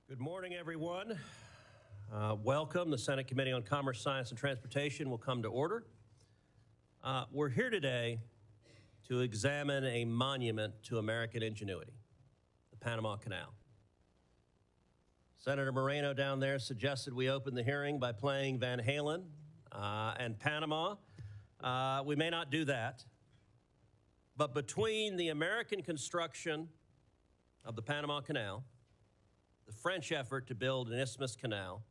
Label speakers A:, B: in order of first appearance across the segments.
A: Good morning, everyone. Welcome. The Senate Committee on Commerce, Science, and Transportation will come to order. We're here today to examine a monument to American ingenuity, the Panama Canal. Senator Moreno down there suggested we open the hearing by playing Van Halen and Panama. We may not do that, but between the American construction of the Panama Canal, the French effort to build an isthmus canal,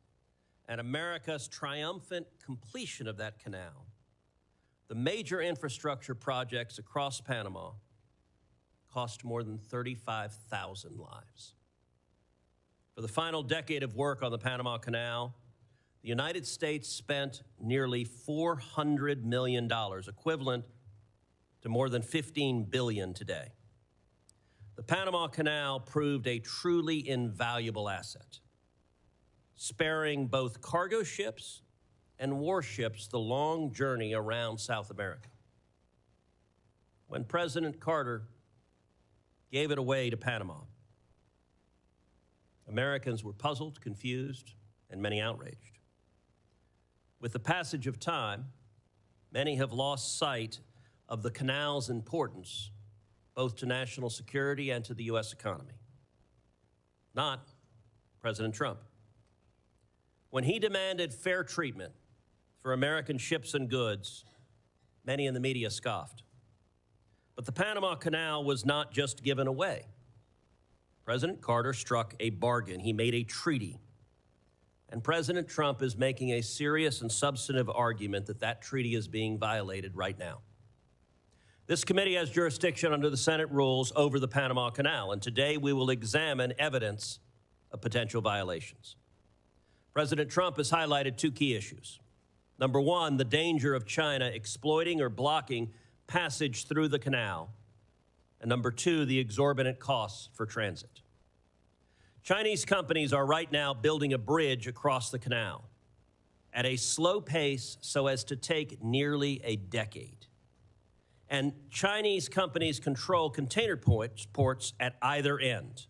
A: and America's triumphant completion of that canal, the major infrastructure projects across Panama cost more than 35,000 lives. For the final decade of work on the Panama Canal, the United States spent nearly $400 million, equivalent to more than $15 billion today. The Panama Canal proved a truly invaluable asset, sparing both cargo ships and warships the long journey around South America. When President Carter gave it away to Panama, Americans were puzzled, confused, and many outraged. With the passage of time, many have lost sight of the canal's importance both to national security and to the U.S. economy. Not President Trump. When he demanded fair treatment for American ships and goods, many in the media scoffed. But the Panama Canal was not just given away. President Carter struck a bargain. He made a treaty. And President Trump is making a serious and substantive argument that that treaty is being violated right now. This committee has jurisdiction under the Senate rules over the Panama Canal, and today we will examine evidence of potential violations. President Trump has highlighted two key issues. Number one, the danger of China exploiting or blocking passage through the canal. And number two, the exorbitant costs for transit. Chinese companies are right now building a bridge across the canal at a slow pace so as to take nearly a decade. And Chinese companies control container ports at either end.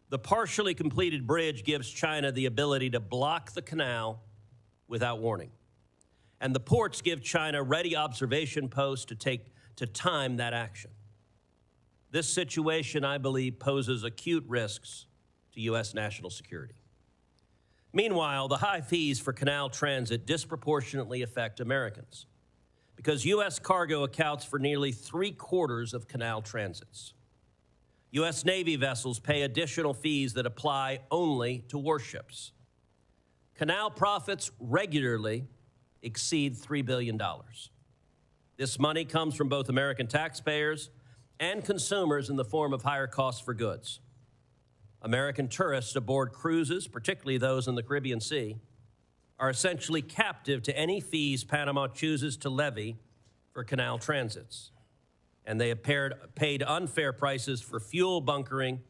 A: The partially completed bridge gives China the ability to block the canal without warning. And the ports give China ready observation posts to time that action. This situation, I believe, poses acute risks to U.S. national security. Meanwhile, the high fees for canal transit disproportionately affect Americans, because U.S. cargo accounts for nearly 3/4 of canal transits. U.S. Navy vessels pay additional fees that apply only to warships. Canal profits regularly exceed $3 billion. This money comes from both American taxpayers and consumers in the form of higher costs for goods. American tourists aboard cruises, particularly those in the Caribbean Sea, are essentially captive to any fees Panama chooses to levy for canal transits. And they have paid unfair prices for fuel bunkering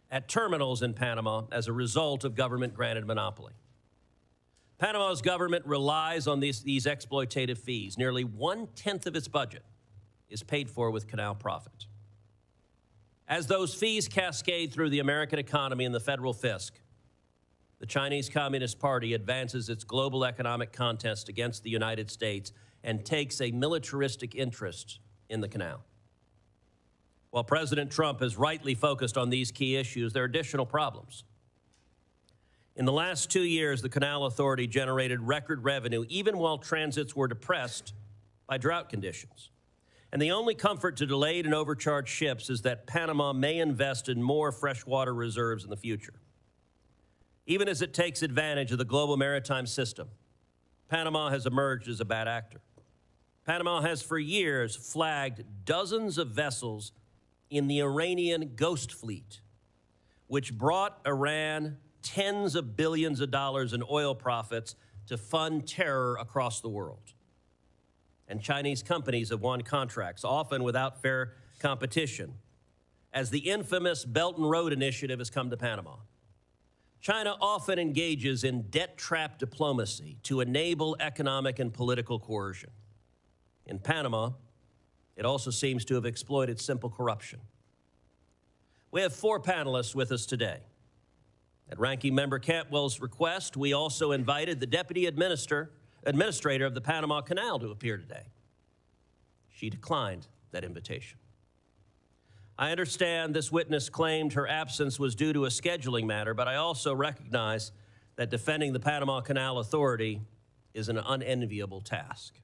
A: at terminals in Panama as a result of government-granted monopoly. Panama's government relies on these exploitative fees. Nearly 1/10 of its budget is paid for with canal profit. As those fees cascade through the American economy and the federal fisc, the Chinese Communist Party advances its global economic contest against the United States and takes a militaristic interest in the canal. While President Trump has rightly focused on these key issues, there are additional problems. In the last 2 years, the Canal Authority generated record revenue, even while transits were depressed by drought conditions. And the only comfort to delayed and overcharged ships is that Panama may invest in more freshwater reserves in the future. Even as it takes advantage of the global maritime system, Panama has emerged as a bad actor. Panama has for years flagged dozens of vessels in the Iranian Ghost Fleet, which brought Iran tens of billions of dollars in oil profits to fund terror across the world. And Chinese companies have won contracts, often without fair competition, as the infamous Belt and Road Initiative has come to Panama. China often engages in debt trap diplomacy to enable economic and political coercion. In Panama, it also seems to have exploited simple corruption. We have 4 panelists with us today. At Ranking Member Cantwell's request, we also invited the Deputy Administrator of the Panama Canal to appear today. She declined that invitation. I understand this witness claimed her absence was due to a scheduling matter, but I also recognize that defending the Panama Canal Authority is an unenviable task.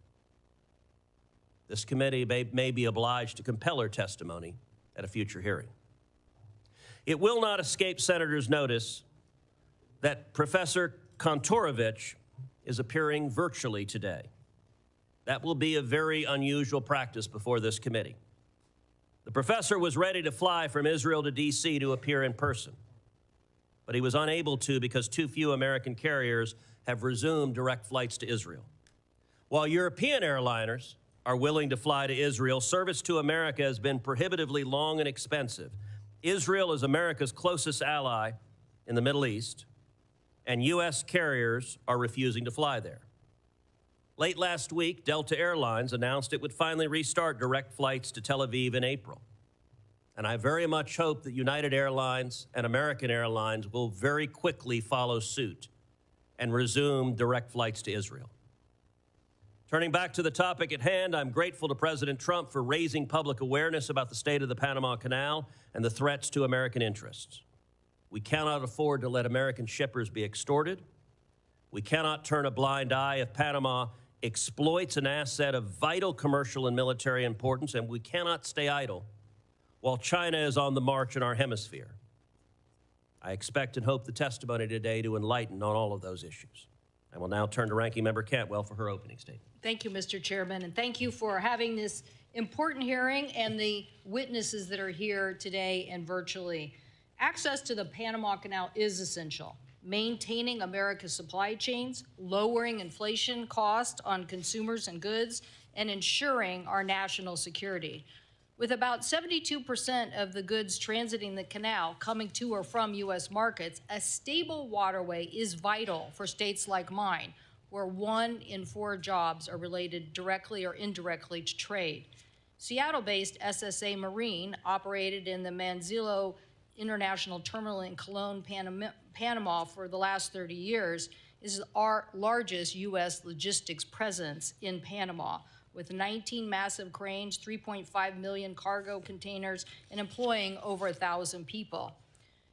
A: This committee may be obliged to compel her testimony at a future hearing. It will not escape senators' notice that Professor Korovich is appearing virtually today. That will be a very unusual practice before this committee. The professor was ready to fly from Israel to D.C. to appear in person, but he was unable to because too few American carriers have resumed direct flights to Israel. While European airliners are willing to fly to Israel, service to America has been prohibitively long and expensive. Israel is America's closest ally in the Middle East, and U.S. carriers are refusing to fly there. Late last week, Delta Airlines announced it would finally restart direct flights to Tel Aviv in April. And I very much hope that United Airlines and American Airlines will very quickly follow suit and resume direct flights to Israel. Turning back to the topic at hand, I'm grateful to President Trump for raising public awareness about the state of the Panama Canal and the threats to American interests. We cannot afford to let American shippers be extorted. We cannot turn a blind eye if Panama exploits an asset of vital commercial and military importance, and we cannot stay idle while China is on the march in our hemisphere. I expect and hope the testimony today to enlighten on all of those issues. I will now turn to Ranking Member Cantwell for her opening statement.
B: Thank you, Mr. Chairman, and thank you for having this important hearing and the witnesses that are here today and virtually. Access to the Panama Canal is essential. Maintaining America's supply chains, lowering inflation costs on consumers and goods, and ensuring our national security. With about 72% of the goods transiting the canal coming to or from U.S. markets, a stable waterway is vital for states like mine, where 1 in 4 jobs are related directly or indirectly to trade. Seattle-based SSA Marine, operated in the Manzillo International Terminal in Cologne, Panama for the last 30 years, is our largest U.S. logistics presence in Panama, with 19 massive cranes, 3.5 million cargo containers, and employing over 1,000 people.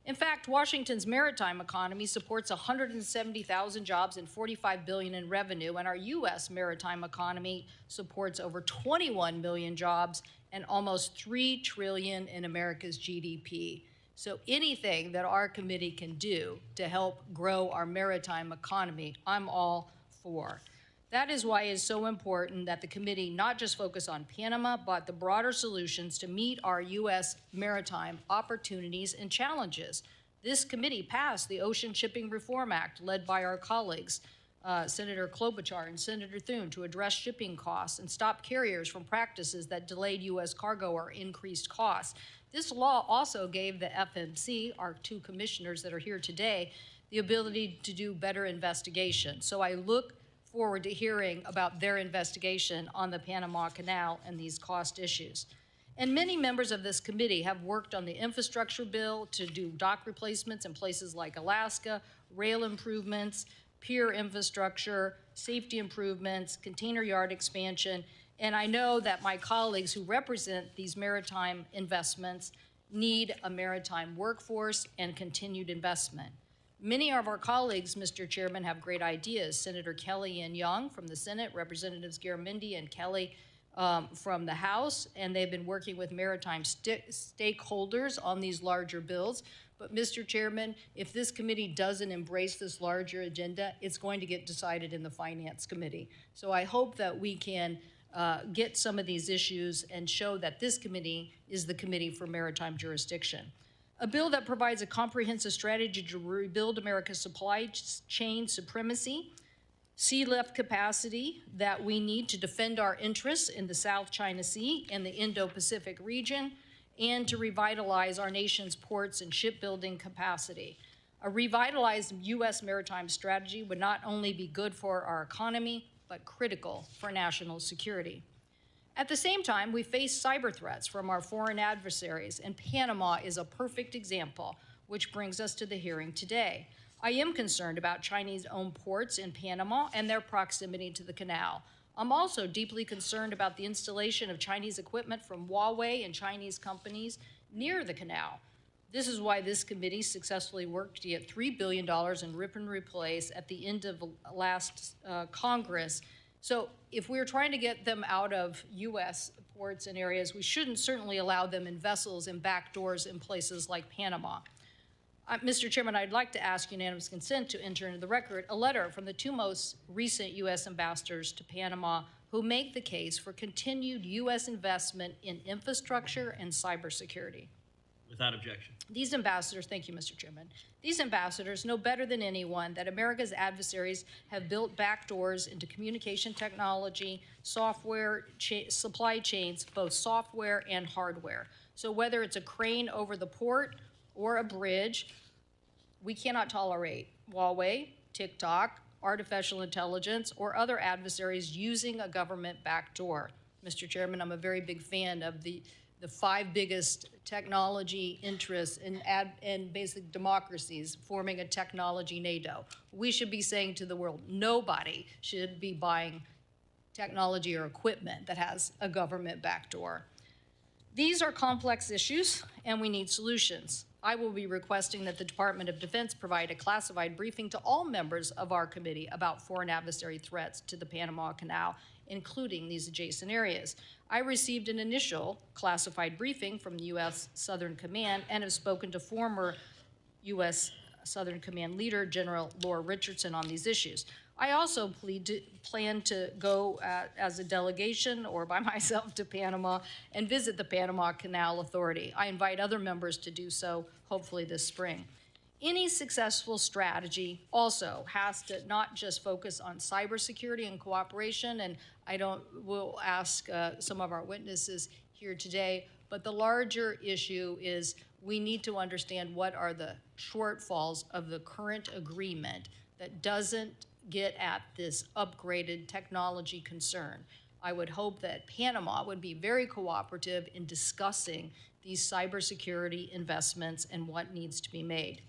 B: In fact, Washington's maritime economy supports 170,000 jobs and $45 billion in revenue, and our U.S. maritime economy supports over 21 million jobs and almost $3 trillion in America's GDP. So anything that our committee can do to help grow our maritime economy, I'm all for. That is why it's so important that the committee not just focus on Panama, but the broader solutions to meet our U.S. maritime opportunities and challenges. This committee passed the Ocean Shipping Reform Act, led by our colleagues, Senator Klobuchar and Senator Thune, to address shipping costs and stop carriers from practices that delayed U.S. cargo or increased costs. This law also gave the FMC, our 2 commissioners that are here today, the ability to do better investigation. So I look forward to hearing about their investigation on the Panama Canal and these cost issues. And many members of this committee have worked on the infrastructure bill to do dock replacements in places like Alaska, rail improvements, pier infrastructure, safety improvements, container yard expansion, and I know that my colleagues who represent these maritime investments need a maritime workforce and continued investment. Many of our colleagues, Mr. Chairman, have great ideas. Senator Kelly and Young from the Senate, Representatives Garamendi and Kelly from the House, and they've been working with maritime stakeholders on these larger bills. But, Mr. Chairman, if this committee doesn't embrace this larger agenda, it's going to get decided in the Finance Committee. So I hope that we can get some of these issues and show that this committee is the committee for maritime jurisdiction. A bill that provides a comprehensive strategy to rebuild America's supply chain supremacy, sea-left capacity that we need to defend our interests in the South China Sea and the Indo-Pacific region, and to revitalize our nation's ports and shipbuilding capacity. A revitalized U.S. maritime strategy would not only be good for our economy, but critical for national security. At the same time, we face cyber threats from our foreign adversaries, and Panama is a perfect example which brings us to the hearing today. I am concerned about Chinese-owned ports in Panama and their proximity to the canal. I'm also deeply concerned about the installation of Chinese equipment from Huawei and Chinese companies near the canal. This is why this committee successfully worked to get $3 billion in rip and replace at the end of last Congress. So if we're trying to get them out of U.S. ports and areas, we shouldn't certainly allow them in vessels and back doors in places like Panama. Mr. Chairman, I'd like to ask unanimous consent to enter into the record a letter from the two most recent U.S. ambassadors to Panama who make the case for continued U.S. investment in infrastructure and cybersecurity.
A: Without objection.
B: These ambassadors, thank you, Mr. Chairman. These ambassadors know better than anyone that America's adversaries have built backdoors into communication technology, software, supply chains, both software and hardware. So whether it's a crane over the port or a bridge, we cannot tolerate Huawei, TikTok, artificial intelligence, or other adversaries using a government backdoor. Mr. Chairman, I'm a very big fan of the five biggest technology interests and basic democracies forming a technology NATO. We should be saying to the world, nobody should be buying technology or equipment that has a government backdoor. These are complex issues, and we need solutions. I will be requesting that the Department of Defense provide a classified briefing to all members of our committee about foreign adversary threats to the Panama Canal, including these adjacent areas. I received an initial classified briefing from the U.S. Southern Command and have spoken to former U.S. Southern Command leader, General Laura Richardson, on these issues. I also plan to go as a delegation or by myself to Panama and visit the Panama Canal Authority. I invite other members to do so, hopefully this spring. Any successful strategy also has to not just focus on cybersecurity and cooperation, and we'll ask some of our witnesses here today, but the larger issue is we need to understand what are the shortfalls of the current agreement that doesn't get at this upgraded technology concern. I would hope that Panama would be very cooperative in discussing these cybersecurity investments and what needs to be made.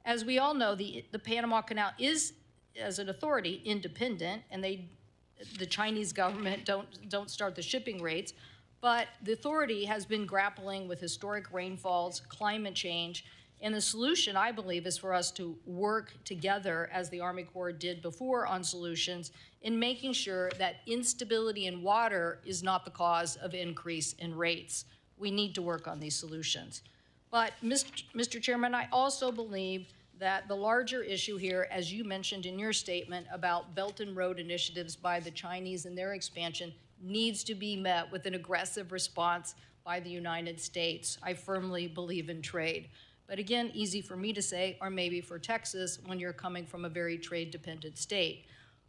B: As we all know, the Panama Canal is, as an authority, independent, and the Chinese government don't start the shipping rates, but the authority has been grappling with historic rainfalls, climate change, and the solution, I believe, is for us to work together, as the Army Corps did before, on solutions in making sure that instability in water is not the cause of increase in rates. We need to work on these solutions. But, Mr. Chairman, I also believe that the larger issue here, as you mentioned in your statement about Belt and Road initiatives by the Chinese and their expansion, needs to be met with an aggressive response by the United States. I firmly believe in trade. But again, easy for me to say, or maybe for Texas, when you're coming from a very trade-dependent state.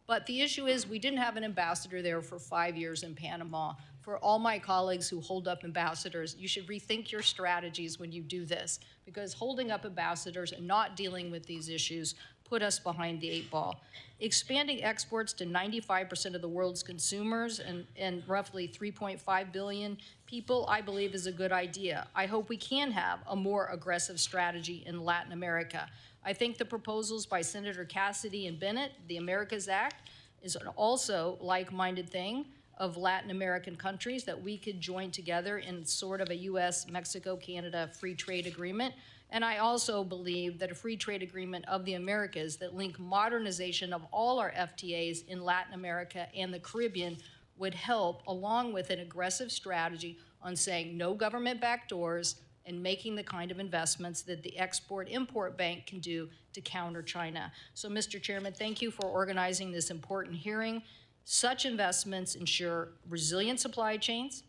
B: But the issue is we didn't have an ambassador there for 5 years in Panama. For all my colleagues who hold up ambassadors, you should rethink your strategies when you do this, because holding up ambassadors and not dealing with these issues put us behind the 8 ball. Expanding exports to 95% of the world's consumers and roughly 3.5 billion people, I believe, is a good idea. I hope we can have a more aggressive strategy in Latin America. I think the proposals by Senator Cassidy and Bennett, the Americas Act, is an also like-minded thing of Latin American countries that we could join together in sort of a U.S., Mexico, Canada free trade agreement. And I also believe that a free trade agreement of the Americas that link modernization of all our FTAs in Latin America and the Caribbean would help, along with an aggressive strategy on saying no government backdoors and making the kind of investments that the Export-Import Bank can do to counter China. So, Mr. Chairman, thank you for organizing this important hearing. Such investments ensure resilient supply chains,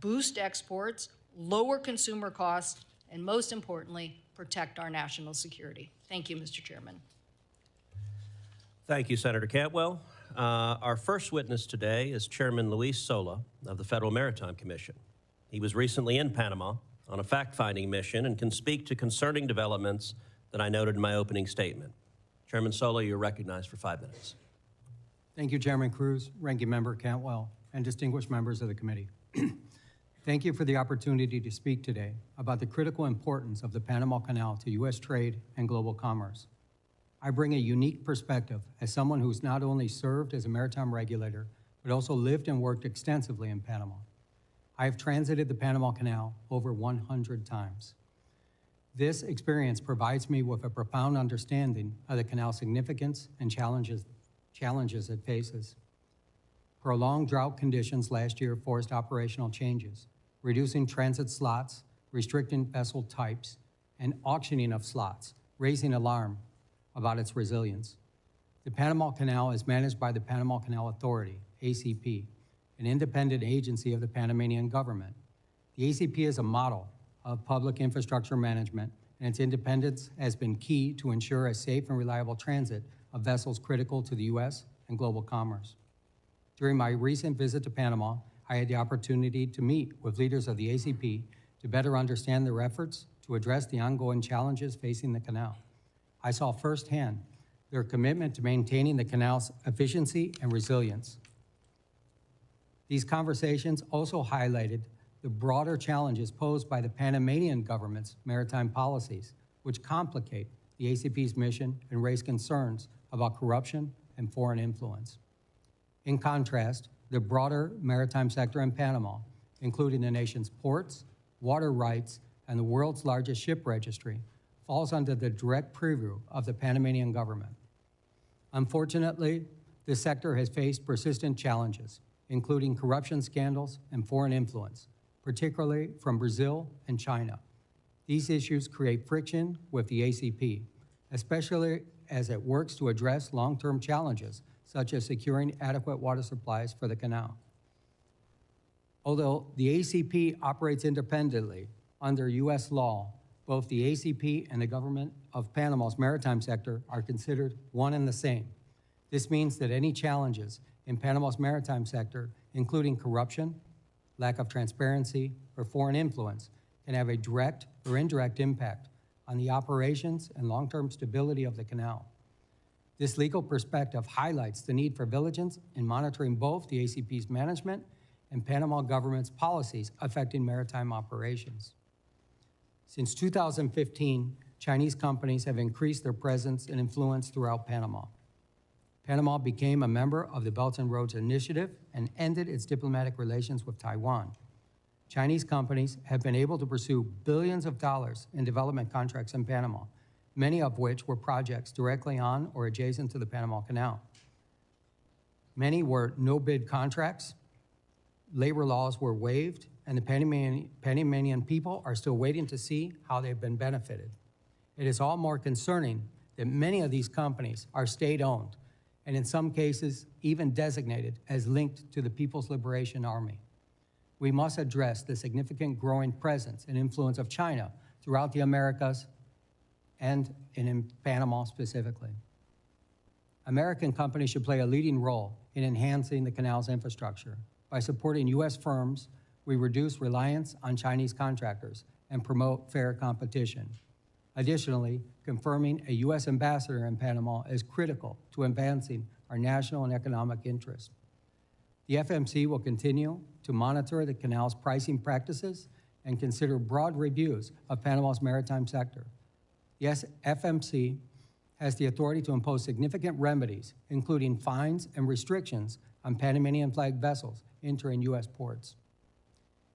B: boost exports, lower consumer costs, and most importantly, protect our national security. Thank you, Mr. Chairman.
A: Thank you, Senator Cantwell. Our first witness today is Chairman Luis Sola of the Federal Maritime Commission. He was recently in Panama on a fact-finding mission and can speak to concerning developments that I noted in my opening statement. Chairman Sola, you're recognized for 5 minutes.
C: Thank you, Chairman Cruz, Ranking Member Cantwell, and distinguished members of the committee. Thank you for the opportunity to speak today about the critical importance of the Panama Canal to U.S. trade and global commerce. I bring a unique perspective as someone who's not only served as a maritime regulator, but also lived and worked extensively in Panama. I have transited the Panama Canal over 100 times. This experience provides me with a profound understanding of the canal's significance and challenges it faces. Prolonged drought conditions last year forced operational changes, reducing transit slots, restricting vessel types, and auctioning of slots, raising alarm about its resilience. The Panama Canal is managed by the Panama Canal Authority, ACP, an independent agency of the Panamanian government. The ACP is a model of public infrastructure management, and its independence has been key to ensure a safe and reliable transit of vessels critical to the U.S. and global commerce. During my recent visit to Panama, I had the opportunity to meet with leaders of the ACP to better understand their efforts to address the ongoing challenges facing the canal. I saw firsthand their commitment to maintaining the canal's efficiency and resilience. These conversations also highlighted the broader challenges posed by the Panamanian government's maritime policies, which complicate the ACP's mission and raise concerns about corruption and foreign influence. In contrast, the broader maritime sector in Panama, including the nation's ports, water rights, and the world's largest ship registry, falls under the direct purview of the Panamanian government. Unfortunately, this sector has faced persistent challenges, including corruption scandals and foreign influence, particularly from Brazil and China. These issues create friction with the ACP, especially as it works to address long-term challenges, such as securing adequate water supplies for the canal. Although the ACP operates independently under U.S. law, both the ACP and the government of Panama's maritime sector are considered one and the same. This means that any challenges in Panama's maritime sector, including corruption, lack of transparency, or foreign influence, can have a direct or indirect impact on the operations and long-term stability of the canal. This legal perspective highlights the need for vigilance in monitoring both the ACP's management and Panama government's policies affecting maritime operations. Since 2015, Chinese companies have increased their presence and influence throughout Panama. Panama became a member of the Belt and Roads Initiative and ended its diplomatic relations with Taiwan. Chinese companies have been able to pursue billions of dollars in development contracts in Panama, many of which were projects directly on or adjacent to the Panama Canal. Many were no-bid contracts, labor laws were waived, and the Panamanian people are still waiting to see how they've been benefited. It is all more concerning that many of these companies are state-owned, and in some cases, even designated as linked to the People's Liberation Army. We must address the significant growing presence and influence of China throughout the Americas and in Panama specifically. American companies should play a leading role in enhancing the canal's infrastructure. By supporting U.S. firms, we reduce reliance on Chinese contractors and promote fair competition. Additionally, confirming a U.S. ambassador in Panama is critical to advancing our national and economic interests. The FMC will continue to monitor the canal's pricing practices and consider broad reviews of Panama's maritime sector. Yes, FMC has the authority to impose significant remedies, including fines and restrictions on Panamanian-flagged vessels entering U.S. ports.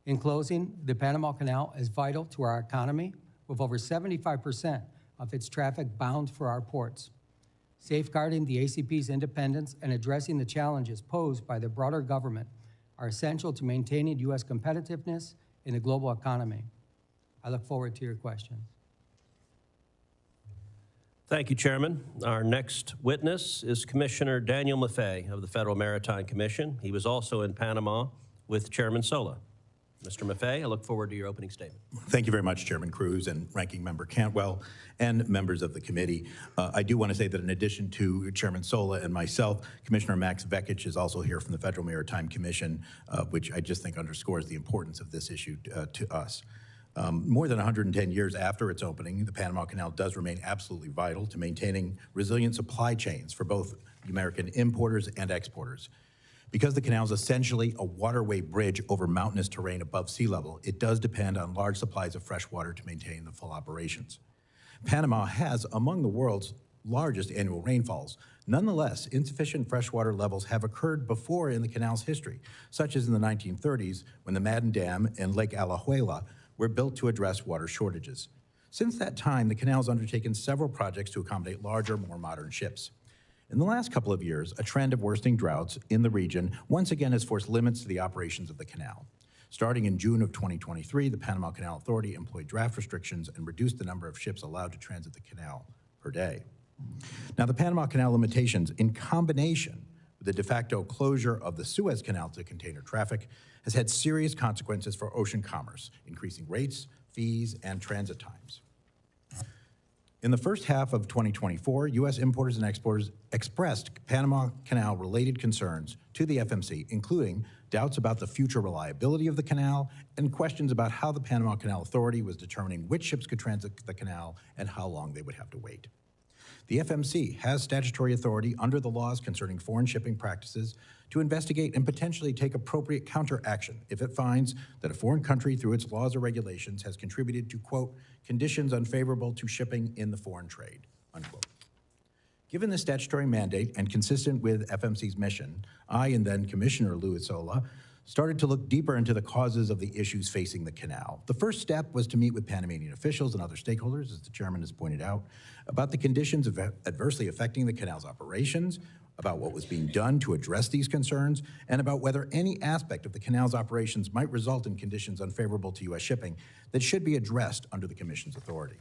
C: In closing, the Panama Canal is vital to our economy, with over 75% of its traffic bound for our ports. Safeguarding the ACP's independence and addressing the challenges posed by the broader government are essential to maintaining U.S. competitiveness in the global economy. I look forward to your questions.
A: Thank you, Chairman. Our next witness is Commissioner Daniel Maffei of the Federal Maritime Commission. He was also in Panama with Chairman Sola. Mr. Maffei, I look forward to your opening statement.
D: Thank you very much, Chairman Cruz and Ranking Member Cantwell and members of the committee. I do want to say that in addition to Chairman Sola and myself, Commissioner Max Vekic is also here from the Federal Maritime Commission, which I just think underscores the importance of this issue to us. More than 110 years after its opening, the Panama Canal does remain absolutely vital to maintaining resilient supply chains for both American importers and exporters. Because the canal is essentially a waterway bridge over mountainous terrain above sea level, it does depend on large supplies of fresh water to maintain the full operations. Panama has among the world's largest annual rainfalls. Nonetheless, insufficient freshwater levels have occurred before in the canal's history, such as in the 1930s when the Madden Dam and Lake Alajuela were built to address water shortages. Since that time, the canal has undertaken several projects to accommodate larger, more modern ships. In the last couple of years, a trend of worsening droughts in the region once again has forced limits to the operations of the canal. Starting in June of 2023, the Panama Canal Authority employed draft restrictions and reduced the number of ships allowed to transit the canal per day. Now, the Panama Canal limitations, in combination with the de facto closure of the Suez Canal to container traffic, has had serious consequences for ocean commerce, increasing rates, fees, and transit times. In the first half of 2024, U.S. importers and exporters expressed Panama Canal-related concerns to the FMC, including doubts about the future reliability of the canal and questions about how the Panama Canal Authority was determining which ships could transit the canal and how long they would have to wait. The FMC has statutory authority under the laws concerning foreign shipping practices to investigate and potentially take appropriate counteraction if it finds that a foreign country, through its laws or regulations, has contributed to, quote, conditions unfavorable to shipping in the foreign trade, unquote. Given the statutory mandate and consistent with FMC's mission, I and then Commissioner Sola started to look deeper into the causes of the issues facing the canal. The first step was to meet with Panamanian officials and other stakeholders, as the chairman has pointed out, about the conditions adversely affecting the canal's operations, about what was being done to address these concerns, and about whether any aspect of the canal's operations might result in conditions unfavorable to U.S. shipping that should be addressed under the Commission's authority.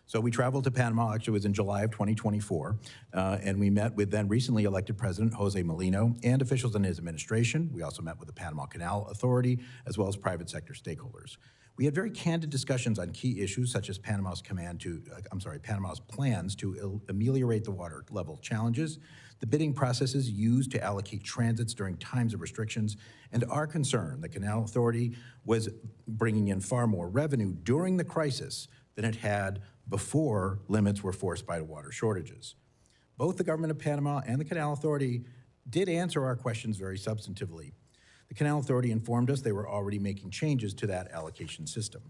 D: So we traveled to Panama, actually it was in July of 2024, and we met with then recently elected President Jose Molino and officials in his administration. We also met with the Panama Canal Authority, as well as private sector stakeholders. We had very candid discussions on key issues such as Panama's plans to ameliorate the water level challenges, the bidding processes used to allocate transits during times of restrictions, and our concern the Canal Authority was bringing in far more revenue during the crisis than it had before limits were forced by water shortages. Both the government of Panama and the Canal Authority did answer our questions very substantively. The Canal Authority informed us they were already making changes to that allocation system.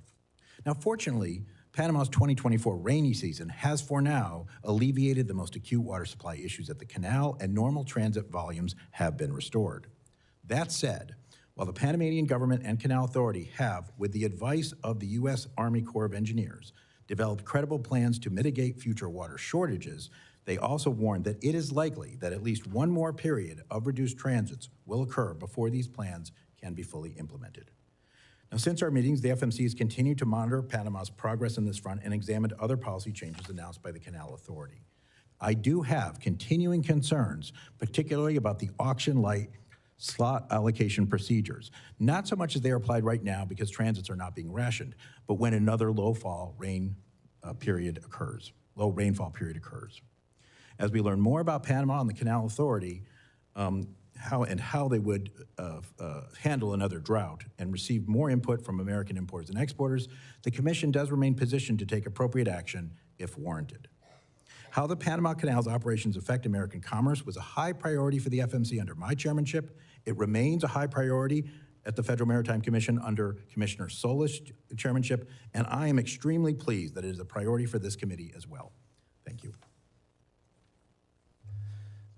D: Now, fortunately, Panama's 2024 rainy season has for now alleviated the most acute water supply issues at the canal, and normal transit volumes have been restored. That said, while the Panamanian government and Canal Authority have, with the advice of the U.S. Army Corps of Engineers, developed credible plans to mitigate future water shortages, they also warned that it is likely that at least one more period of reduced transits will occur before these plans can be fully implemented. Now, since our meetings, the FMC has continued to monitor Panama's progress on this front and examined other policy changes announced by the Canal Authority. I do have continuing concerns, particularly about the auction-like slot allocation procedures, not so much as they are applied right now because transits are not being rationed, but when another low rainfall period occurs. As we learn more about Panama and the Canal Authority, how they would handle another drought and receive more input from American importers and exporters, the Commission does remain positioned to take appropriate action if warranted. How the Panama Canal's operations affect American commerce was a high priority for the FMC under my chairmanship. It remains a high priority at the Federal Maritime Commission under Commissioner Sola's chairmanship, and I am extremely pleased that it is a priority for this committee as well. Thank you.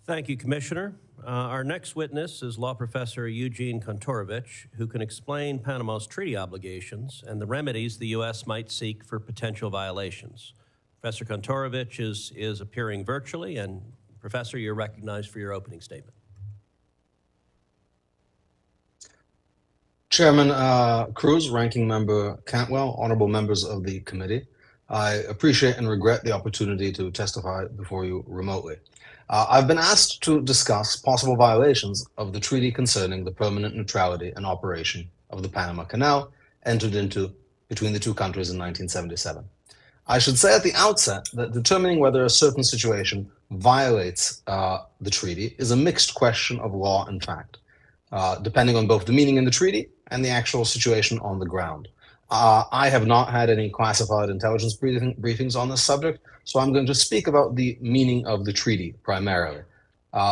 A: Thank you, Commissioner. Our next witness is law professor Eugene Korovich, who can explain Panama's treaty obligations and the remedies the U.S. might seek for potential violations. Professor Korovich is appearing virtually, and Professor, you're recognized for your opening statement.
E: Chairman Cruz, Ranking Member Cantwell, honorable members of the committee, I appreciate and regret the opportunity to testify before you remotely. I've been asked to discuss possible violations of the treaty concerning the permanent neutrality and operation of the Panama Canal entered into between the two countries in 1977. I should say at the outset that determining whether a certain situation violates the treaty is a mixed question of law and fact, depending on both the meaning in the treaty and the actual situation on the ground. I have not had any classified intelligence briefings on this subject, so I'm going to speak about the meaning of the treaty primarily.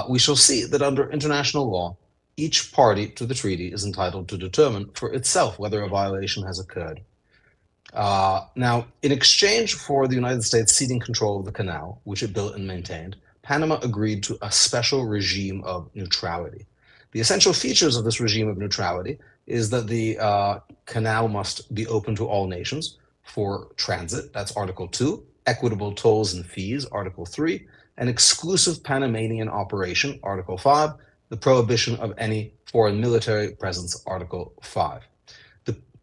E: We shall see that under international law, each party to the treaty is entitled to determine for itself whether a violation has occurred. Now, in exchange for the United States ceding control of the canal, which it built and maintained, Panama agreed to a special regime of neutrality. The essential features of this regime of neutrality is that the canal must be open to all nations for transit, that's Article 2, equitable tolls and fees, Article 3, an exclusive Panamanian operation, Article 5, the prohibition of any foreign military presence, Article 5.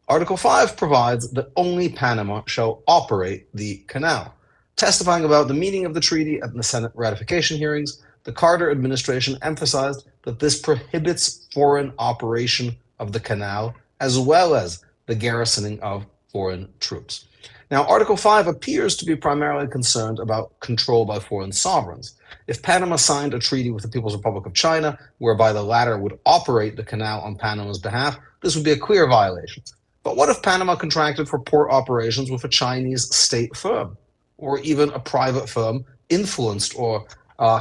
E: Article 5 provides that only Panama shall operate the canal. Testifying about the meaning of the treaty at the Senate ratification hearings, the Carter administration emphasized that this prohibits foreign operation of the canal as well as the garrisoning of foreign troops. Now, Article 5 appears to be primarily concerned about control by foreign sovereigns. If Panama signed a treaty with the People's Republic of China, whereby the latter would operate the canal on Panama's behalf, this would be a clear violation. But what if Panama contracted for port operations with a Chinese state firm, or even a private firm influenced or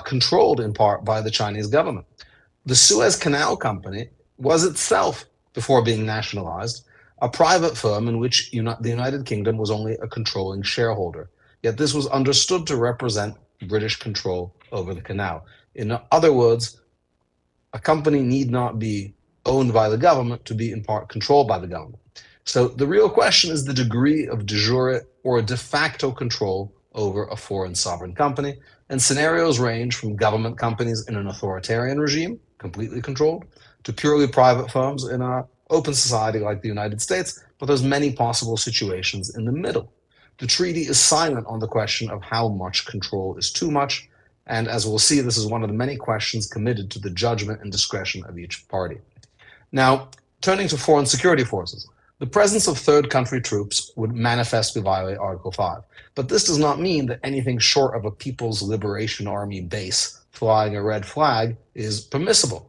E: controlled in part by the Chinese government? The Suez Canal Company was itself, before being nationalized, a private firm in which the United Kingdom was only a controlling shareholder. Yet this was understood to represent British control over the canal. In other words, a company need not be owned by the government to be in part controlled by the government. So the real question is the degree of de jure or de facto control over a foreign sovereign company. And scenarios range from government companies in an authoritarian regime, completely controlled, to purely private firms in an open society like the United States, but there's many possible situations in the middle. The treaty is silent on the question of how much control is too much, and as we'll see, this is one of the many questions committed to the judgment and discretion of each party. Now, turning to foreign security forces, the presence of third country troops would manifestly violate Article 5, but this does not mean that anything short of a People's Liberation Army base flying a red flag is permissible.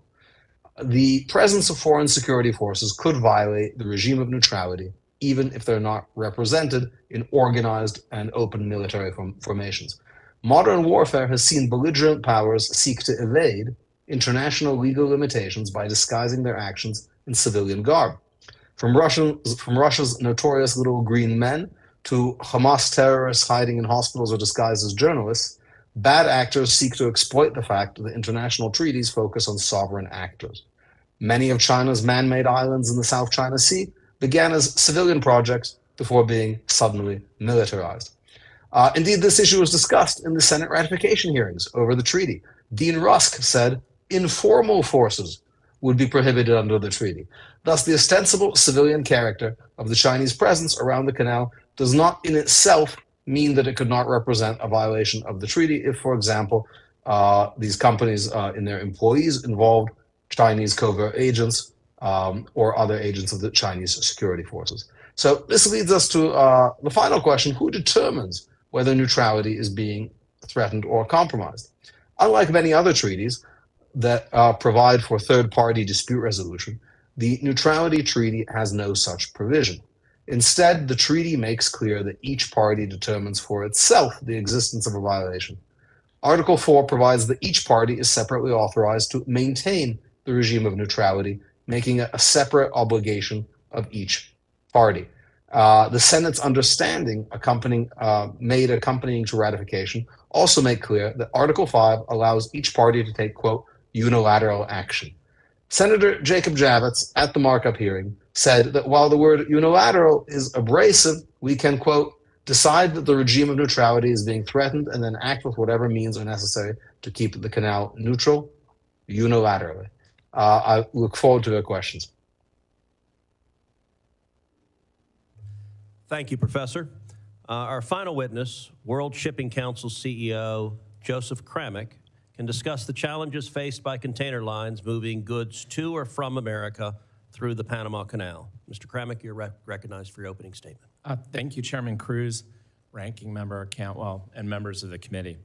E: The presence of foreign security forces could violate the regime of neutrality, even if they're not represented in organized and open military formations. Modern warfare has seen belligerent powers seek to evade international legal limitations by disguising their actions in civilian garb. From Russia's notorious little green men to Hamas terrorists hiding in hospitals or disguised as journalists, bad actors seek to exploit the fact that international treaties focus on sovereign actors. Many of China's man-made islands in the South China Sea began as civilian projects before being suddenly militarized. Indeed, this issue was discussed in the Senate ratification hearings over the treaty. Dean Rusk said informal forces would be prohibited under the treaty. Thus, the ostensible civilian character of the Chinese presence around the canal does not in itself mean that it could not represent a violation of the treaty if, for example, these companies and their employees involved Chinese covert agents or other agents of the Chinese security forces. So this leads us to the final question: who determines whether neutrality is being threatened or compromised? Unlike many other treaties that provide for third-party dispute resolution, the neutrality treaty has no such provision. Instead, the treaty makes clear that each party determines for itself the existence of a violation. Article 4 provides that each party is separately authorized to maintain the regime of neutrality, making it a separate obligation of each party. The Senate's understanding accompanying to ratification also make clear that Article 5 allows each party to take, quote, unilateral action. Senator Jacob Javits, at the markup hearing, said that while the word unilateral is abrasive, we can, quote, decide that the regime of neutrality is being threatened and then act with whatever means are necessary to keep the canal neutral unilaterally. I look forward to their questions.
A: Thank you, Professor. Our final witness, World Shipping Council CEO Joseph Kramek, can discuss the challenges faced by container lines moving goods to or from America through the Panama Canal. Mr. Kramek, you're recognized for your opening statement.
F: Thank you, Chairman Cruz, Ranking Member Cantwell, and members of the committee.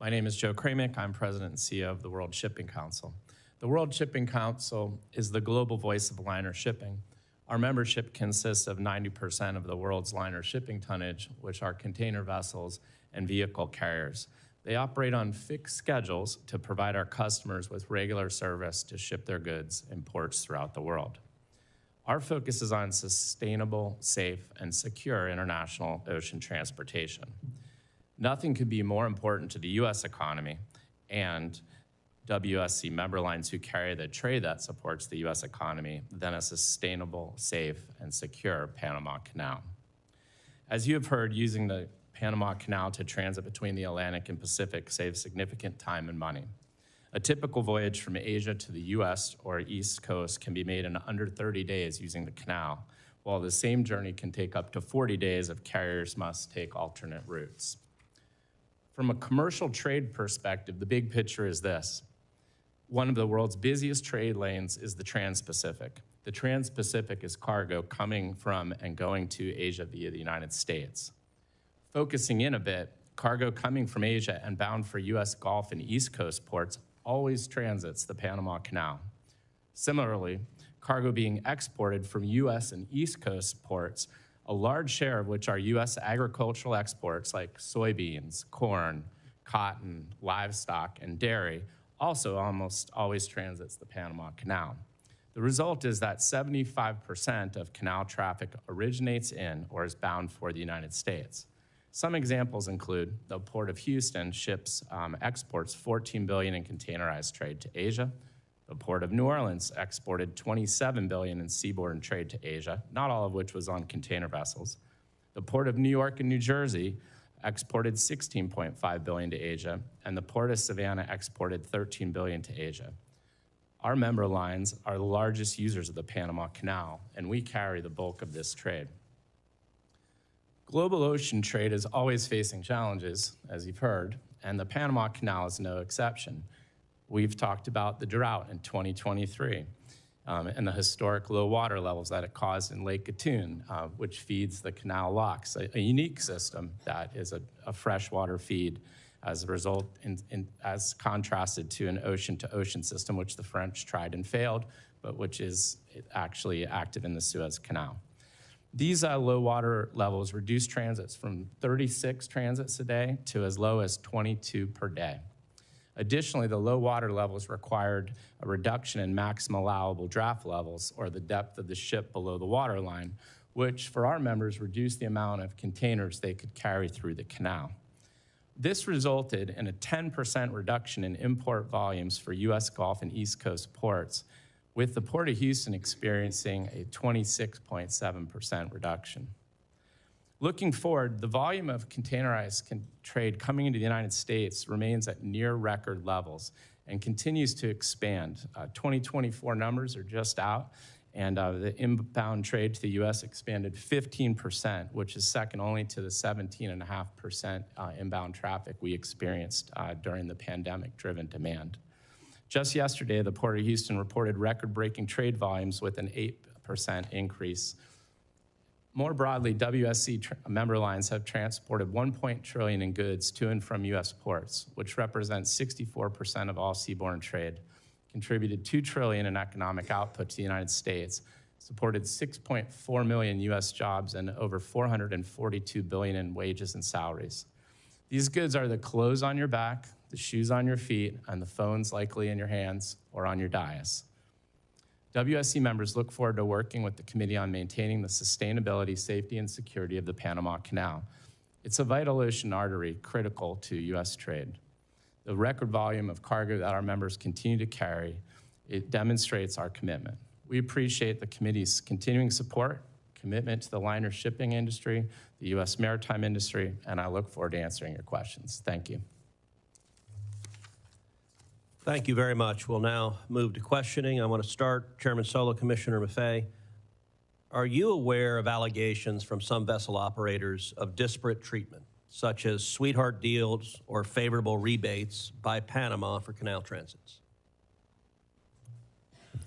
F: My name is Joe Kramek. I'm President and CEO of the World Shipping Council. The World Shipping Council is the global voice of liner shipping. Our membership consists of 90% of the world's liner shipping tonnage, which are container vessels and vehicle carriers. They operate on fixed schedules to provide our customers with regular service to ship their goods in ports throughout the world. Our focus is on sustainable, safe, and secure international ocean transportation. Nothing could be more important to the U.S. economy and WSC member lines who carry the trade that supports the U.S. economy than a sustainable, safe, and secure Panama Canal. As you have heard, using the Panama Canal to transit between the Atlantic and Pacific saves significant time and money. A typical voyage from Asia to the U.S. or East Coast can be made in under 30 days using the canal, while the same journey can take up to 40 days if carriers must take alternate routes. From a commercial trade perspective, the big picture is this. One of the world's busiest trade lanes is the Trans-Pacific. The Trans-Pacific is cargo coming from and going to Asia via the United States. Focusing in a bit, cargo coming from Asia and bound for U.S. Gulf and East Coast ports always transits the Panama Canal. Similarly, cargo being exported from U.S. and East Coast ports, a large share of which are U.S. agricultural exports like soybeans, corn, cotton, livestock, and dairy, also almost always transits the Panama Canal. The result is that 75% of canal traffic originates in or is bound for the United States. Some examples include the Port of Houston exports $14 billion in containerized trade to Asia. The Port of New Orleans exported $27 billion in seaborne trade to Asia, not all of which was on container vessels. The Port of New York and New Jersey exported $16.5 billion to Asia, and the Port of Savannah exported $13 billion to Asia. Our member lines are the largest users of the Panama Canal, and we carry the bulk of this trade. Global ocean trade is always facing challenges, as you've heard, and the Panama Canal is no exception. We've talked about the drought in 2023 and the historic low water levels that it caused in Lake Gatun, which feeds the canal locks, a unique system that is a freshwater feed as a result, as contrasted to an ocean-to-ocean system, which the French tried and failed, but which is actually active in the Suez Canal. These low water levels reduce transits from 36 transits a day to as low as 22 per day. Additionally, the low water levels required a reduction in maximum allowable draft levels, or the depth of the ship below the waterline, which for our members reduced the amount of containers they could carry through the canal. This resulted in a 10% reduction in import volumes for U.S. Gulf and East Coast ports, with the Port of Houston experiencing a 26.7% reduction. Looking forward, the volume of containerized trade coming into the United States remains at near record levels and continues to expand. 2024 numbers are just out, and the inbound trade to the U.S. expanded 15%, which is second only to the 17.5% inbound traffic we experienced during the pandemic-driven demand. Just yesterday, the Port of Houston reported record-breaking trade volumes with an 8% increase. More broadly, WSC member lines have transported $1 trillion in goods to and from U.S. ports, which represents 64% of all seaborne trade, contributed $2 trillion in economic output to the United States, supported 6.4 million U.S. jobs, and over $442 billion in wages and salaries. These goods are the clothes on your back, the shoes on your feet, and the phones likely in your hands or on your dais. WSC members look forward to working with the committee on maintaining the sustainability, safety, and security of the Panama Canal. It's a vital ocean artery critical to U.S. trade. The record volume of cargo that our members continue to carry, it demonstrates our commitment. We appreciate the committee's continuing support, commitment to the liner shipping industry, the U.S. maritime industry, and I look forward to answering your questions. Thank you.
A: Thank you very much. We'll now move to questioning. I want to start, Chairman Sola, Commissioner Maffei. Are you aware of allegations from some vessel operators of disparate treatment, such as sweetheart deals or favorable rebates by Panama for canal transits?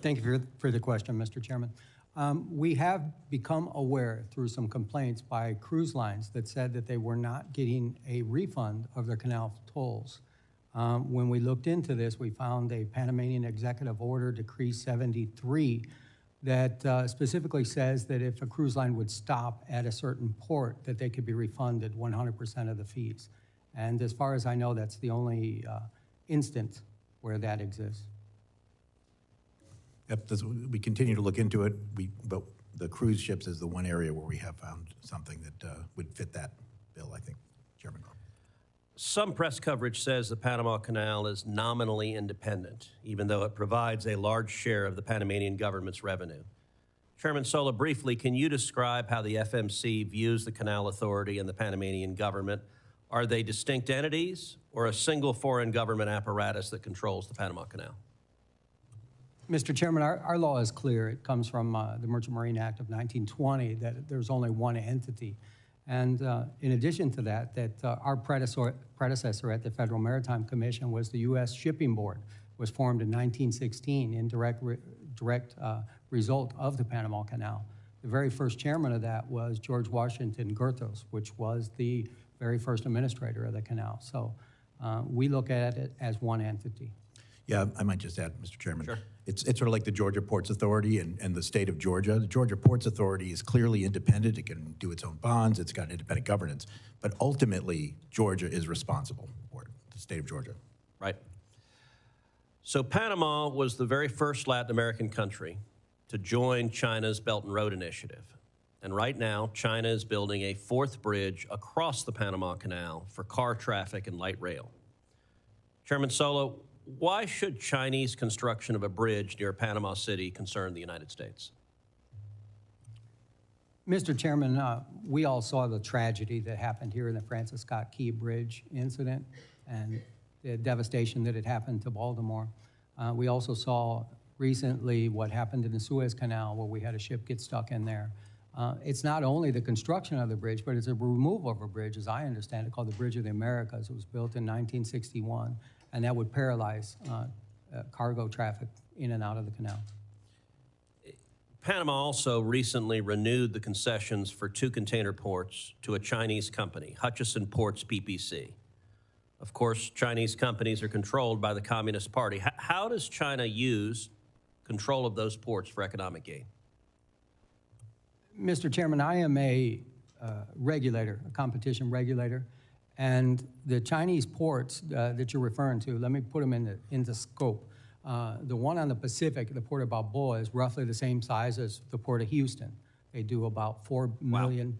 C: Thank you for the question, Mr. Chairman. We have become aware through some complaints by cruise lines that said that they were not getting a refund of their canal tolls. When we looked into this, we found a Panamanian Executive Order, Decree 73, that specifically says that if a cruise line would stop at a certain port, that they could be refunded 100% of the fees. And as far as I know, that's the only instance where that exists.
D: Yep, we continue to look into it, but the cruise ships is the one area where we have found something that would fit that bill, I think, Chairman.
A: Some press coverage says the Panama Canal is nominally independent, even though it provides a large share of the Panamanian government's revenue. Chairman Sola, briefly, can you describe how the FMC views the Canal Authority and the Panamanian government? Are they distinct entities or a single foreign government apparatus that controls the Panama Canal?
C: Mr. Chairman, our law is clear. It comes from the Merchant Marine Act of 1920 that there's only one entity. And in addition to that, our predecessor at the Federal Maritime Commission was the U.S. Shipping Board, was formed in 1916 in direct result of the Panama Canal. The very first chairman of that was George Washington Goethals, which was the very first administrator of the canal. So we look at it as one entity.
D: Yeah, I might just add, Mr. Chairman.
A: Sure.
D: It's sort of like the Georgia Ports Authority and the state of Georgia. The Georgia Ports Authority is clearly independent. It can do its own bonds. It's got independent governance. But ultimately, Georgia is responsible for it, the state of Georgia.
A: Right. So Panama was the very first Latin American country to join China's Belt and Road Initiative. And right now, China is building a fourth bridge across the Panama Canal for car traffic and light rail. Chairman Sola, why should Chinese construction of a bridge near Panama City concern the United States?
C: Mr. Chairman, we all saw the tragedy that happened here in the Francis Scott Key Bridge incident and the devastation that had happened to Baltimore. We also saw recently what happened in the Suez Canal, where we had a ship get stuck in there. It's not only the construction of the bridge, but it's a removal of a bridge, as I understand it, called the Bridge of the Americas. It was built in 1961, and that would paralyze cargo traffic in and out of the canal.
A: Panama also recently renewed the concessions for 2 container ports to a Chinese company, Hutchison Ports PPC. Of course, Chinese companies are controlled by the Communist Party. How does China use control of those ports for economic gain?
C: Mr. Chairman, I am a regulator, a competition regulator, and the Chinese ports that you're referring to, let me put them into scope. The one on the Pacific, the Port of Balboa, is roughly the same size as the Port of Houston. They do about 4 million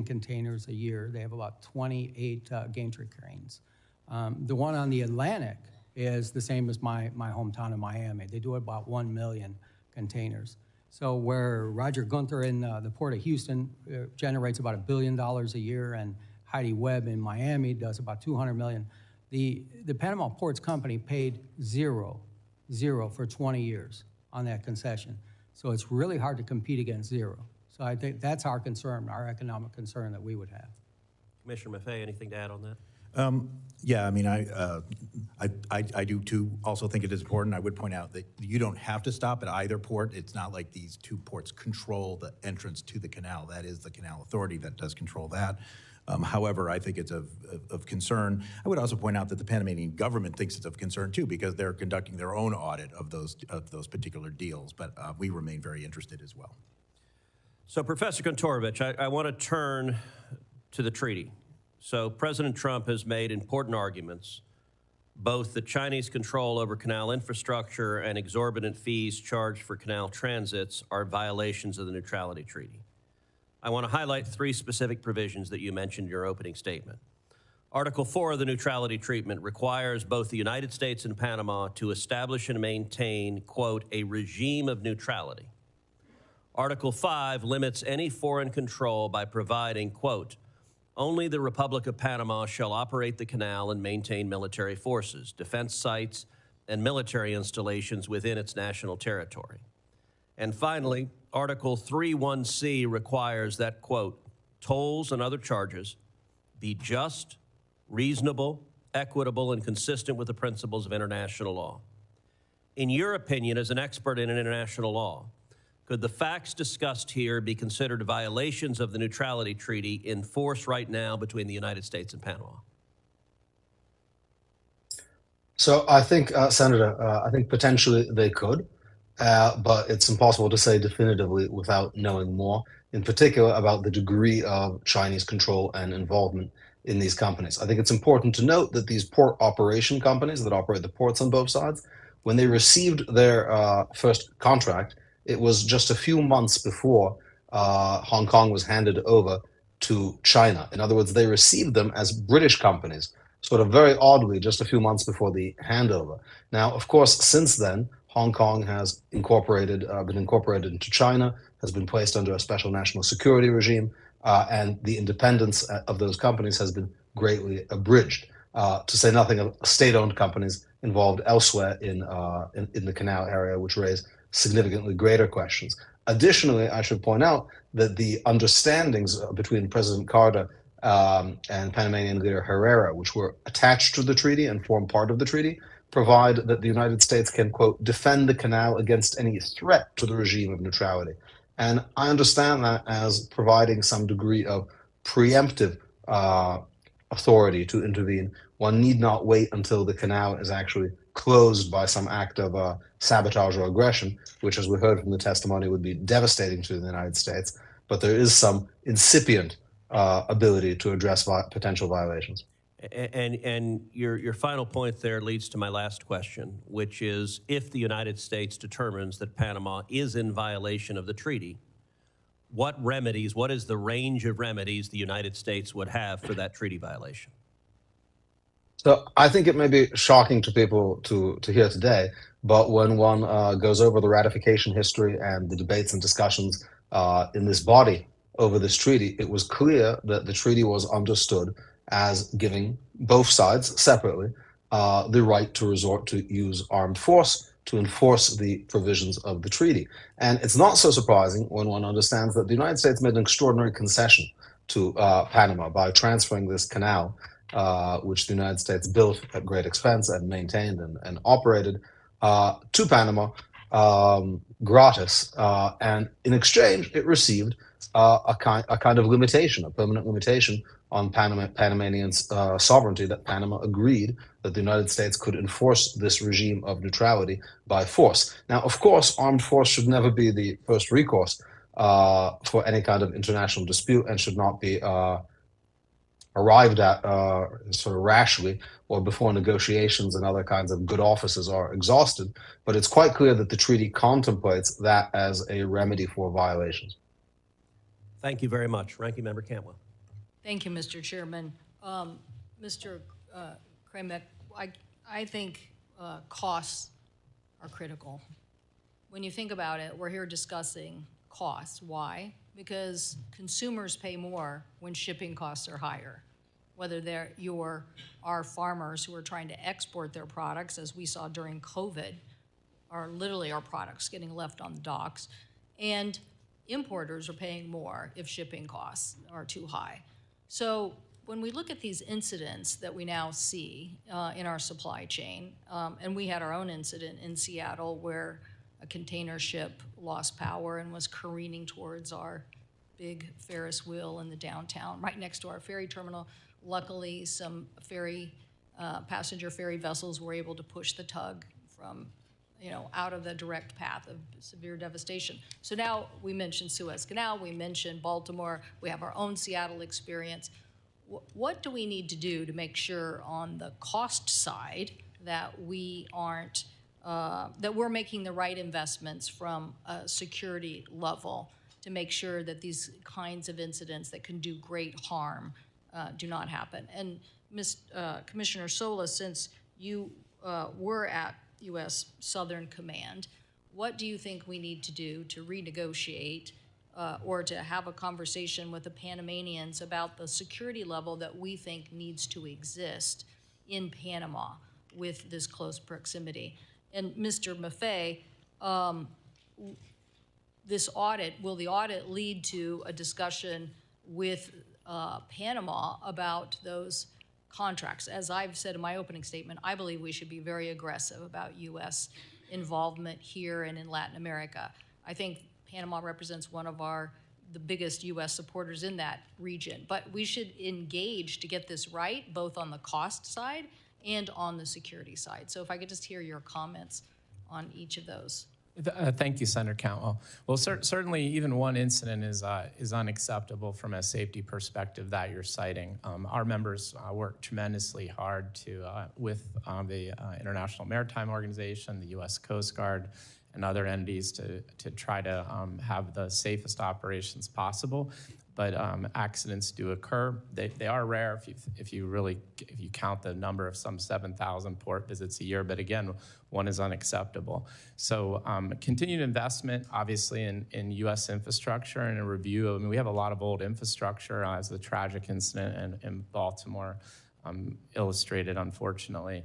C: containers a year. They have about 28 gantry cranes. The one on the Atlantic is the same as my hometown of Miami. They do about 1 million containers. So where Roger Gunther in the Port of Houston generates about $1 billion a year, and Heidi Webb in Miami does about 200 million, the Panama Ports Company paid zero for 20 years on that concession. So it's really hard to compete against zero. So I think that's our concern, our economic concern that we would have.
A: Commissioner Maffei, anything to add on that?
D: Yeah, I mean, I do too also think it is important. I would point out that you don't have to stop at either port. It's not like these 2 ports control the entrance to the canal. That is the Canal Authority that does control that. However, I think it's of concern. I would also point out that the Panamanian government thinks it's of concern too, because they're conducting their own audit of those particular deals. But we remain very interested as well.
A: So, Professor Korovich, I want to turn to the treaty. So President Trump has made important arguments. Both the Chinese control over canal infrastructure and exorbitant fees charged for canal transits are violations of the Neutrality Treaty. I want to highlight 3 specific provisions that you mentioned in your opening statement. Article 4 of the Neutrality Treaty requires both the United States and Panama to establish and maintain, quote, a regime of neutrality. Article 5 limits any foreign control by providing, quote, only the Republic of Panama shall operate the canal and maintain military forces, defense sites, and military installations within its national territory. And finally, Article 3(1)(c) requires that, quote, tolls and other charges be just, reasonable, equitable, and consistent with the principles of international law. In your opinion, as an expert in international law, could the facts discussed here be considered violations of the Neutrality Treaty in force right now between the United States and Panama?
E: So I think, Senator, I think potentially they could, but it's impossible to say definitively without knowing more, in particular about the degree of Chinese control and involvement in these companies. I think it's important to note that these port operation companies that operate the ports on both sides, when they received their first contract, it was just a few months before Hong Kong was handed over to China. In other words, they received them as British companies, sort of very oddly, just a few months before the handover. Now, of course, since then, Hong Kong has been incorporated into China, has been placed under a special national security regime, and the independence of those companies has been greatly abridged, to say nothing of state-owned companies involved elsewhere in the canal area, which raise significantly greater questions. Additionally, I should point out that the understandings between President Carter and Panamanian leader Herrera, which were attached to the treaty and form part of the treaty, provide that the United States can, quote, defend the canal against any threat to the regime of neutrality. And I understand that as providing some degree of preemptive authority to intervene. One need not wait until the canal is actually closed by some act of sabotage or aggression, which, as we heard from the testimony, would be devastating to the United States. But there is some incipient ability to address potential violations.
A: And your final point there leads to my last question, which is, if the United States determines that Panama is in violation of the treaty, what is the range of remedies the United States would have for that treaty violation?
E: So I think it may be shocking to people to hear today, but when one goes over the ratification history and the debates and discussions in this body over this treaty, it was clear that the treaty was understood as giving both sides separately the right to resort to use armed force to enforce the provisions of the treaty. And it's not so surprising when one understands that the United States made an extraordinary concession to Panama by transferring this canal, which the United States built at great expense and maintained and operated, to Panama gratis. And in exchange, it received a kind of limitation, a permanent limitation on Panamanian sovereignty, that Panama agreed that the United States could enforce this regime of neutrality by force. Now, of course, armed force should never be the first recourse for any kind of international dispute and should not be arrived at sort of rashly or before negotiations and other kinds of good offices are exhausted. But it's quite clear that the treaty contemplates that as a remedy for violations.
A: Thank you very much. Ranking Member Cantwell.
B: Thank you, Mr. Chairman. Mr. Kramek, I think costs are critical. When you think about it, we're here discussing costs. Why? Because consumers pay more when shipping costs are higher, whether our farmers who are trying to export their products, as we saw during COVID, are literally our products getting left on the docks, and importers are paying more if shipping costs are too high. So when we look at these incidents that we now see in our supply chain, and we had our own incident in Seattle where a container ship lost power and was careening towards our big Ferris wheel in the downtown, right next to our ferry terminal. Luckily, some passenger ferry vessels were able to push the tug from, out of the direct path of severe devastation. So now we mentioned Suez Canal, we mentioned Baltimore, we have our own Seattle experience. What do we need to do to make sure on the cost side that we aren't, that we're making the right investments from a security level to make sure that these kinds of incidents that can do great harm do not happen? And Commissioner Sola, since you were at U.S. Southern Command, what do you think we need to do to renegotiate or to have a conversation with the Panamanians about the security level that we think needs to exist in Panama with this close proximity? And Mr. Maffei, will the audit lead to a discussion with Panama about those contracts? As I've said in my opening statement, I believe we should be very aggressive about U.S. involvement here and in Latin America. I think Panama represents one of the biggest U.S. supporters in that region, but we should engage to get this right, both on the cost side and on the security side. So if I could just hear your comments on each of those.
F: Thank you, Senator Cantwell. Well, certainly even one incident is unacceptable from a safety perspective that you're citing. Our members work tremendously hard with the International Maritime Organization, the U.S. Coast Guard, and other entities to try to have the safest operations possible. But accidents do occur. They are rare if you count the number of some 7,000 port visits a year. But again, one is unacceptable. So continued investment, obviously, in U.S. infrastructure and a review. I mean, we have a lot of old infrastructure, as the tragic incident in Baltimore illustrated, unfortunately.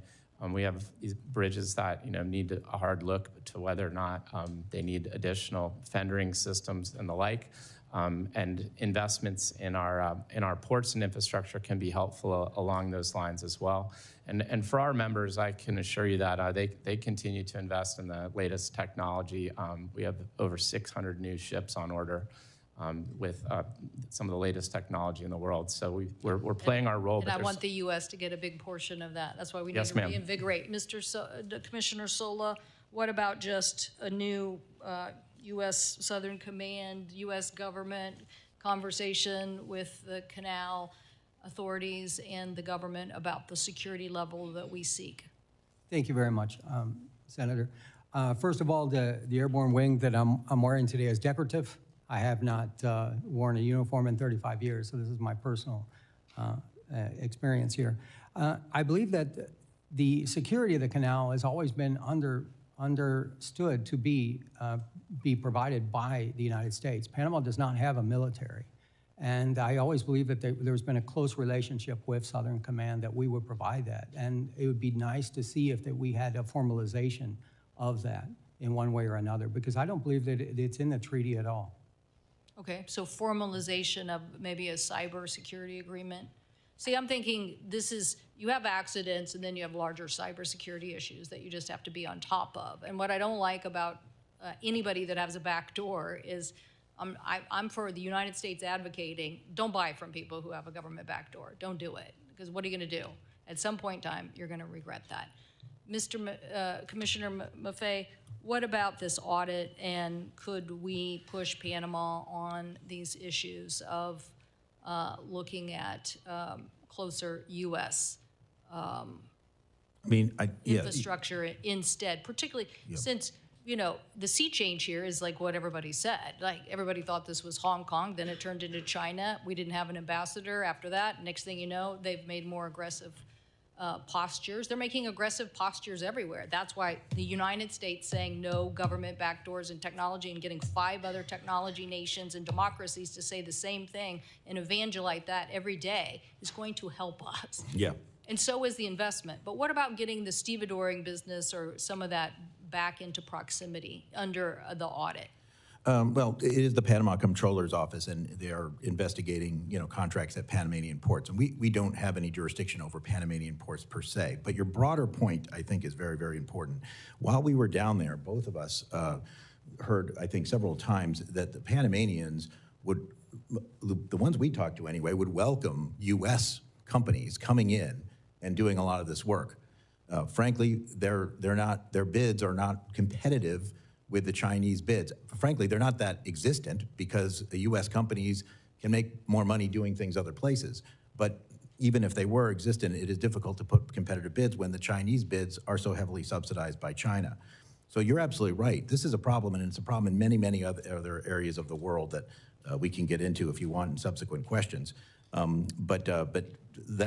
F: We have these bridges that need a hard look to whether or not they need additional fendering systems and the like. And investments in our ports and infrastructure can be helpful along those lines as well. And for our members, I can assure you that they continue to invest in the latest technology. We have over 600 new ships on order with some of the latest technology in the world. So we're playing our role.
B: And I want the U.S. to get a big portion of that. That's why we need to reinvigorate. Commissioner Sola, what about just a new U.S. Southern Command, U.S. government conversation with the canal authorities and the government about the security level that we seek?
C: Thank you very much, Senator. First of all, the airborne wing that I'm wearing today is decorative. I have not worn a uniform in 35 years, so this is my personal experience here. I believe that the security of the canal has always been understood to be provided by the United States. Panama does not have a military. And I always believe that there's been a close relationship with Southern Command that we would provide that. And it would be nice to see if we had a formalization of that in one way or another, because I don't believe that it's in the treaty at all.
B: Okay, so formalization of maybe a cybersecurity agreement. See, I'm thinking you have accidents and then you have larger cybersecurity issues that you just have to be on top of. And what I don't like about anybody that has a back door is I'm for the United States advocating, don't buy from people who have a government back door. Don't do it, because what are you gonna do? At some point in time, you're gonna regret that. Commissioner Maffei, what about this audit, and could we push Panama on these issues of looking at closer U.S. infrastructure instead, particularly since the sea change here is like what everybody said. Like everybody thought this was Hong Kong, then it turned into China. We didn't have an ambassador after that. Next thing you know, they've made more aggressive postures. They're making aggressive postures everywhere. That's why the United States saying no government backdoors in technology and getting 5 other technology nations and democracies to say the same thing and evangelize that every day is going to help us.
D: Yeah.
B: And so is the investment. But what about getting the stevedoring business or some of that back into proximity under the audit?
D: Well, it is the Panama Comptroller's Office, and they are investigating, contracts at Panamanian ports. And we don't have any jurisdiction over Panamanian ports per se. But your broader point, I think, is very, very important. While we were down there, both of us heard, I think, several times that the Panamanians would, the ones we talked to anyway, would welcome U.S. companies coming in and doing a lot of this work. Frankly, their bids are not competitive with the Chinese bids. Frankly, they're not that existent because the U.S. companies can make more money doing things other places. But even if they were existent, it is difficult to put competitive bids when the Chinese bids are so heavily subsidized by China. So you're absolutely right. This is a problem, and it's a problem in many, many other areas of the world that we can get into if you want in subsequent questions. That's the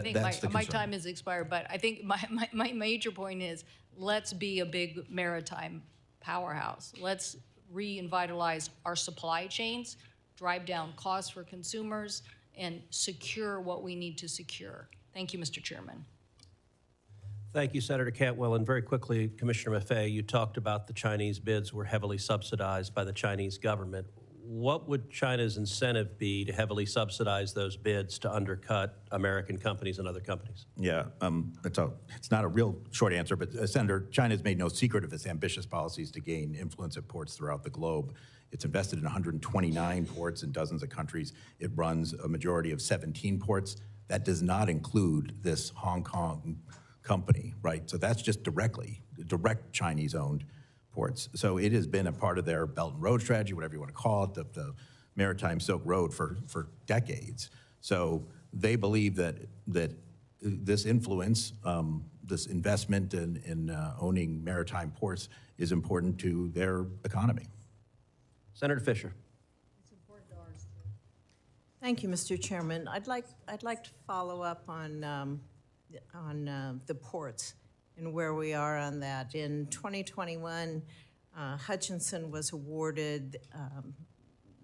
D: concern.
B: My time has expired, but I think my major point is let's be a big maritime powerhouse. Let's revitalize our supply chains, drive down costs for consumers, and secure what we need to secure. Thank you, Mr. Chairman.
A: Thank you, Senator Cantwell. And very quickly, Commissioner Maffei, you talked about the Chinese bids were heavily subsidized by the Chinese government. What would China's incentive be to heavily subsidize those bids to undercut American companies and other companies?
D: Yeah, it's not a real short answer, but Senator, China's made no secret of its ambitious policies to gain influence at ports throughout the globe. It's invested in 129 ports in dozens of countries. It runs a majority of 17 ports. That does not include this Hong Kong company, right? So that's just direct Chinese-owned ports. So it has been a part of their Belt and Road strategy, whatever you want to call it, the Maritime Silk Road for decades. So they believe that this influence, this investment in owning maritime ports is important to their economy.
A: Senator Fisher.
G: Thank you, Mr. Chairman. I'd like to follow up on the ports and where we are on that. In 2021, Hutchinson was awarded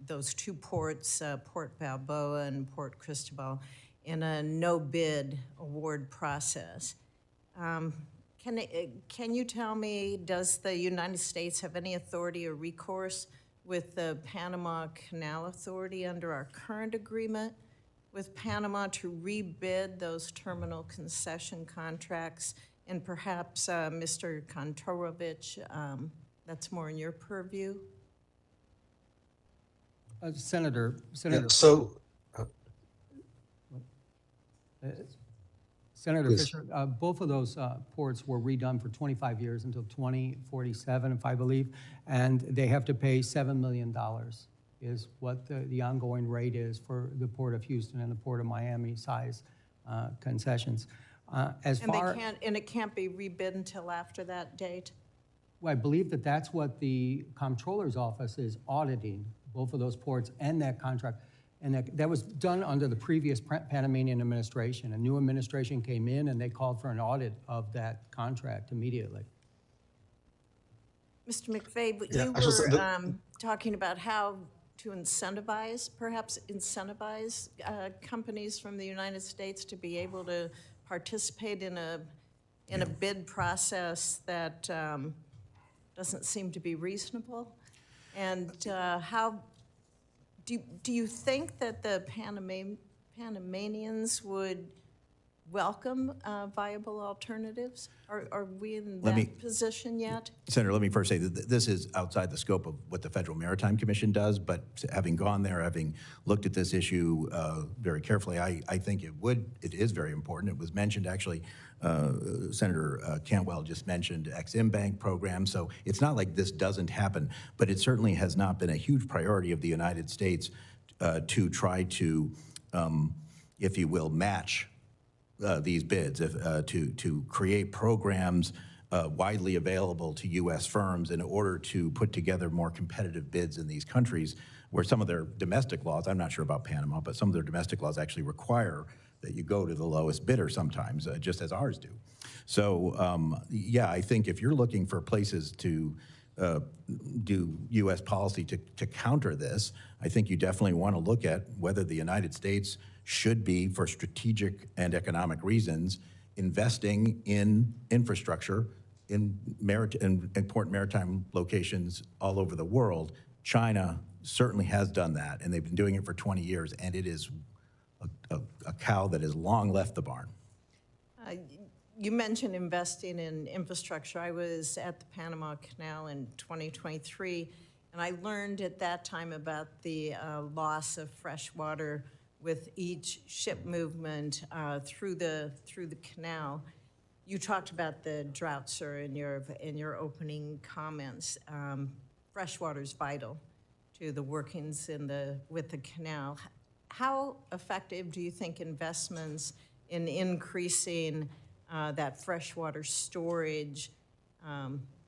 G: those two ports, Port Balboa and Port Cristobal, in a no-bid award process. Can you tell me, does the United States have any authority or recourse with the Panama Canal Authority under our current agreement with Panama to rebid those terminal concession contracts? And perhaps Mr. Korovich, that's more in your purview.
C: Senator.
E: Yeah,
C: Senator
E: Please.
C: Fisher, both of those ports were redone for 25 years until 2047, if I believe, and they have to pay $7 million is what the ongoing rate is for the Port of Houston and the Port of Miami size concessions.
G: And it can't be rebid until after that date?
C: Well, I believe that's what the comptroller's office is auditing, both of those ports and that contract. And that was done under the previous Panamanian administration. A new administration came in and they called for an audit of that contract immediately.
G: Mr. Maffei,
E: Yeah,
G: you were talking about how to perhaps incentivize companies from the United States to be able to participate in a bid process that doesn't seem to be reasonable. And how do you think that the Panamanians would welcome viable alternatives? Are we in that position yet?
D: Senator, let me first say that this is outside the scope of what the Federal Maritime Commission does, but having gone there, having looked at this issue very carefully, I think it is very important. It was mentioned actually, Senator Cantwell just mentioned Ex-Im Bank program, so it's not like this doesn't happen, but it certainly has not been a huge priority of the United States to try to, if you will, match these bids, to create programs widely available to U.S. firms in order to put together more competitive bids in these countries where some of their domestic laws, I'm not sure about Panama, but some of their domestic laws actually require that you go to the lowest bidder sometimes, just as ours do. So yeah, I think if you're looking for places to do U.S. policy to counter this, I think you definitely want to look at whether the United States should be, for strategic and economic reasons, investing in infrastructure in important maritime locations all over the world. China certainly has done that, and they've been doing it for 20 years, and it is a cow that has long left the barn.
G: You mentioned investing in infrastructure. I was at the Panama Canal in 2023, and I learned at that time about the loss of fresh water with each ship movement through the canal. You talked about the drought, sir, in your opening comments. Fresh water is vital to the workings with the canal. How effective do you think investments in increasing that freshwater storage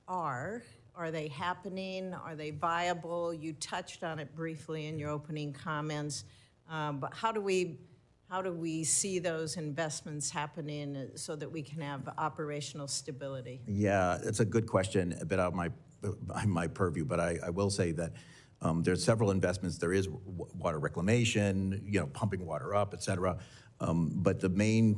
G: are? Are they happening? Are they viable? You touched on it briefly in your opening comments, but how do we see those investments happening so that we can have operational stability?
D: Yeah, it's a good question, a bit out of my purview, but I will say that there's several investments. There is water reclamation, pumping water up, et cetera. But the main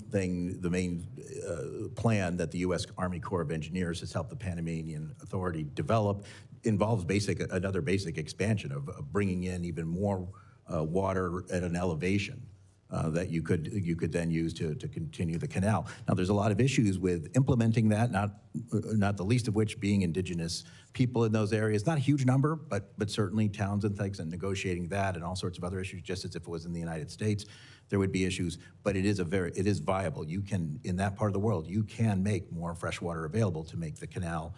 D: plan that the U.S. Army Corps of Engineers has helped the Panamanian Authority develop involves another basic expansion of bringing in even more water at an elevation that you could then use to continue the canal. Now, there's a lot of issues with implementing that, not the least of which being indigenous people in those areas. Not a huge number, but certainly towns and things, and negotiating that and all sorts of other issues, just as if it was in the United States, there would be issues. But it is viable. You can, in that part of the world, you can make more fresh water available to make the canal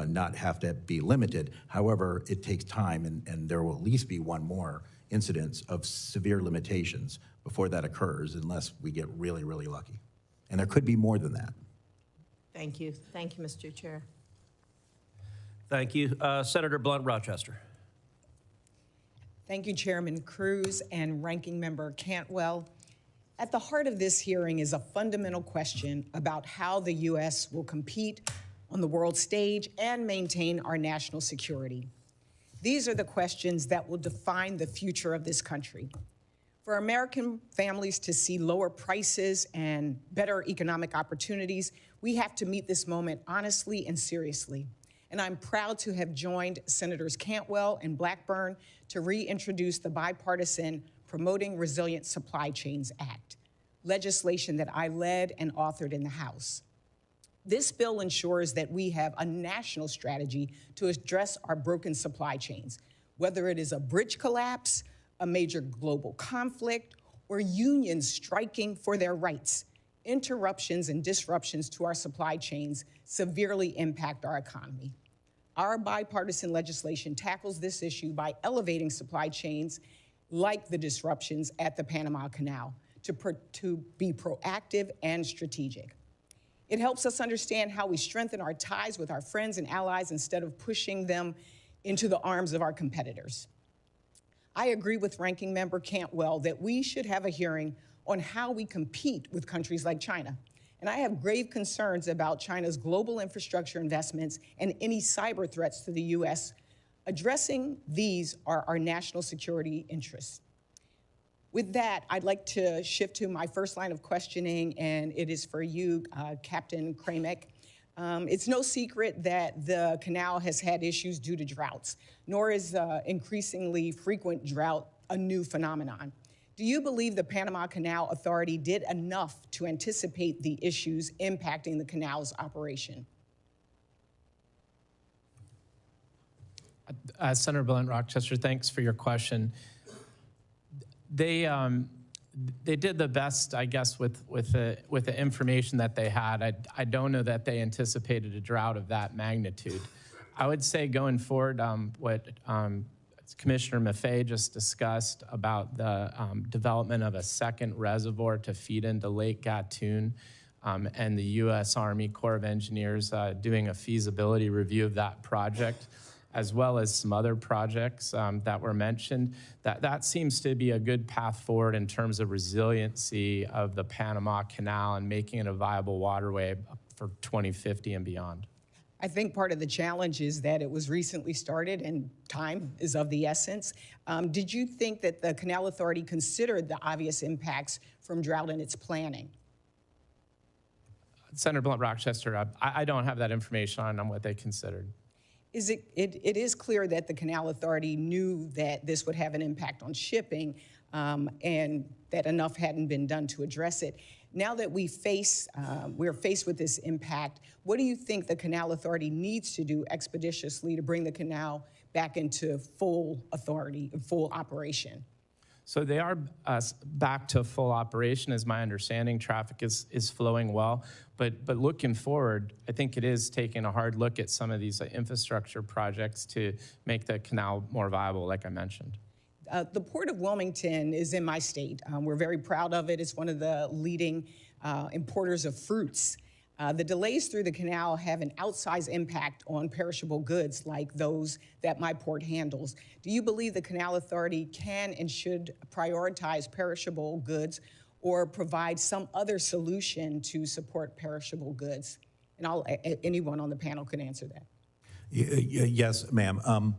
D: not have to be limited. However, it takes time, and there will at least be one more incidence of severe limitations before that occurs, unless we get really, really lucky. And there could be more than that.
G: Thank you. Thank you, Mr. Chair.
A: Thank you. Senator Blunt Rochester.
H: Thank you, Chairman Cruz and Ranking Member Cantwell. At the heart of this hearing is a fundamental question about how the U.S. will compete on the world stage and maintain our national security. These are the questions that will define the future of this country. For American families to see lower prices and better economic opportunities, we have to meet this moment honestly and seriously. And I'm proud to have joined Senators Cantwell and Blackburn to reintroduce the bipartisan Promoting Resilient Supply Chains Act, legislation that I led and authored in the House. This bill ensures that we have a national strategy to address our broken supply chains, whether it is a bridge collapse, a major global conflict, or unions striking for their rights. Interruptions and disruptions to our supply chains severely impact our economy. Our bipartisan legislation tackles this issue by elevating supply chains like the disruptions at the Panama Canal to be proactive and strategic. It helps us understand how we strengthen our ties with our friends and allies instead of pushing them into the arms of our competitors. I agree with Ranking Member Cantwell that we should have a hearing on how we compete with countries like China. And I have grave concerns about China's global infrastructure investments and any cyber threats to the U.S. Addressing these are our national security interests. With that, I'd like to shift to my first line of questioning, and it is for you, Captain Kramek. It's no secret that the canal has had issues due to droughts, nor is increasingly frequent drought a new phenomenon. Do you believe the Panama Canal Authority did enough to anticipate the issues impacting the canal's operation?
F: Senator Blunt Rochester, thanks for your question. They did the best, I guess, with the information that they had. I don't know that they anticipated a drought of that magnitude. I would say going forward, what Commissioner Maffei just discussed about the development of a second reservoir to feed into Lake Gatun, and the U.S. Army Corps of Engineers doing a feasibility review of that project, as well as some other projects that were mentioned, that seems to be a good path forward in terms of resiliency of the Panama Canal and making it a viable waterway for 2050 and beyond.
H: I think part of the challenge is that it was recently started and time is of the essence. Did you think that the Canal Authority considered the obvious impacts from drought in its planning?
F: Senator Blunt Rochester, I don't have that information on what they considered.
H: It is clear that the Canal Authority knew that this would have an impact on shipping, and that enough hadn't been done to address it. Now that we're faced with this impact, what do you think the Canal Authority needs to do expeditiously to bring the canal back into full authority, full operation?
F: So they are back to full operation, is my understanding. Traffic is flowing well. But looking forward, I think it is taking a hard look at some of these infrastructure projects to make the canal more viable, like I mentioned.
H: The Port of Wilmington is in my state. We're very proud of it. It's one of the leading importers of fruits. The delays through the canal have an outsized impact on perishable goods like those that my port handles. Do you believe the Canal Authority can and should prioritize perishable goods or provide some other solution to support perishable goods? And anyone on the panel can answer that.
D: Yes, ma'am.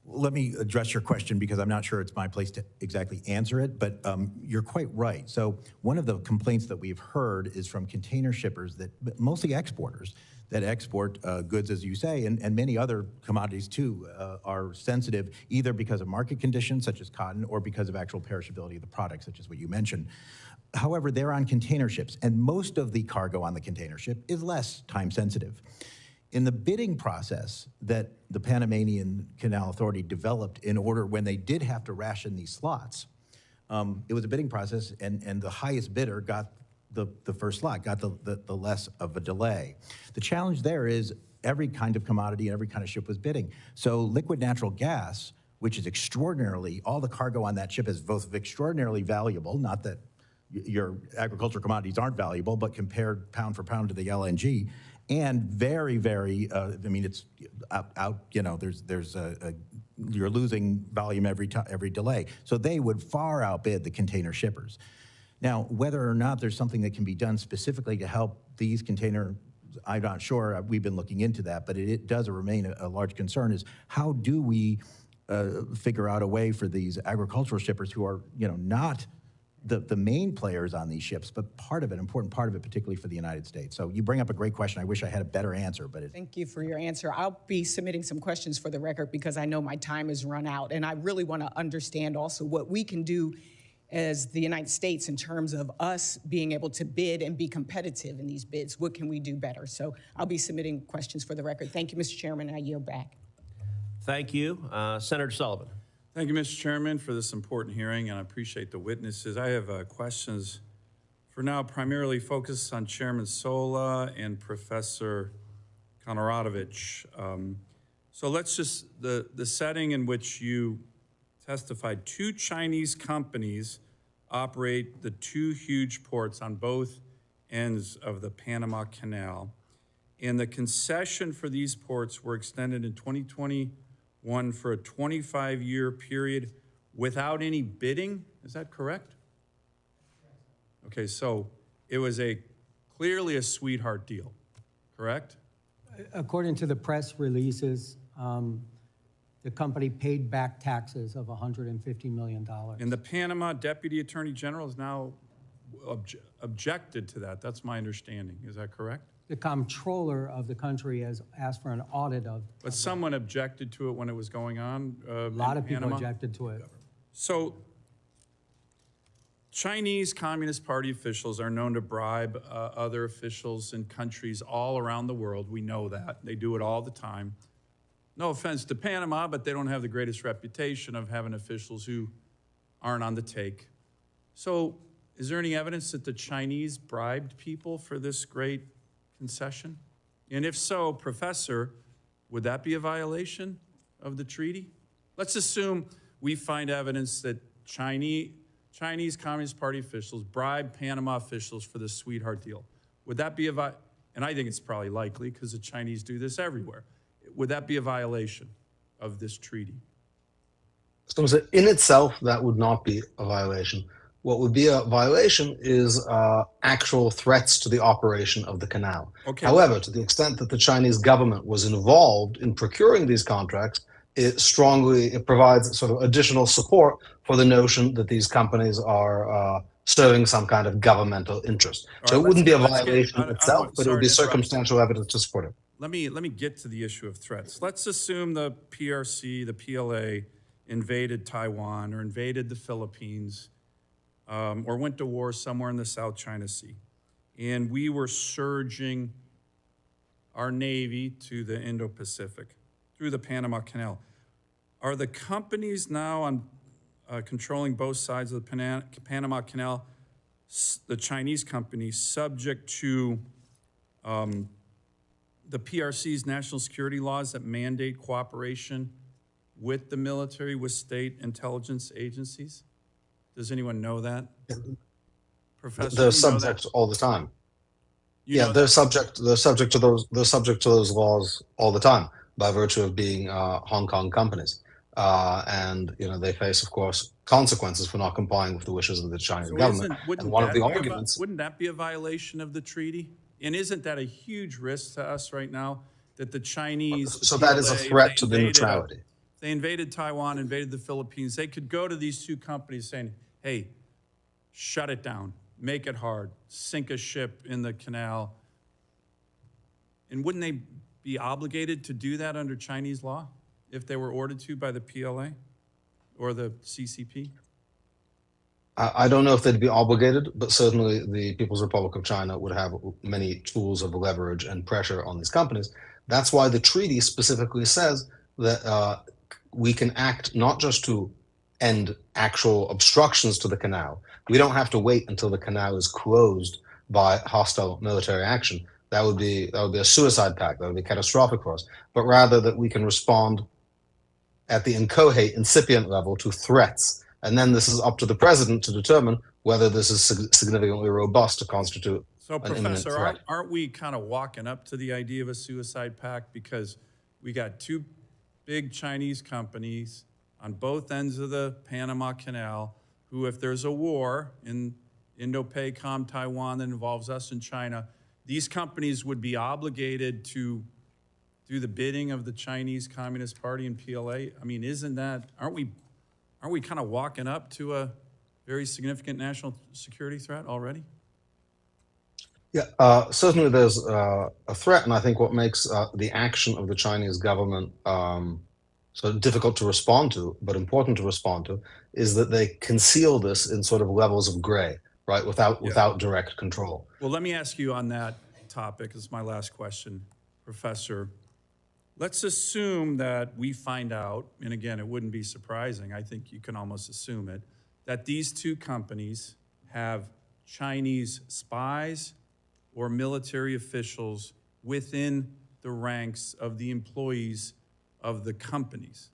D: Let me address your question because I'm not sure it's my place to exactly answer it, but you're quite right. So one of the complaints that we've heard is from container shippers, that mostly exporters, that export goods, as you say, and many other commodities too, are sensitive either because of market conditions, such as cotton, or because of actual perishability of the product, such as what you mentioned. However, they're on container ships, and most of the cargo on the container ship is less time sensitive. In the bidding process that the Panamanian Canal Authority developed in order when they did have to ration these slots, it was a bidding process, and the highest bidder got the first slot, got the less of a delay. The challenge there is every kind of commodity and every kind of ship was bidding. So liquid natural gas, which is extraordinarily, all the cargo on that ship is both extraordinarily valuable, not that your agricultural commodities aren't valuable, but compared pound for pound to the LNG, and very, very, I mean, it's out you know, you're losing volume every delay. So they would far outbid the container shippers. Now, whether or not there's something that can be done specifically to help these container, I'm not sure. We've been looking into that, but it does remain a large concern is how do we figure out a way for these agricultural shippers who are, you know, not the main players on these ships, but part of it, important part of it, particularly for the United States. So you bring up a great question. I wish I had a better answer, but
H: Thank you for your answer. I'll be submitting some questions for the record because I know my time has run out, and I really want to understand also what we can do as the United States in terms of us being able to bid and be competitive in these bids. What can we do better? So I'll be submitting questions for the record. Thank you, Mr. Chairman, and I yield back.
A: Thank you. Senator Sullivan.
I: Thank you, Mr. Chairman, for this important hearing, and I appreciate the witnesses. I have questions for now primarily focused on Chairman Sola and Professor Korovich. So let's just, the setting in which you testified, 2 Chinese companies operate the 2 huge ports on both ends of the Panama Canal, and the concession for these ports were extended in 2021 for a 25-year period without any bidding. Is that correct? Okay, so it was clearly a sweetheart deal, correct?
C: According to the press releases, the company paid back taxes of $150 million.
I: And the Panama Deputy Attorney General has now objected to that. That's my understanding. Is that correct?
C: The comptroller of the country has asked for an audit of.
I: But someone objected to it when it was going on.
C: A lot of people objected to it.
I: So Chinese Communist Party officials are known to bribe other officials in countries all around the world. We know that. They do it all the time. No offense to Panama, but they don't have the greatest reputation of having officials who aren't on the take. So is there any evidence that the Chinese bribed people for this great concession? And if so, Professor, would that be a violation of the treaty? Let's assume we find evidence that Chinese Communist Party officials bribed Panama officials for this sweetheart deal. Would that be and I think it's probably likely because the Chinese do this everywhere. Would that be a violation of this treaty?
E: So in itself, that would not be a violation. What would be a violation is actual threats to the operation of the canal.
I: Okay.
E: However, to the extent that the Chinese government was involved in procuring these contracts, it provides sort of additional support for the notion that these companies are serving some kind of governmental interest. So it wouldn't be a violation itself, but it would be circumstantial evidence to support it.
I: Let me get to the issue of threats. Let's assume the PRC, the PLA, invaded Taiwan or invaded the Philippines or went to war somewhere in the South China Sea. And we were surging our Navy to the Indo-Pacific through the Panama Canal. Are the companies now on controlling both sides of the Panama Canal, the Chinese companies, subject to the PRC's national security laws that mandate cooperation with the military, with state intelligence agencies? Does anyone know that? Professor,
E: they're subject all the time. They're subject to those laws all the time by virtue of being Hong Kong companies. And they face, of course, consequences for not complying with the wishes of the Chinese government. And one of the arguments
I: wouldn't that be a violation of the treaty? And isn't that a huge risk to us right now that the Chinese?
E: So that is a threat to the neutrality.
I: They invaded Taiwan, invaded the Philippines. They could go to these 2 companies saying, "Hey, shut it down, make it hard, sink a ship in the canal." And wouldn't they be obligated to do that under Chinese law if they were ordered to by the PLA or the CCP?
E: I don't know if they'd be obligated, but certainly the People's Republic of China would have many tools of leverage and pressure on these companies. That's why the treaty specifically says that we can act not just to end actual obstructions to the canal. We don't have to wait until the canal is closed by hostile military action. That would be a suicide pact. That would be catastrophic for us. But rather that we can respond at the inchoate, incipient level to threats. And then this is up to the president to determine whether this is significantly robust to constitute
I: So,
E: an imminent
I: Professor,
E: threat.
I: aren't we kind of walking up to the idea of a suicide pact because we got two big Chinese companies on both ends of the Panama Canal who, if there's a war in Indo-PACOM, Taiwan that involves us and China, these companies would be obligated to do the bidding of the Chinese Communist Party and PLA? I mean, aren't we kind of walking up to a very significant national security threat already?
E: Yeah, certainly there's a threat, and I think what makes the action of the Chinese government so difficult to respond to, but important to respond to, is that they conceal this in sort of levels of gray, right, without direct control.
I: Well, let me ask you on that topic. This is my last question, Professor. Let's assume that we find out, and again, it wouldn't be surprising, I think you can almost assume it, that these two companies have Chinese spies or military officials within the ranks of the employees of the companies.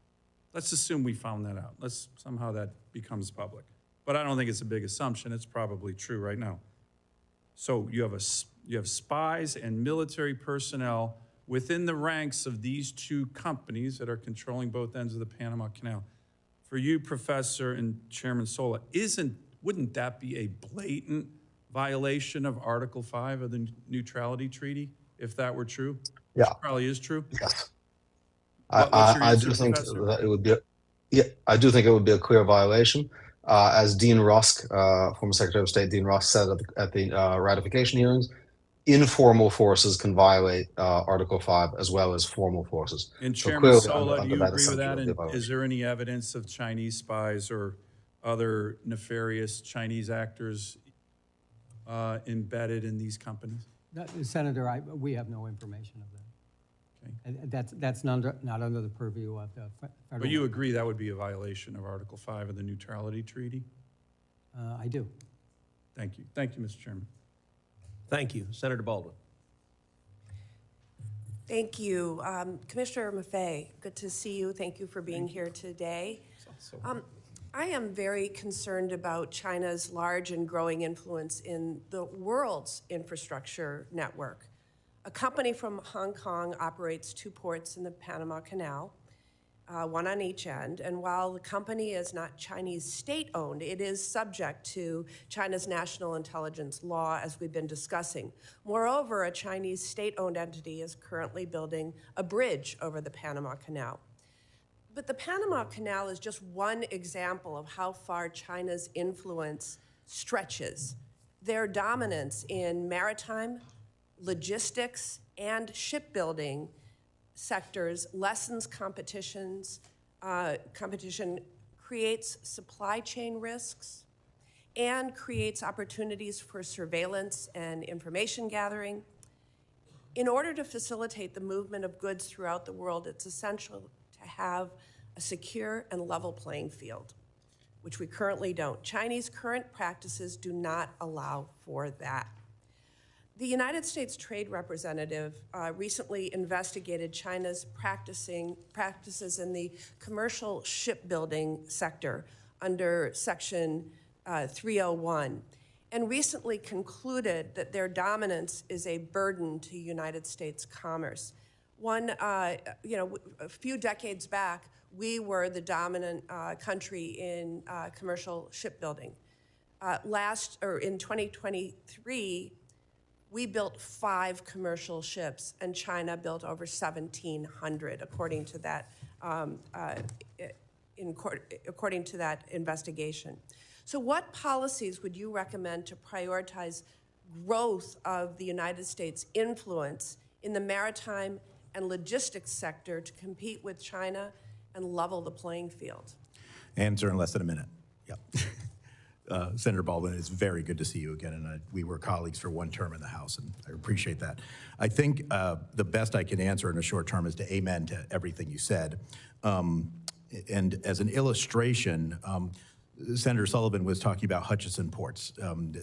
I: Let's assume we found that out. Somehow that becomes public. But I don't think it's a big assumption. It's probably true right now. So you have spies and military personnel within the ranks of these two companies that are controlling both ends of the Panama Canal. For you, Professor and Chairman Sola, wouldn't that be a blatant violation of Article 5 of the Neutrality Treaty, if that were true?
E: Yeah.
I: Which probably is true.
E: Yes.
I: I
E: do think that it would be I do think it would be a clear violation. As Dean Rusk, former Secretary of State Dean Rusk said at the ratification hearings, informal forces can violate Article 5 as well as formal forces.
I: And
E: So
I: Chairman
E: clearly,
I: Sola, do you agree with that?
E: assumption, it would be a
I: And is there any evidence of Chinese spies or other nefarious Chinese actors embedded in these companies?
C: Senator, we have no information of that.
I: Okay.
C: And that's not under the purview of the federal.
I: But you agree that would be a violation of Article 5 of the Neutrality Treaty?
C: I do.
I: Thank you. Thank you, Mr. Chairman.
A: Thank you. Senator Baldwin.
J: Thank you. Commissioner Maffei, good to see you. Thank you for being here today. I am very concerned about China's large and growing influence in the world's infrastructure network. A company from Hong Kong operates 2 ports in the Panama Canal, one on each end. And while the company is not Chinese state-owned, it is subject to China's national intelligence law, as we've been discussing. Moreover, a Chinese state-owned entity is currently building a bridge over the Panama Canal. But the Panama Canal is just one example of how far China's influence stretches. Their dominance in maritime, logistics, and shipbuilding sectors lessens competition, creates supply chain risks, and creates opportunities for surveillance and information gathering. In order to facilitate the movement of goods throughout the world, it's essential to have a secure and level playing field, which we currently don't. Chinese current practices do not allow for that. The United States Trade Representative recently investigated China's practices in the commercial shipbuilding sector under Section 301, and recently concluded that their dominance is a burden to United States commerce. A few decades back, we were the dominant country in commercial shipbuilding. In 2023, we built 5 commercial ships, and China built over 1,700, according to that investigation. So, what policies would you recommend to prioritize growth of the United States' influence in the maritime and logistics sector to compete with China and level the playing field?
D: Answer in less than a minute. Yep. Senator Baldwin, it's very good to see you again, and we were colleagues for one term in the House, and I appreciate that. I think the best I can answer in a short term is to amen to everything you said. And as an illustration, Senator Sullivan was talking about Hutchison Ports.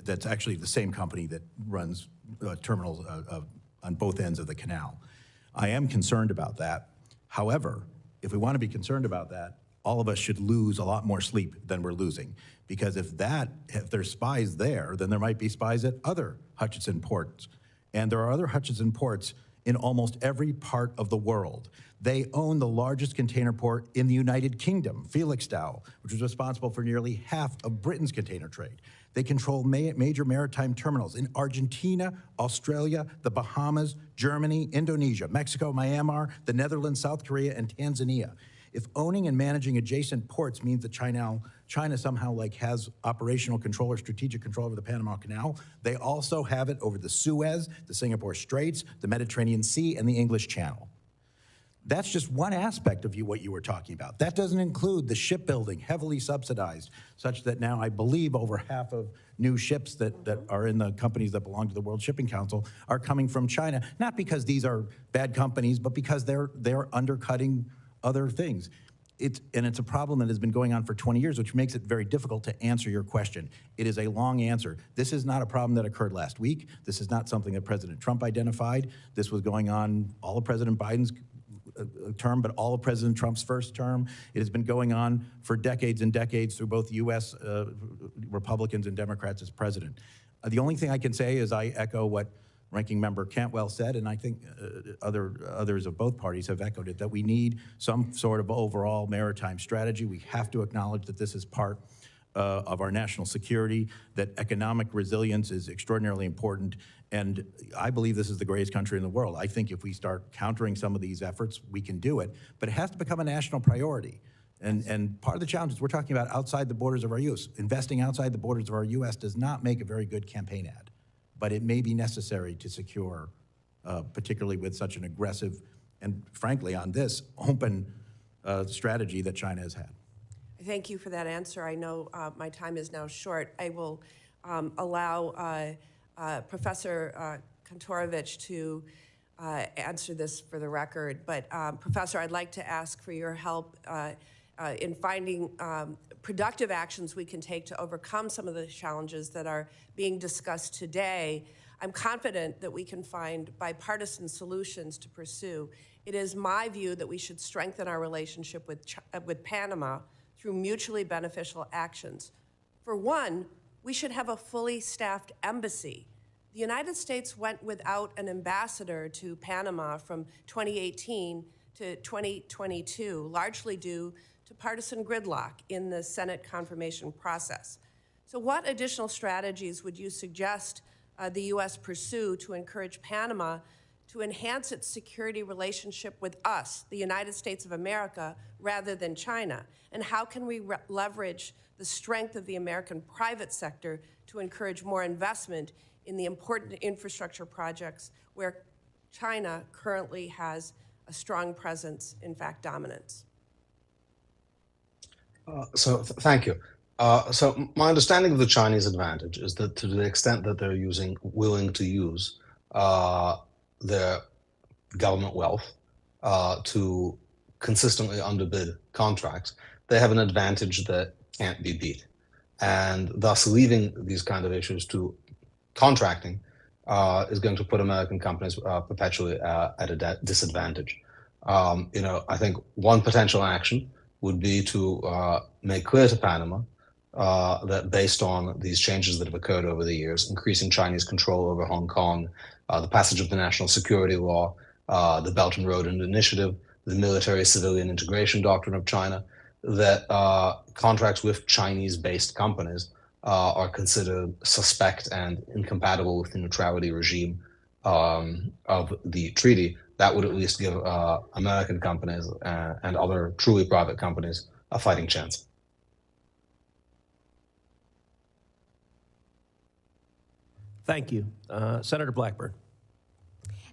D: That's actually the same company that runs terminals on both ends of the canal. I am concerned about that. However, if we want to be concerned about that, all of us should lose a lot more sleep than we're losing. Because if there's spies there, then there might be spies at other Hutchison ports. And there are other Hutchison ports in almost every part of the world. They own the largest container port in the United Kingdom, Felixstowe, which is responsible for nearly half of Britain's container trade. They control major maritime terminals in Argentina, Australia, the Bahamas, Germany, Indonesia, Mexico, Myanmar, the Netherlands, South Korea, and Tanzania. If owning and managing adjacent ports means that China somehow has operational control or strategic control over the Panama Canal, they also have it over the Suez, the Singapore Straits, the Mediterranean Sea, and the English Channel. That's just one aspect of what you were talking about. That doesn't include the shipbuilding, heavily subsidized, such that now I believe over half of new ships that are in the companies that belong to the World Shipping Council are coming from China, not because these are bad companies, but because they're undercutting other things. It's a problem that has been going on for 20 years, which makes it very difficult to answer your question. It is a long answer. This is not a problem that occurred last week. This is not something that President Trump identified. This was going on all of President Biden's term, but all of President Trump's first term. It has been going on for decades and decades through both U.S. Republicans and Democrats as president. The only thing I can say is I echo what Ranking Member Cantwell said, and I think others of both parties have echoed it, that we need some sort of overall maritime strategy. We have to acknowledge that this is part of our national security, that economic resilience is extraordinarily important, and I believe this is the greatest country in the world. I think if we start countering some of these efforts, we can do it, but it has to become a national priority. And part of the challenge is we're talking about outside the borders of our U.S. Investing outside the borders of our U.S. does not make a very good campaign ad, but it may be necessary to secure, particularly with such an aggressive and, frankly, on this, open strategy that China has had.
J: Thank you for that answer. I know my time is now short. I will allow Professor Korovich to answer this for the record. But Professor, I'd like to ask for your help in finding productive actions we can take to overcome some of the challenges that are being discussed today. I'm confident that we can find bipartisan solutions to pursue. It is my view that we should strengthen our relationship with Panama through mutually beneficial actions. For one, we should have a fully staffed embassy. The United States went without an ambassador to Panama from 2018 to 2022, largely due to partisan gridlock in the Senate confirmation process. So what additional strategies would you suggest the U.S. pursue to encourage Panama to enhance its security relationship with us, the United States of America, rather than China? And how can we leverage the strength of the American private sector to encourage more investment in the important infrastructure projects where China currently has a strong presence, in fact, dominance?
E: Thank you. So my understanding of the Chinese advantage is that to the extent that they're willing to use their government wealth to consistently underbid contracts, they have an advantage that can't be beat. And thus leaving these kind of issues to contracting is going to put American companies perpetually at a disadvantage. I think one potential action would be to make clear to Panama that based on these changes that have occurred over the years, increasing Chinese control over Hong Kong, the passage of the National Security Law, the Belt and Road Initiative, the military-civilian integration doctrine of China, that contracts with Chinese-based companies are considered suspect and incompatible with the neutrality regime of the treaty. That would at least give American companies and other truly private companies a fighting chance.
A: Thank you. Senator Blackburn.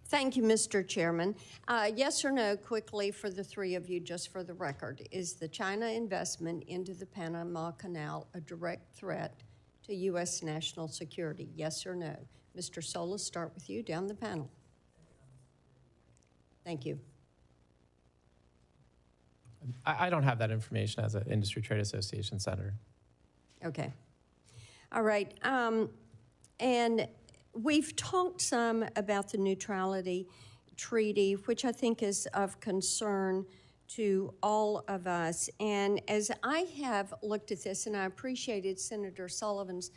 K: Thank you, Mr. Chairman. Yes or no, quickly for the three of you, just for the record, is the China investment into the Panama Canal a direct threat to U.S. national security? Yes or no? Mr. Sola, start with you down the panel. Thank you.
F: I don't have that information as an industry trade association senator.
K: Okay. All right. And we've talked some about the neutrality treaty, which I think is of concern to all of us. And as I have looked at this, and I appreciated Senator Sullivan's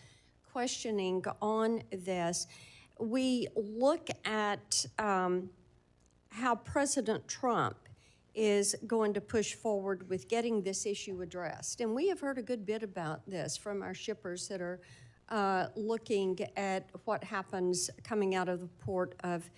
K: questioning on this, we look at how President Trump is going to push forward with getting this issue addressed. And we have heard a good bit about this from our shippers that are looking at what happens coming out of the port of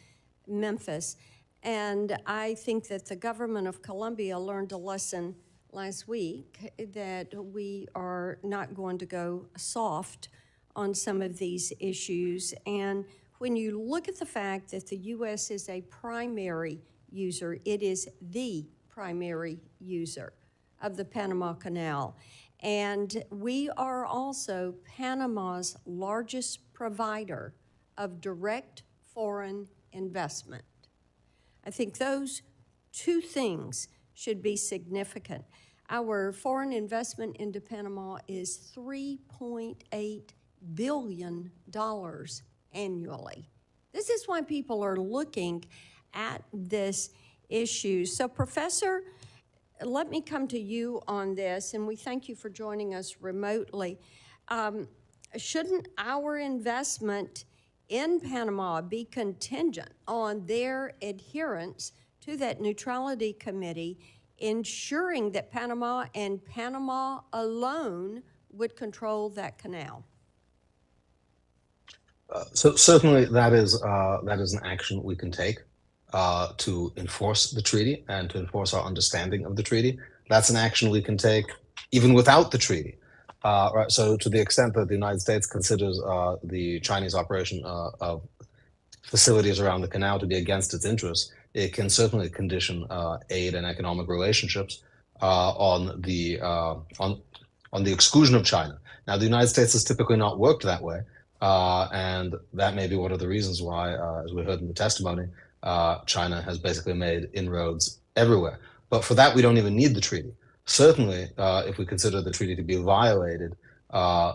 K: Memphis. And I think that the government of Colombia learned a lesson last week that we are not going to go soft on some of these issues. And when you look at the fact that the U.S. is a primary user, it is the primary user of the Panama Canal. And we are also Panama's largest provider of direct foreign investment. I think those two things should be significant. Our foreign investment into Panama is $3.8 billion annually. This is why people are looking at this issue. So, Professor, let me come to you on this, and we thank you for joining us remotely. Shouldn't our investment in Panama be contingent on their adherence to that neutrality committee, ensuring that Panama and Panama alone would control that canal?
E: So certainly that is an action we can take to enforce the treaty and to enforce our understanding of the treaty. That's an action we can take even without the treaty. Right. So to the extent that the United States considers the Chinese operation of facilities around the canal to be against its interests, it can certainly condition aid and economic relationships on the exclusion of China. Now, the United States has typically not worked that way. And that may be one of the reasons why, as we heard in the testimony, China has basically made inroads everywhere. But for that, we don't even need the treaty. Certainly, if we consider the treaty to be violated,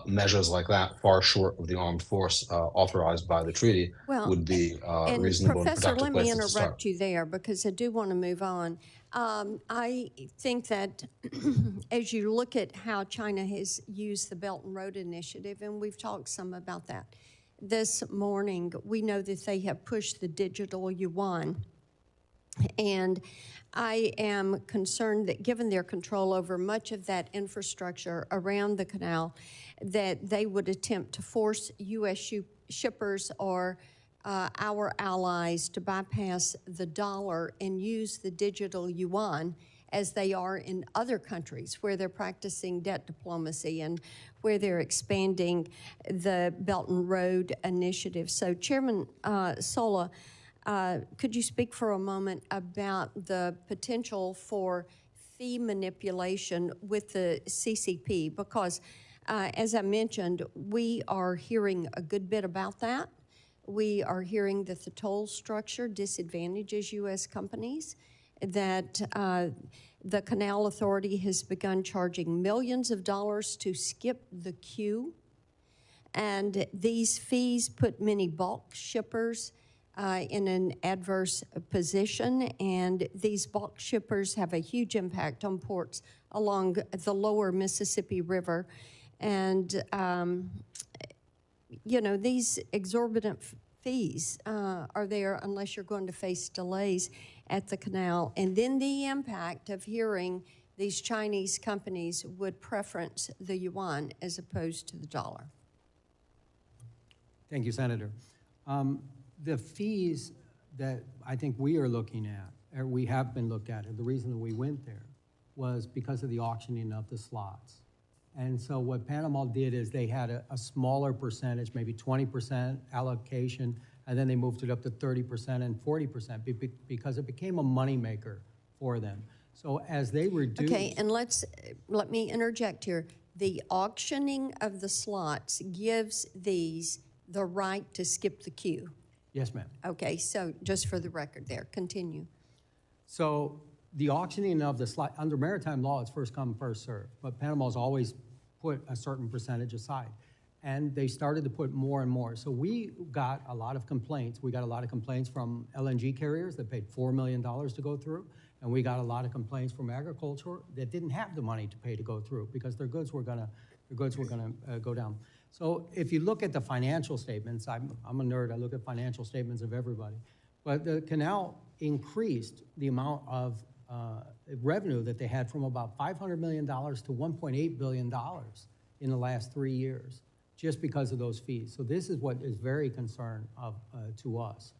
E: measures like that, far short of the armed force authorized by the treaty, would be reasonable and
K: Professor,
E: productive places to start.
K: let me interrupt you there because I do want to move on. I think that as you look at how China has used the Belt and Road Initiative, and we've talked some about that this morning, we know that they have pushed the digital yuan. And I am concerned that given their control over much of that infrastructure around the canal, that they would attempt to force U.S. shippers or our allies to bypass the dollar and use the digital yuan as they are in other countries where they're practicing debt diplomacy and where they're expanding the Belt and Road Initiative. So Chairman Sola, could you speak for a moment about the potential for fee manipulation with the CCP? Because as I mentioned, we are hearing a good bit about that. We are hearing that the toll structure disadvantages U.S. companies, that the Canal Authority has begun charging millions of dollars to skip the queue. And these fees put many bulk shippers in an adverse position, and these bulk shippers have a huge impact on ports along the lower Mississippi River. And you know, these exorbitant fees are there unless you're going to face delays at the canal. And then the impact of hearing these Chinese companies would preference the yuan as opposed to the dollar.
C: Thank you, Senator. The fees that I think we are looking at, or we have been looked at, and the reason that we went there was because of the auctioning of the slots. And so what Panama did is they had a smaller percentage, maybe 20% allocation and then they moved it up to 30% and 40% because it became a moneymaker for them. So as they reduce...
K: Okay, and let me interject here. The auctioning of the slots gives these the right to skip the queue.
C: Yes, ma'am.
K: Okay, so just for the record there, continue.
C: So the auctioning of the slot, under maritime law, it's first come, first served, but Panama's always put a certain percentage aside. And they started to put more and more. So we got a lot of complaints. We got a lot of complaints from LNG carriers that paid $4 million to go through. And we got a lot of complaints from agriculture that didn't have the money to pay to go through because their goods were gonna go down. So if you look at the financial statements, I'm a nerd, I look at financial statements of everybody. But the canal increased the amount of revenue that they had from about $500 million to $1.8 billion in the last 3 years, just because of those fees. So this is what is very concerning to us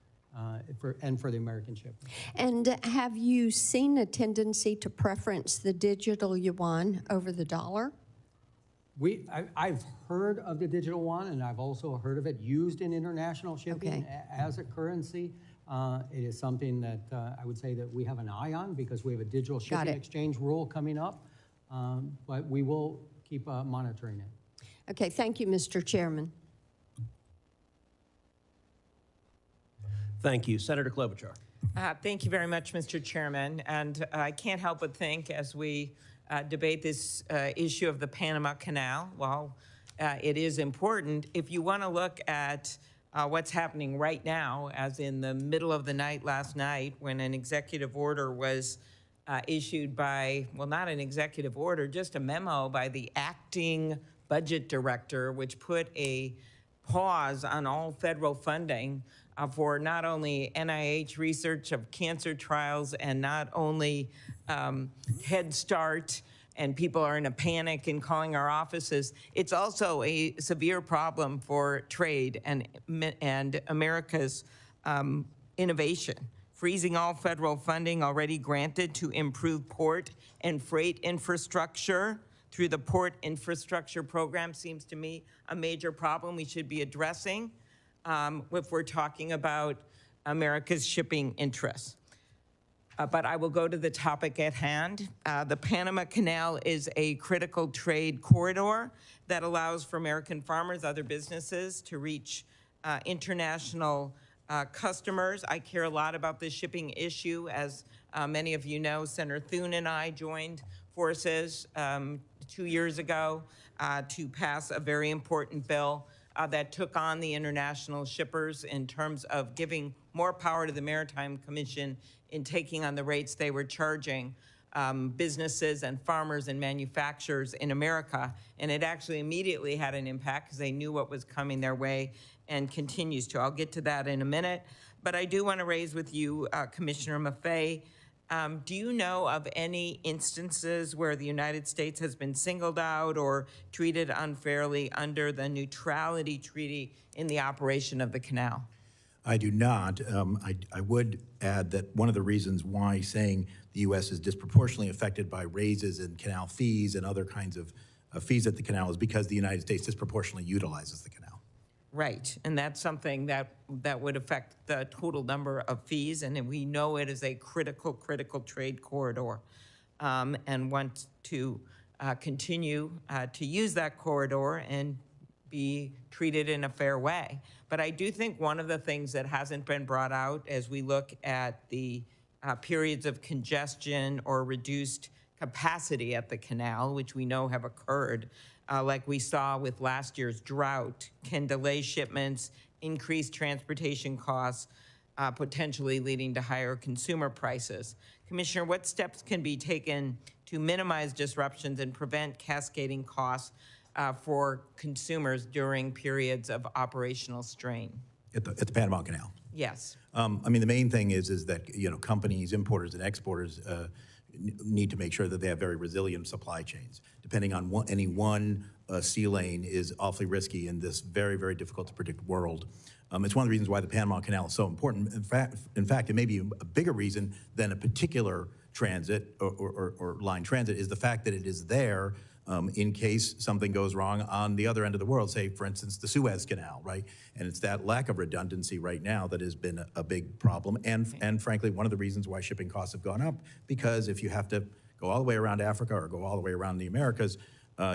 C: and for the American shippers.
K: And have you seen a tendency to preference the digital yuan over the dollar?
C: I've heard of the digital yuan, and I've also heard of it used in international shipping as a currency. It is something that I would say that we have an eye on because we have a digital shipping exchange rule coming up, but we will keep monitoring it.
K: Okay, thank you, Mr. Chairman.
A: Thank you. Senator Klobuchar.
L: Thank you very much, Mr. Chairman. And I can't help but think as we debate this issue of the Panama Canal, while it is important, if you want to look at what's happening right now, as in the middle of the night last night when an executive order was issued by, well, not an executive order, just a memo by the acting budget director, which put a pause on all federal funding for not only NIH research of cancer trials and not only Head Start, and people are in a panic and calling our offices. It's also a severe problem for trade and America's innovation. Freezing all federal funding already granted to improve port and freight infrastructure through the Port Infrastructure Program seems to me a major problem we should be addressing if we're talking about America's shipping interests. But I will go to the topic at hand. The Panama Canal is a critical trade corridor that allows for American farmers, other businesses to reach international customers. I care a lot about this shipping issue. As many of you know, Senator Thune and I joined forces 2 years ago to pass a very important bill that took on the international shippers in terms of giving more power to the Maritime Commission in taking on the rates they were charging businesses and farmers and manufacturers in America. And it actually immediately had an impact because they knew what was coming their way and continues to. I'll get to that in a minute. But I do want to raise with you, Commissioner Maffei, do you know of any instances where the United States has been singled out or treated unfairly under the neutrality treaty in the operation of the canal?
D: I do not. I would add that one of the reasons why saying the U.S. is disproportionately affected by raises in canal fees and other kinds of fees at the canal is because the United States disproportionately utilizes the canal.
L: Right, and that's something that would affect the total number of fees, and we know it is a critical trade corridor, and want to continue to use that corridor and be treated in a fair way. But I do think one of the things that hasn't been brought out as we look at the periods of congestion or reduced capacity at the canal, which we know have occurred, like we saw with last year's drought, can delay shipments, increase transportation costs, potentially leading to higher consumer prices. Commissioner, what steps can be taken to minimize disruptions and prevent cascading costs for consumers during periods of operational strain?
D: At the Panama Canal?
L: Yes.
D: I mean, the main thing is that, companies, importers and exporters need to make sure that they have very resilient supply chains. Depending on any one sea lane is awfully risky in this very, very difficult to predict world. It's one of the reasons why the Panama Canal is so important. In fact, it may be a bigger reason than a particular transit or line transit is the fact that it is there in case something goes wrong on the other end of the world, say, for instance, the Suez Canal, right? And it's that lack of redundancy right now that has been a big problem. And frankly, one of the reasons why shipping costs have gone up, because if you have to go all the way around Africa or go all the way around the Americas,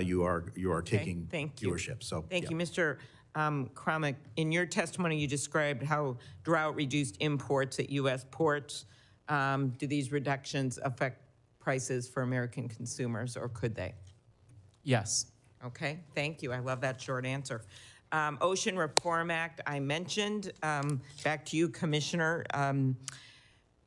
D: you are taking fewer ships. So
L: Thank you, Mr. Kramek. In your testimony, you described how drought reduced imports at U.S. ports. Do these reductions affect prices for American consumers, or could they?
F: Yes.
L: Okay, thank you. I love that short answer. Ocean Reform Act, I mentioned. Back to you, Commissioner.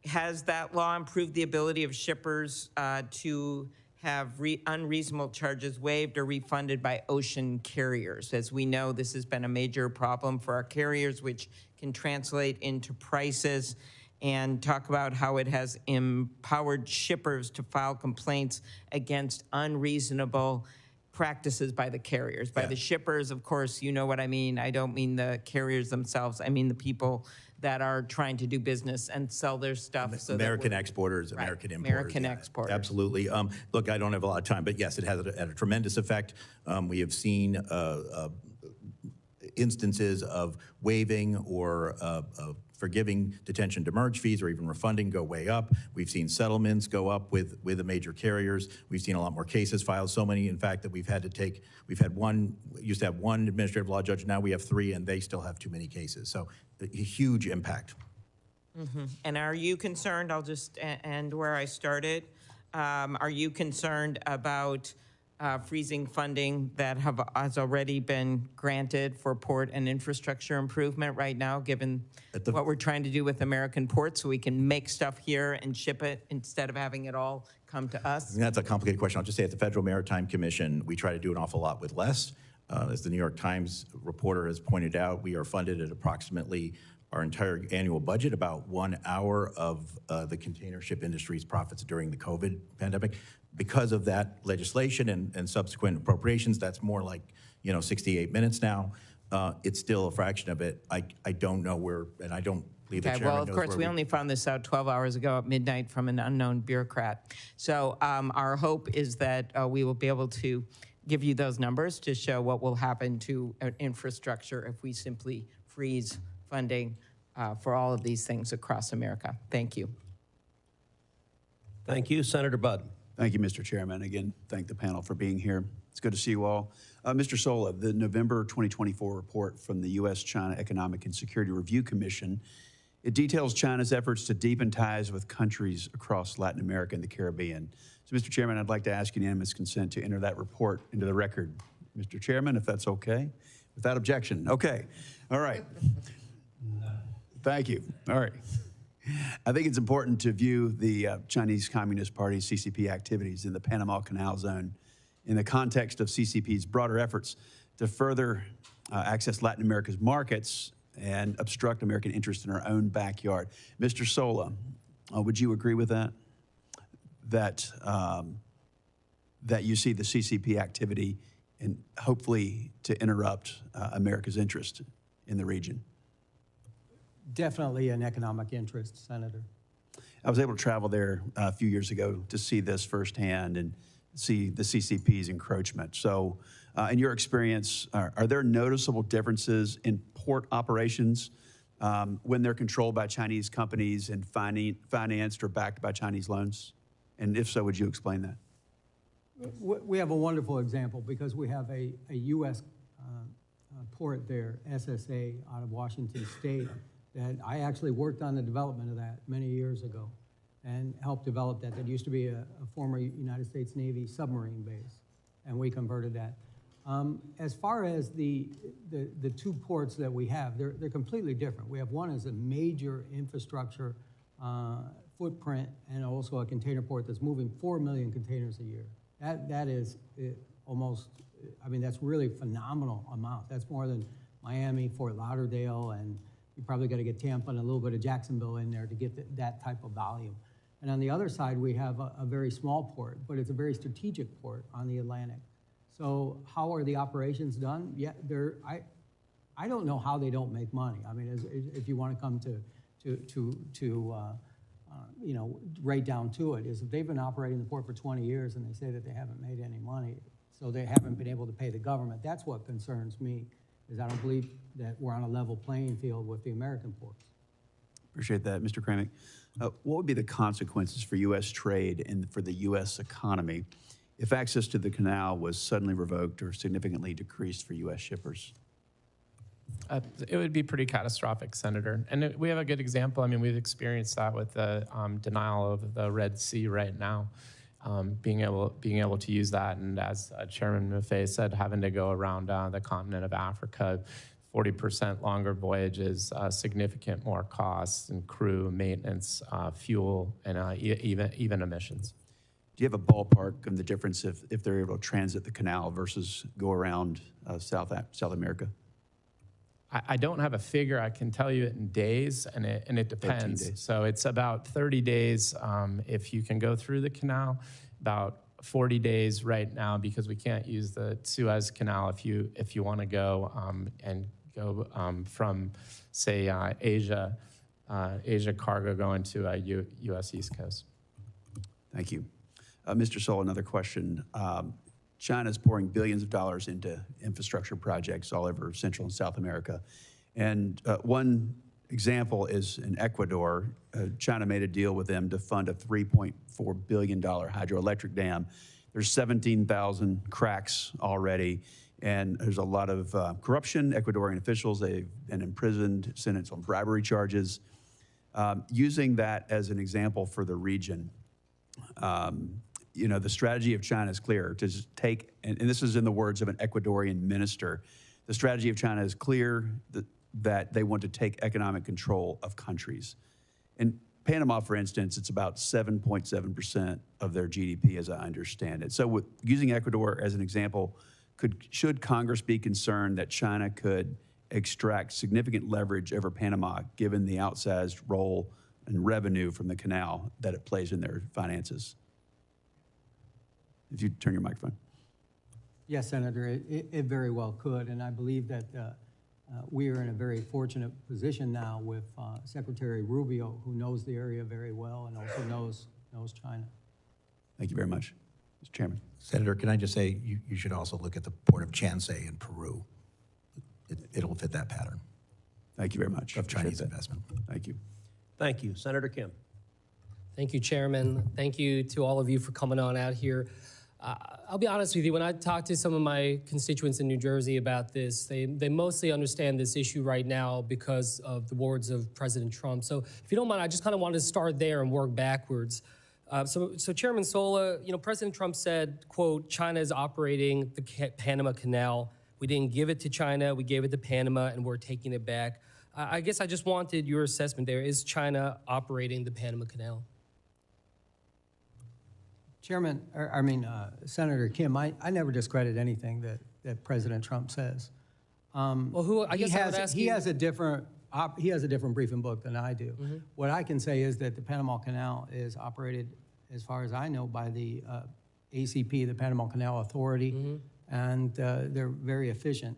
L: Has that law improved the ability of shippers to have unreasonable charges waived or refunded by ocean carriers? As we know, this has been a major problem for our carriers, which can translate into prices, and talk about how it has empowered shippers to file complaints against unreasonable practices by the carriers. By the shippers, of course, you know what I mean. I don't mean the carriers themselves. I mean the people that are trying to do business and sell their stuff. So
D: American exporters, American importers.
L: American exporters.
D: Absolutely. Look, I don't have a lot of time, but yes, it has had a tremendous effect. We have seen instances of waiving or forgiving detention demurrage fees or even refunding go way up. We've seen settlements go up with the major carriers. We've seen a lot more cases filed, so many, in fact, that we used to have one administrative law judge, now we have 3, and they still have too many cases. So a huge impact.
L: Mm-hmm. And are you concerned, I'll just end where I started, are you concerned about freezing funding that has already been granted for port and infrastructure improvement right now, given what we're trying to do with American ports, so we can make stuff here and ship it instead of having it all come to us?
D: That's a complicated question. I'll just say at the Federal Maritime Commission, we try to do an awful lot with less. As the New York Times reporter has pointed out, we are funded at approximately our entire annual budget, about 1 hour of the container ship industry's profits during the COVID pandemic. Because of that legislation and subsequent appropriations, that's more like 68 minutes now. It's still a fraction of it. I don't know where, and I don't believe the chairman
L: Well, of
D: knows
L: course,
D: where
L: we only found this out 12 hours ago at midnight from an unknown bureaucrat. So our hope is that we will be able to give you those numbers to show what will happen to infrastructure if we simply freeze funding for all of these things across America. Thank you.
A: Thank you, Senator Budd.
M: Thank you, Mr. Chairman. Again, thank the panel for being here. It's good to see you all. Mr. Sola, the November 2024 report from the U.S.-China Economic and Security Review Commission, it details China's efforts to deepen ties with countries across Latin America and the Caribbean. So, Mr. Chairman, I'd like to ask unanimous consent to enter that report into the record. Mr. Chairman, if that's okay? Without objection. Okay. All right. Thank you. All right. I think it's important to view the Chinese Communist Party, CCP, activities in the Panama Canal Zone in the context of CCP's broader efforts to further access Latin America's markets and obstruct American interests in our own backyard. Mr. Sola, would you agree with that? That you see the CCP activity and hopefully to interrupt America's interest in the region?
C: Definitely an economic interest, Senator.
M: I was able to travel there a few years ago to see this firsthand and see the CCP's encroachment. So in your experience, are there noticeable differences in port operations when they're controlled by Chinese companies and financed or backed by Chinese loans? And if so, would you explain that?
C: We have a wonderful example because we have a U.S. Port there, SSA, out of Washington State, that I actually worked on the development of that many years ago and helped develop that. That used to be a former United States Navy submarine base, and we converted that. As far as the 2 ports that we have, they're completely different. We have one as a major infrastructure footprint and also a container port that's moving 4 million containers a year. That is almost, I mean, that's really a phenomenal amount. That's more than Miami, Fort Lauderdale, and you probably got to get Tampa and a little bit of Jacksonville in there to get that type of volume. And on the other side, we have a very small port, but it's a very strategic port on the Atlantic. So how are the operations done? Yeah, I don't know how they don't make money. I mean, if you want to come right down to it, is if they've been operating the port for 20 years and they say that they haven't made any money, so they haven't been able to pay the government. That's what concerns me, is I don't believe that we're on a level playing field with the American ports.
M: Appreciate that, Mr. Kramek. What would be the consequences for U.S. trade and for the U.S. economy if access to the canal was suddenly revoked or significantly decreased for U.S. shippers?
F: It would be pretty catastrophic, Senator. And we have a good example. I mean, we've experienced that with the denial of the Red Sea right now. Being able to use that, and as Chairman Maffei said, having to go around the continent of Africa, 40% longer voyages, significant more costs and crew, maintenance, fuel, and even emissions.
M: Do you have a ballpark of the difference if they're able to transit the canal versus go around South America?
F: I don't have a figure. I can tell you it in days, and it depends.
M: 13 days.
F: So it's about 30 days if you can go through the canal, about 40 days right now because we can't use the Suez Canal if you want to go and go from, say, Asia cargo going to U.S. East Coast.
M: Thank you. Mr. Sola, another question. China's pouring billions of dollars into infrastructure projects all over Central and South America. And one example is in Ecuador. China made a deal with them to fund a $3.4 billion hydroelectric dam. There's 17,000 cracks already, and there's a lot of corruption. Ecuadorian officials, they've been imprisoned, sentenced on bribery charges. Using that as an example for the region, you know, the strategy of China is clear to just take, and this is in the words of an Ecuadorian minister, the strategy of China is clear that they want to take economic control of countries. In Panama, for instance, it's about 7.7% of their GDP, as I understand it. So using Ecuador as an example, should Congress be concerned that China could extract significant leverage over Panama, given the outsized role and revenue from the canal that it plays in their finances? If you turn your microphone.
C: Yes, Senator, it very well could, and I believe that we are in a very fortunate position now with Secretary Rubio, who knows the area very well and also knows China.
M: Thank you very much, Mr. Chairman.
D: Senator, can I just say you should also look at the port of Chansay in Peru. It'll fit that pattern.
M: Thank you very much.
D: Of Chinese investment.
M: Thank you.
A: Thank you. Senator Kim.
N: Thank you, Chairman. Thank you to all of you for coming on out here. I'll be honest with you, when I talk to some of my constituents in New Jersey about this, they mostly understand this issue right now because of the words of President Trump. So if you don't mind, I just kind of wanted to start there and work backwards. So Chairman Sola, you know, President Trump said, quote, China is operating the Panama Canal. We didn't give it to China, we gave it to Panama, and we're taking it back. I guess I just wanted your assessment there. Is China operating the Panama Canal?
C: Chairman, Senator Kim, I never discredit anything that President Trump says.
N: Well, who I guess I would ask
C: he has a different briefing book than I do.
N: Mm-hmm.
C: What I can say is that the Panama Canal is operated, as far as I know, by the ACP, the Panama Canal Authority,
N: mm-hmm.
C: and they're very efficient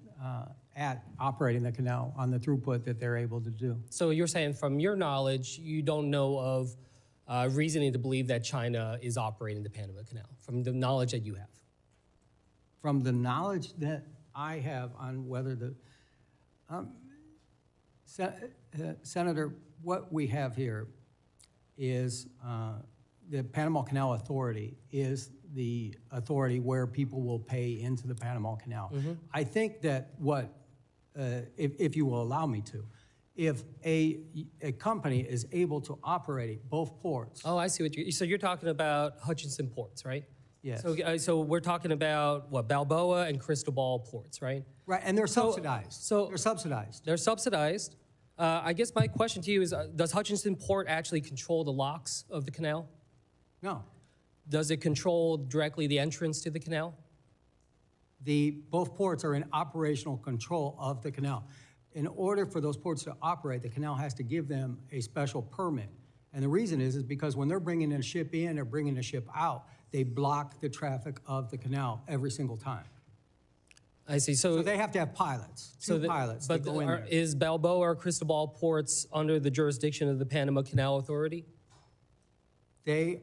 C: at operating the canal on the throughput that they're able to do.
N: So you're saying, from your knowledge, you don't know of reasoning to believe that China is operating the Panama Canal, from the knowledge that you have?
C: From the knowledge that I have on whether the, Senator, what we have here is the Panama Canal Authority is the authority where people will pay into the Panama Canal.
N: Mm-hmm.
C: I think that if you will allow me to, if a company is able to operate both ports.
N: Oh, I see what so you're talking about Hutchinson ports, right?
C: Yes.
N: So we're talking about what, Balboa and Cristobal ports, right?
C: Right, and they're subsidized. They're subsidized.
N: They're subsidized. I guess my question to you is, does Hutchinson Port actually control the locks of the canal?
C: No.
N: Does it control directly the entrance to the canal?
C: Both ports are in operational control of the canal. In order for those ports to operate, the canal has to give them a special permit. And the reason is because when they're bringing a ship in or bringing a ship out, they block the traffic of the canal every single time.
N: I see.
C: So they have to have pilots, pilots that go in there.
N: Is Balboa or Cristobal ports under the jurisdiction of the Panama Canal Authority?
C: They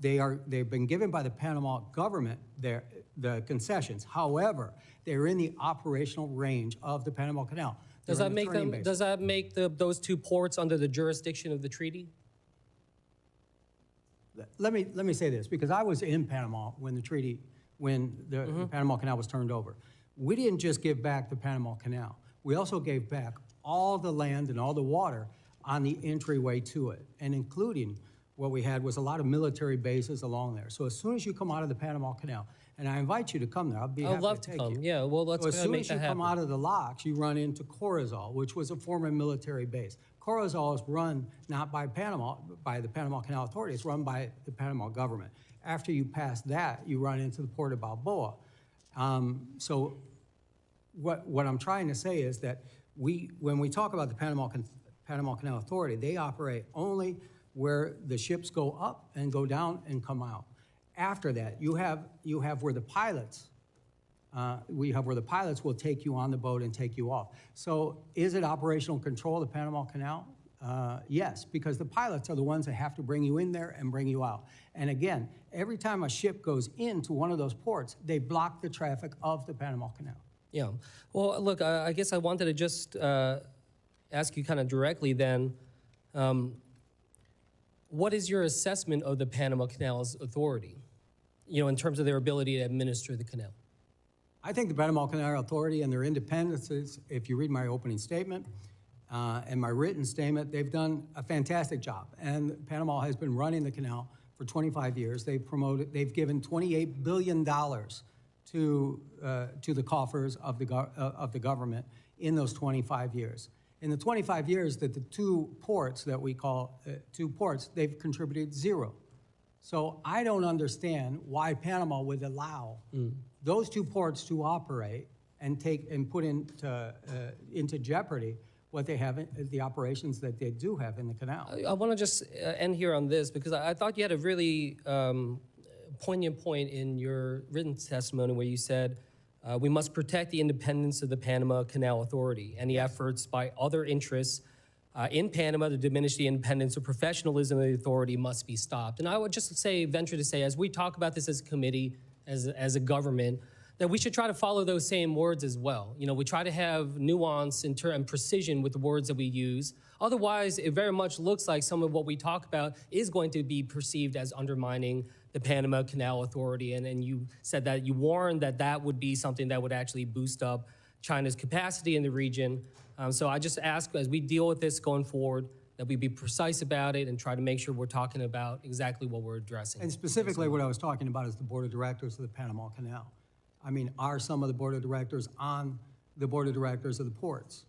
C: they've been given by the Panama government the concessions. However, they're in the operational range of the Panama Canal.
N: Does that make those two ports under the jurisdiction of the treaty?
C: Let me say this, because I was in Panama when the Panama Canal was turned over. We didn't just give back the Panama Canal. We also gave back all the land and all the water on the entryway to it, and including what we had was a lot of military bases along there. So as soon as you come out of the Panama Canal, and I invite you to come there, I'd be happy to take you.
N: I'd love to come. Yeah, well, let's
C: so as soon
N: make
C: as
N: that
C: you
N: happen.
C: come out of the locks, you run into Corozal, which was a former military base. Corozal is run not by Panama, by the Panama Canal Authority. It's run by the Panama government. After you pass that, you run into the port of Balboa. So what I'm trying to say is that when we talk about the Panama Canal Authority, they operate only where the ships go up and go down and come out. After that, you have where the pilots, will take you on the boat and take you off. So is it operational control of the Panama Canal? Yes, because the pilots are the ones that have to bring you in there and bring you out. And again, every time a ship goes into one of those ports, they block the traffic of the Panama Canal.
N: Yeah. Well, look, I guess I wanted to just ask you kind of directly then, what is your assessment of the Panama Canal's authority, in terms of their ability to administer the canal?
C: I think the Panama Canal Authority and their independence, if you read my opening statement and my written statement, they've done a fantastic job. And Panama has been running the canal for 25 years. They've given $28 billion to the coffers of the government in those 25 years. In the 25 years that the two ports that we call two ports, they've contributed zero. So I don't understand why Panama would allow those two ports to operate and put into jeopardy what they have, the operations that they do have in the canal.
N: I want to just end here on this, because I thought you had a really poignant point in your written testimony where you said, we must protect the independence of the Panama Canal Authority. Any efforts by other interests in Panama to diminish the independence or professionalism of the authority must be stopped. And I would just venture to say, as we talk about this as a committee, as a government, that we should try to follow those same words as well. We try to have nuance and precision with the words that we use. Otherwise, it very much looks like some of what we talk about is going to be perceived as undermining the Panama Canal Authority. And you said that you warned that would be something that would actually boost up China's capacity in the region. So I just ask, as we deal with this going forward, that we be precise about it and try to make sure we're talking about exactly what we're addressing.
C: And specifically what I was talking about is the board of directors of the Panama Canal. I mean, are some of the board of directors on the board of directors of the ports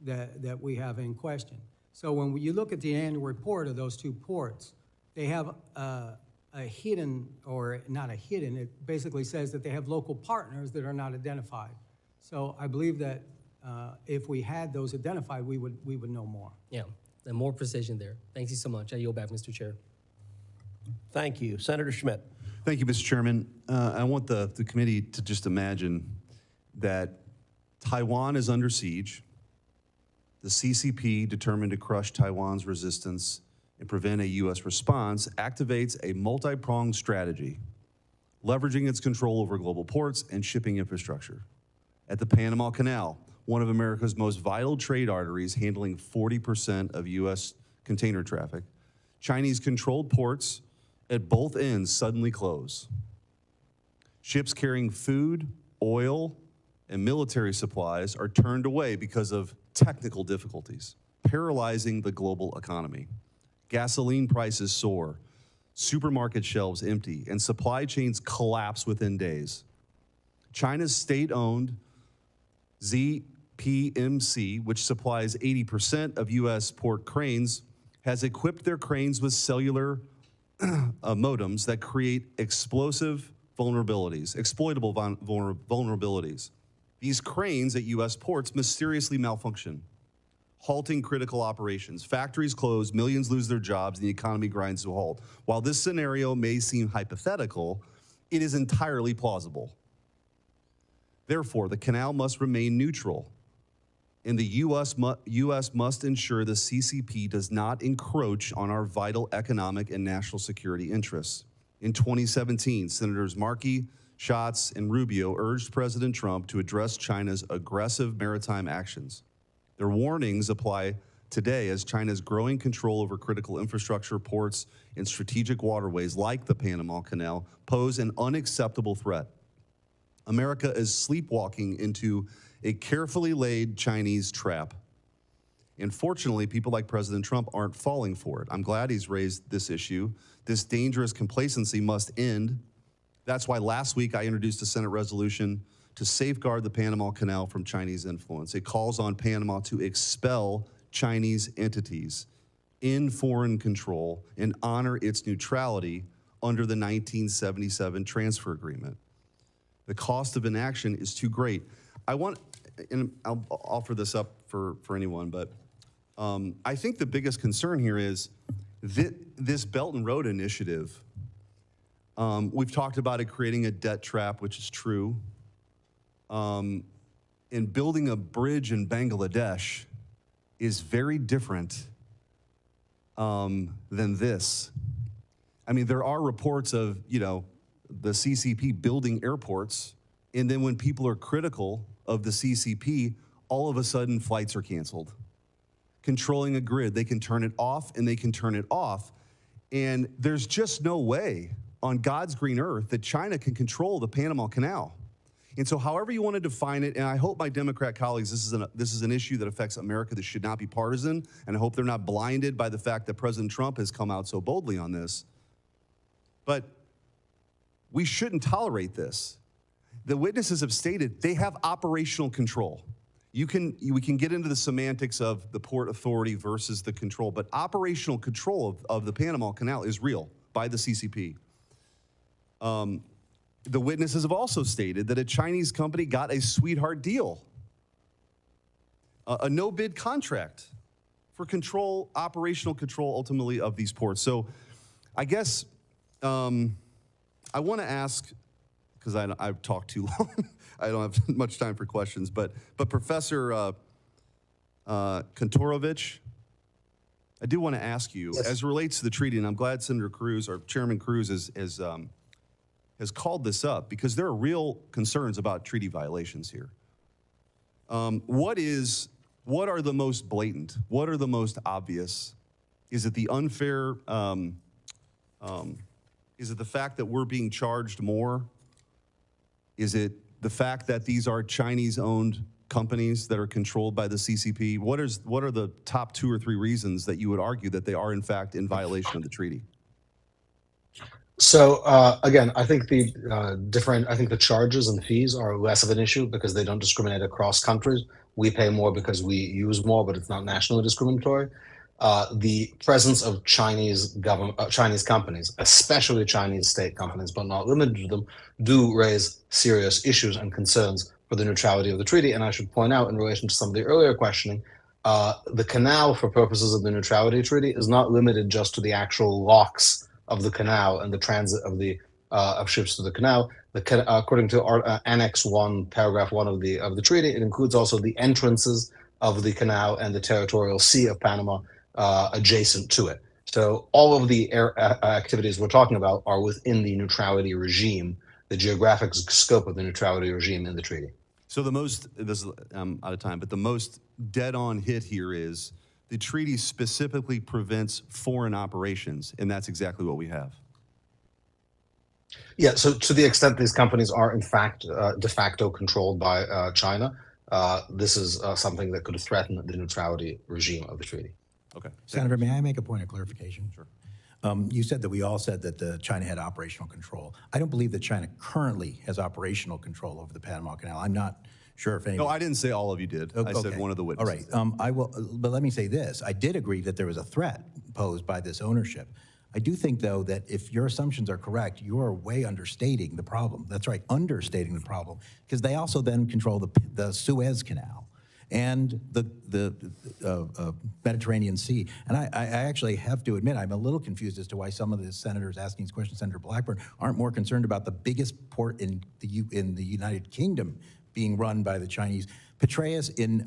C: that we have in question? So when you look at the annual report of those two ports, they have a hidden, or not a hidden, it basically says that they have local partners that are not identified. So I believe that if we had those identified, we would know more.
N: Yeah, and more precision there. Thank you so much. I yield back, Mr. Chair.
A: Thank you. Senator Schmidt.
M: Thank you, Mr. Chairman. I want the committee to just imagine that Taiwan is under siege. The CCP, determined to crush Taiwan's resistance and prevent a U.S. response, activates a multi-pronged strategy, leveraging its control over global ports and shipping infrastructure. At the Panama Canal, one of America's most vital trade arteries, handling 40% of U.S. container traffic, Chinese-controlled ports at both ends suddenly close. Ships carrying food, oil, and military supplies are turned away because of technical difficulties, paralyzing the global economy. Gasoline prices soar, supermarket shelves empty, and supply chains collapse within days. China's state-owned ZPMC, which supplies 80% of U.S. port cranes, has equipped their cranes with cellular modems that create exploitable vulnerabilities. These cranes at U.S. ports mysteriously malfunction, halting critical operations. Factories close, millions lose their jobs, and the economy grinds to a halt. While this scenario may seem hypothetical, it is entirely plausible. Therefore, the canal must remain neutral, and the U.S. must ensure the CCP does not encroach on our vital economic and national security interests.
O: In 2017, Senators Markey, Schatz, and Rubio urged President Trump to address China's aggressive maritime actions. Their warnings apply today as China's growing control over critical infrastructure, ports, and strategic waterways like the Panama Canal pose an unacceptable threat. America is sleepwalking into a carefully laid Chinese trap. And fortunately, people like President Trump aren't falling for it. I'm glad he's raised this issue. This dangerous complacency must end. That's why last week I introduced a Senate resolution to safeguard the Panama Canal from Chinese influence. It calls on Panama to expel Chinese entities in foreign control and honor its neutrality under the 1977 transfer agreement. The cost of inaction is too great. And I'll offer this up for anyone, but I think the biggest concern here is this Belt and Road Initiative. We've talked about it creating a debt trap, which is true. And building a bridge in Bangladesh is very different than this. I mean, there are reports of, the CCP building airports, and then when people are critical of the CCP, all of a sudden flights are canceled. Controlling a grid, they can turn it off and they can turn it off. And there's just no way on God's green earth that China can control the Panama Canal. And so however you want to define it, and I hope my Democrat colleagues, this is an issue that affects America that should not be partisan, and I hope they're not blinded by the fact that President Trump has come out so boldly on this. But we shouldn't tolerate this. The witnesses have stated they have operational control. We can get into the semantics of the Port Authority versus the control, but operational control of the Panama Canal is real by the CCP. The witnesses have also stated that a Chinese company got a sweetheart deal, a no-bid contract for control, operational control, ultimately, of these ports. So I guess I want to ask, because I've talked too long, I don't have much time for questions, but Professor Korovich, I do want to ask you, yes, as it relates to the treaty, and I'm glad Senator Cruz, or Chairman Cruz, has called this up, because there are real concerns about treaty violations here. What are the most blatant? What are the most obvious? Is it the unfair, is it the fact that we're being charged more? Is it the fact that these are Chinese-owned companies that are controlled by the CCP? What are the top 2 or 3 reasons that you would argue that they are, in fact, in violation of the treaty?
E: So again, I think the charges and fees are less of an issue because they don't discriminate across countries. We pay more because we use more, but it's not nationally discriminatory. The presence of Chinese companies, especially Chinese state companies, but not limited to them, do raise serious issues and concerns for the neutrality of the treaty. And I should point out, in relation to some of the earlier questioning, the canal, for purposes of the neutrality treaty, is not limited just to the actual locks of the canal and the transit of ships to the canal. According to Annex 1, Paragraph 1 of the treaty, it includes also the entrances of the canal and the territorial sea of Panama adjacent to it. So all of the activities we're talking about are within the neutrality regime, the geographic scope of the neutrality regime in the treaty.
O: So I'm out of time, but the most dead-on hit here is the treaty specifically prevents foreign operations, and that's exactly what we have.
E: Yeah, so to the extent these companies are in fact de facto controlled by China, this is something that could threaten the neutrality regime of the treaty.
O: Okay.
D: Senator, may I make a point of clarification? Sure. You said that we all said that China had operational control. I don't believe that China currently has operational control over the Panama Canal. I'm not sure if any.
O: No, I didn't say all of you did. I said one of the witnesses.
D: All right. I will, but let me say this. I did agree that there was a threat posed by this ownership. I do think, though, that if your assumptions are correct, you are way understating the problem. That's right, understating the problem, because they also then control the Suez Canal and the Mediterranean Sea. And I actually have to admit, I'm a little confused as to why some of the senators asking these questions, Senator Blackburn, aren't more concerned about the biggest port in the United Kingdom being run by the Chinese. Petraeus in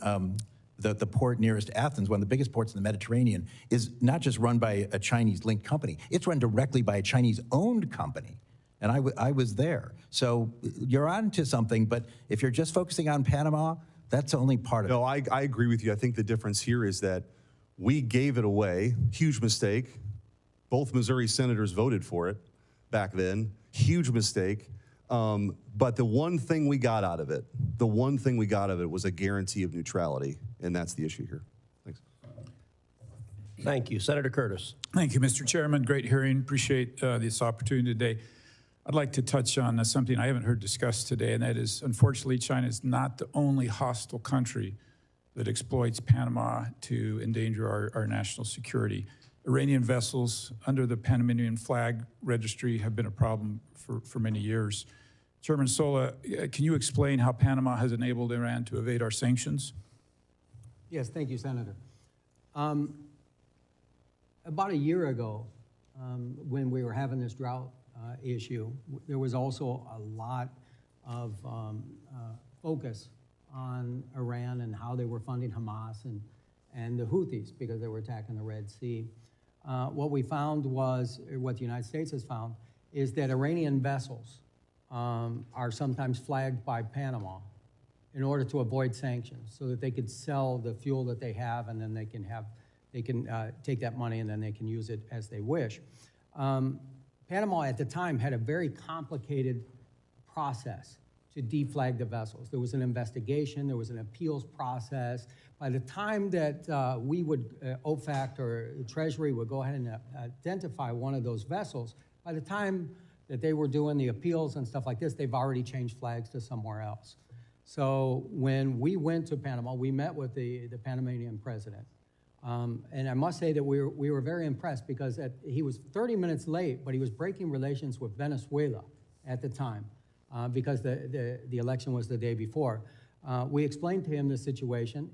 D: the port nearest Athens, one of the biggest ports in the Mediterranean, is not just run by a Chinese-linked company. It's run directly by a Chinese-owned company. And I was there. So you're on to something, but if you're just focusing on Panama, that's only part of it.
O: No, I agree with you. I think the difference here is that we gave it away. Huge mistake. Both Missouri senators voted for it back then. Huge mistake. But the one thing we got out of it, was a guarantee of neutrality, and that's the issue here. Thanks.
A: Thank you. Senator Curtis.
I: Thank you, Mr. Chairman. Great hearing. Appreciate this opportunity today. I'd like to touch on something I haven't heard discussed today, and that is, unfortunately, China is not the only hostile country that exploits Panama to endanger our national security. Iranian vessels under the Panamanian flag registry have been a problem for many years. Chairman Sola, can you explain how Panama has enabled Iran to evade our sanctions?
C: Yes, thank you, Senator. About a year ago, when we were having this drought issue, there was also a lot of focus on Iran and how they were funding Hamas and the Houthis because they were attacking the Red Sea. What we found was, what the United States has found, is that Iranian vessels are sometimes flagged by Panama in order to avoid sanctions so that they could sell the fuel that they have, and then they can take that money and then they can use it as they wish. Panama at the time had a very complicated process to deflag the vessels. There was an investigation, there was an appeals process. By the time that OFAC or Treasury would go ahead and identify one of those vessels, by the time that they were doing the appeals and stuff like this, they've already changed flags to somewhere else. So when we went to Panama, we met with the Panamanian president. And I must say that we were very impressed because he was 30 minutes late, but he was breaking relations with Venezuela at the time because the election was the day before. We explained to him the situation.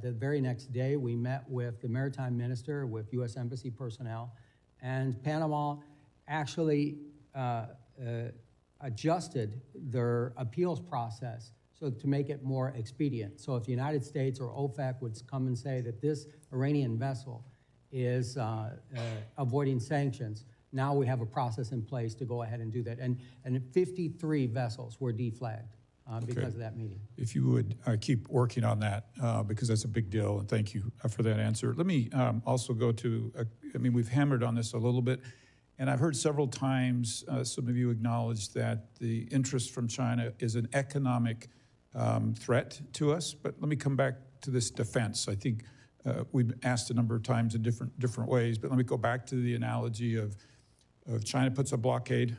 C: The very next day, we met with the maritime minister, with U.S. Embassy personnel, and Panama actually adjusted their appeals process so to make it more expedient. So if the United States or OFAC would come and say that this Iranian vessel is avoiding sanctions, now we have a process in place to go ahead and do that. And 53 vessels were deflagged because of that meeting.
I: If you would keep working on that, because that's a big deal, and thank you for that answer. Let me also go to, we've hammered on this a little bit, and I've heard several times some of you acknowledge that the interest from China is an economic threat to us, but let me come back to this defense. I think we've asked a number of times in different ways, but let me go back to the analogy of China puts a blockade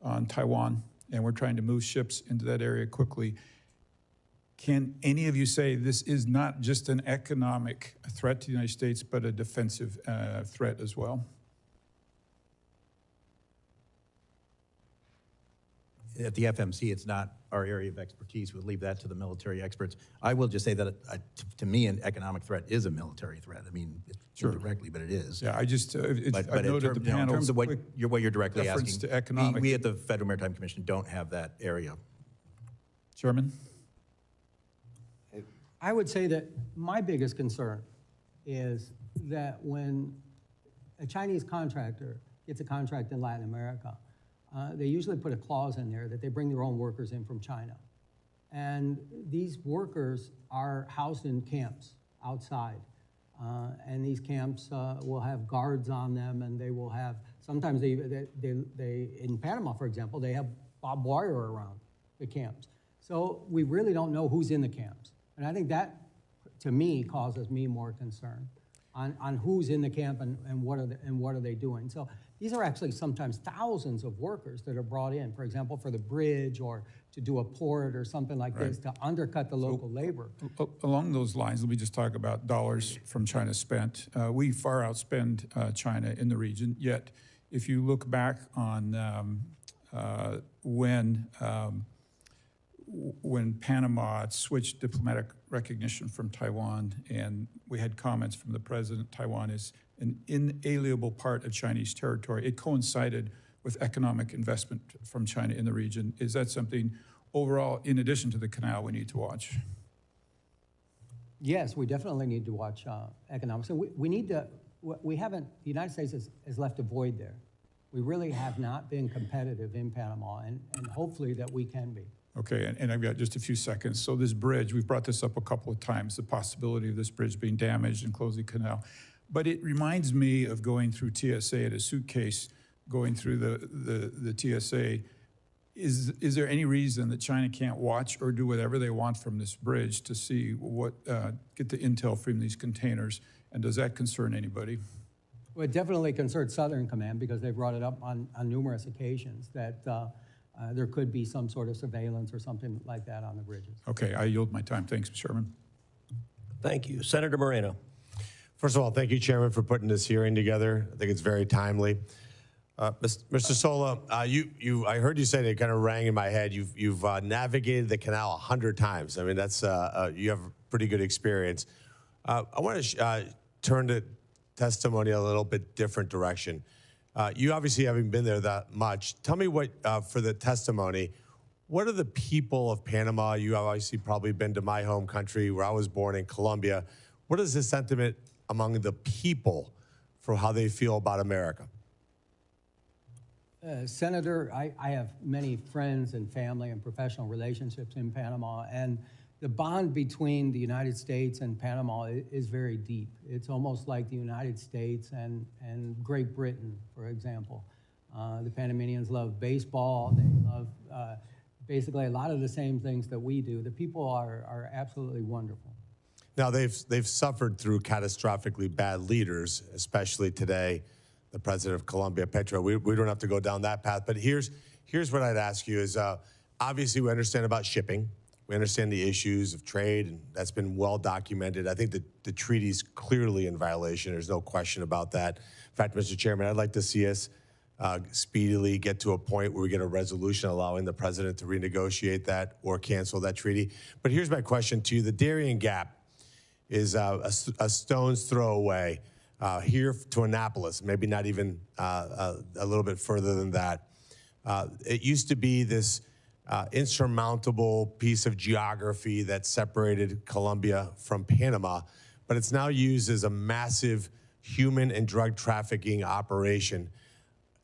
I: on Taiwan, and we're trying to move ships into that area quickly. Can any of you say this is not just an economic threat to the United States, but a defensive threat as well?
D: At the FMC, it's not our area of expertise. We'll leave that to the military experts. I will just say that, to me, an economic threat is a military threat. I mean,
I: Sure.
D: indirectly, but it is.
I: Yeah, I just,
D: But
I: I noted the panel's
D: in terms of what you're directly
I: reference
D: asking,
I: to economic.
D: we at the Federal Maritime Commission don't have that area.
I: Chairman?
C: I would say that my biggest concern is that when a Chinese contractor gets a contract in Latin America, they usually put a clause in there that they bring their own workers in from China. And these workers are housed in camps outside. And these camps will have guards on them, and they will have, sometimes they in Panama, for example, they have barbed wire around the camps. So we really don't know who's in the camps. And I think that, to me, causes me more concern on who's in the camp and what are they doing. So these are actually sometimes thousands of workers that are brought in, for example, for the bridge or to do a port or something like this to undercut the local labor.
I: Along those lines, let me just talk about dollars from China spent. We far outspend China in the region, yet if you look back on when Panama switched diplomatic recognition from Taiwan, and we had comments from the president, Taiwan is an inalienable part of Chinese territory. It coincided with economic investment from China in the region. Is that something overall, in addition to the canal, we need to watch?
C: Yes, we definitely need to watch economics. And we need to, we haven't, the United States has left a void there. We really have not been competitive in Panama, and hopefully that we can be.
I: Okay, and I've got just a few seconds. So this bridge, we've brought this up a couple of times, the possibility of this bridge being damaged and closing canal. But it reminds me of going through TSA at a suitcase, going through the TSA. Is there any reason that China can't watch or do whatever they want from this bridge to see what, get the intel from these containers? And does that concern anybody?
C: Well, it definitely concerns Southern Command because they brought it up on numerous occasions that there could be some sort of surveillance or something like that on the bridges.
I: Okay, I yield my time. Thanks, Mr. Chairman.
A: Thank you. Senator Moreno.
P: First of all, thank you, Chairman, for putting this hearing together. I think it's very timely. Mr. Sola, I heard you say, it kind of rang in my head, you've navigated the canal 100 times. I mean, that's, you have pretty good experience. I want to turn the testimony a little bit different direction. You obviously haven't been there that much. Tell me what, for the testimony, what are the people of Panama? You have obviously probably been to my home country where I was born in Colombia. What is the sentiment among the people for how they feel about America?
C: Senator, I have many friends and family and professional relationships in Panama, and the bond between the United States and Panama is very deep. It's almost like the United States and Great Britain, for example. The Panamanians love baseball. They love basically a lot of the same things that we do. The people are absolutely wonderful.
P: Now, they've suffered through catastrophically bad leaders, especially today, the president of Colombia, Petro. We don't have to go down that path, but here's what I'd ask you is, obviously we understand about shipping. We understand the issues of trade, and that's been well documented. I think the treaty's clearly in violation. There's no question about that. In fact, Mr. Chairman, I'd like to see us speedily get to a point where we get a resolution allowing the president to renegotiate that or cancel that treaty. But here's my question to you. The Darien Gap is a stone's throw away here to Annapolis, maybe not even a little bit further than that. It used to be this insurmountable piece of geography that separated Colombia from Panama, but it's now used as a massive human and drug trafficking operation.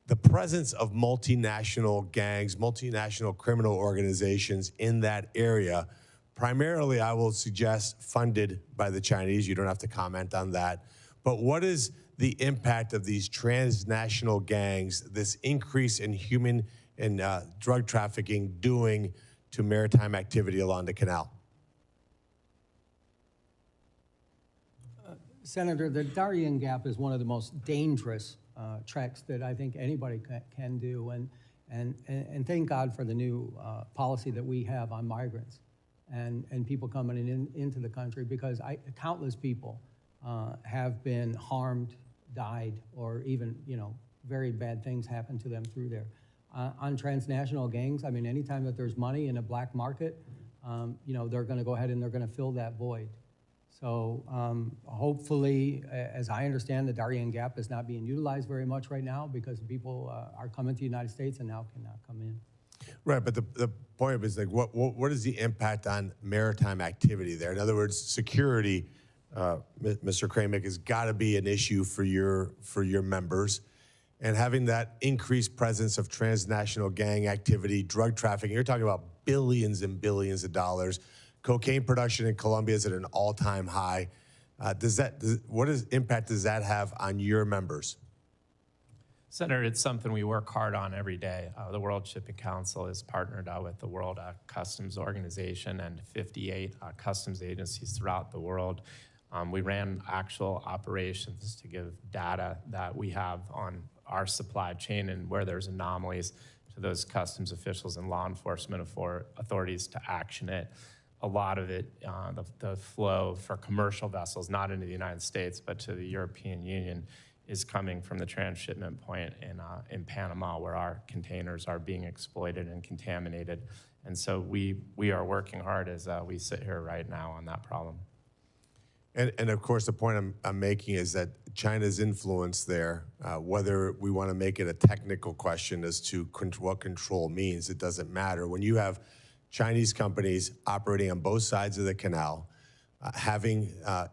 P: The presence of multinational gangs, multinational criminal organizations in that area, primarily, I will suggest, funded by the Chinese. You don't have to comment on that. But what is the impact of these transnational gangs, this increase in human and drug trafficking doing to maritime activity along the canal?
C: Senator, the Darien Gap is one of the most dangerous treks that I think anybody can do, and thank God for the new policy that we have on migrants and people coming into the country, because countless people have been harmed, died, or even, very bad things happen to them through there. On transnational gangs, I mean, anytime that there's money in a black market, they're going to go ahead and they're going to fill that void. So hopefully, as I understand, the Darien Gap is not being utilized very much right now because people are coming to the United States and now cannot come in.
P: Right, but the point is, like, what is the impact on maritime activity there? In other words, security, Mr. Kramek, has got to be an issue for your members. And having that increased presence of transnational gang activity, drug trafficking, you're talking about billions and billions of dollars. Cocaine production in Colombia is at an all-time high. What impact does that have on your members?
F: Senator, it's something we work hard on every day. The World Shipping Council is partnered with the World Customs Organization and 58 customs agencies throughout the world. We ran actual operations to give data that we have on our supply chain and where there's anomalies to those customs officials and law enforcement authorities to action it. A lot of it, the flow for commercial vessels, not into the United States, but to the European Union, is coming from the transshipment point in Panama, where our containers are being exploited and contaminated. And so we are working hard as we sit here right now on that problem.
P: And of course, the point I'm making is that China's influence there, whether we want to make it a technical question as to what control means, it doesn't matter. When you have Chinese companies operating on both sides of the canal, having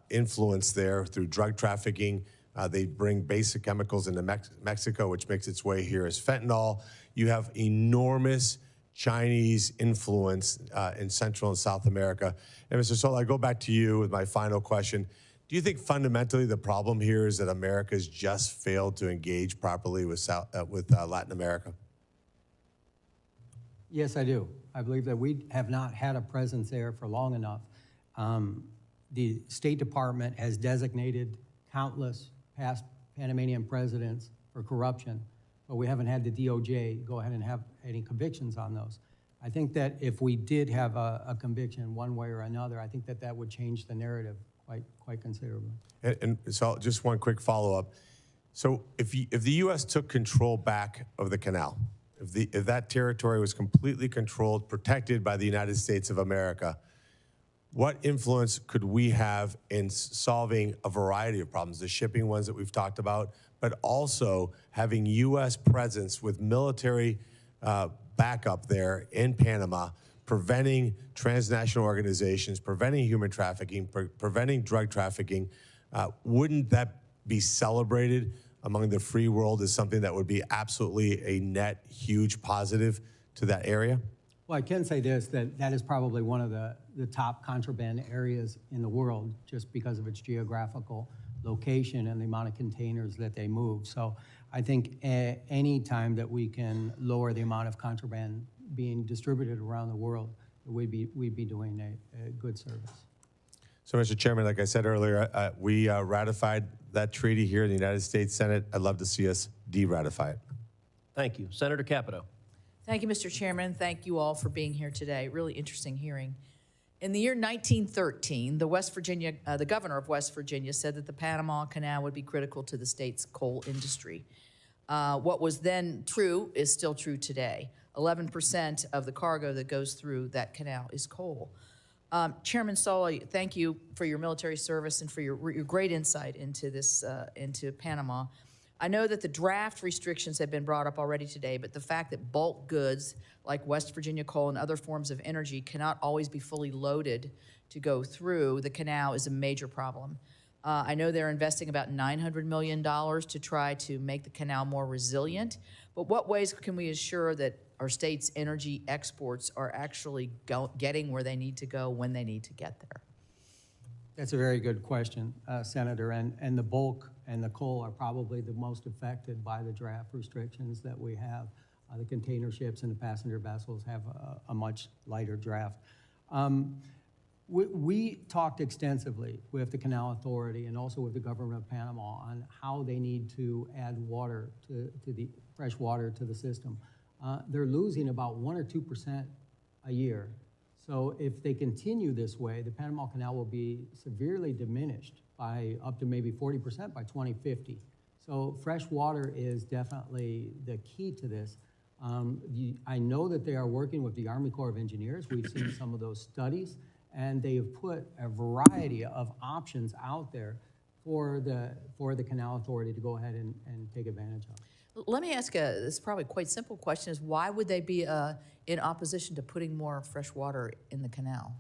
P: influence there through drug trafficking. They bring basic chemicals into Mexico, which makes its way here as fentanyl. You have enormous Chinese influence in Central and South America. And Mr. Sola, I go back to you with my final question. Do you think fundamentally the problem here is that America's just failed to engage properly with Latin America?
C: Yes, I do. I believe that we have not had a presence there for long enough. The State Department has designated countless past Panamanian presidents for corruption, but we haven't had the DOJ go ahead and have any convictions on those. I think that if we did have a conviction one way or another, I think that that would change the narrative quite considerably.
P: And so just one quick follow-up. So if the U.S. took control back of the canal, if that territory was completely controlled, protected by the United States of America, what influence could we have in solving a variety of problems, the shipping ones that we've talked about, but also having U.S. presence with military backup there in Panama, preventing transnational organizations, preventing human trafficking, preventing drug trafficking? Wouldn't that be celebrated among the free world as something that would be absolutely a net huge positive to that area?
C: Well, I can say this, that is probably one of the top contraband areas in the world just because of its geographical location and the amount of containers that they move. So I think any time that we can lower the amount of contraband being distributed around the world, we'd be doing a good service.
P: So, Mr. Chairman, like I said earlier, we ratified that treaty here in the United States Senate. I'd love to see us de-ratify it.
A: Thank you. Senator Capito.
Q: Thank you, Mr. Chairman. Thank you all for being here today. Really interesting hearing. In the year 1913, the governor of West Virginia said that the Panama Canal would be critical to the state's coal industry. What was then true is still true today. 11% of the cargo that goes through that canal is coal. Chairman Sola, thank you for your military service and for your great insight into this, into Panama. I know that the draft restrictions have been brought up already today, but the fact that bulk goods like West Virginia coal and other forms of energy cannot always be fully loaded to go through the canal is a major problem. I know they're investing about $900 million to try to make the canal more resilient, but what ways can we assure that our state's energy exports are actually getting where they need to go when they need to get there?
C: That's a very good question, Senator, and the bulk and the coal are probably the most affected by the draft restrictions that we have. The container ships and the passenger vessels have a much lighter draft. We talked extensively with the Canal Authority and also with the government of Panama on how they need to add water to the fresh water to the system. They're losing about 1 or 2% a year. So if they continue this way, the Panama Canal will be severely diminished by up to maybe 40% by 2050. So fresh water is definitely the key to this. I know that they are working with the Army Corps of Engineers. We've seen some of those studies, and they have put a variety of options out there for the Canal Authority to go ahead and take advantage of.
Q: Let me ask this probably quite simple question is why would they be in opposition to putting more fresh water in the canal?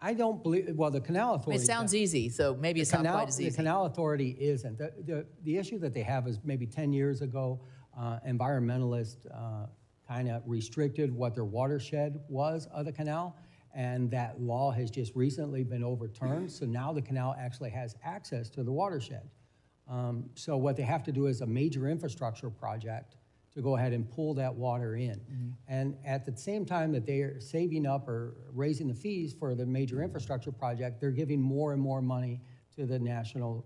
C: I don't believe, well, the Canal Authority.
Q: I mean, it sounds easy, so maybe it's not quite as easy.
C: The Canal Authority isn't. The issue that they have is maybe 10 years ago, environmentalists kind of restricted what their watershed was of the canal, and that law has just recently been overturned, so now the canal actually has access to the watershed. So what they have to do is a major infrastructure project to go ahead and pull that water in. Mm-hmm. And at the same time that they're saving up or raising the fees for the major infrastructure project, they're giving more and more money to the national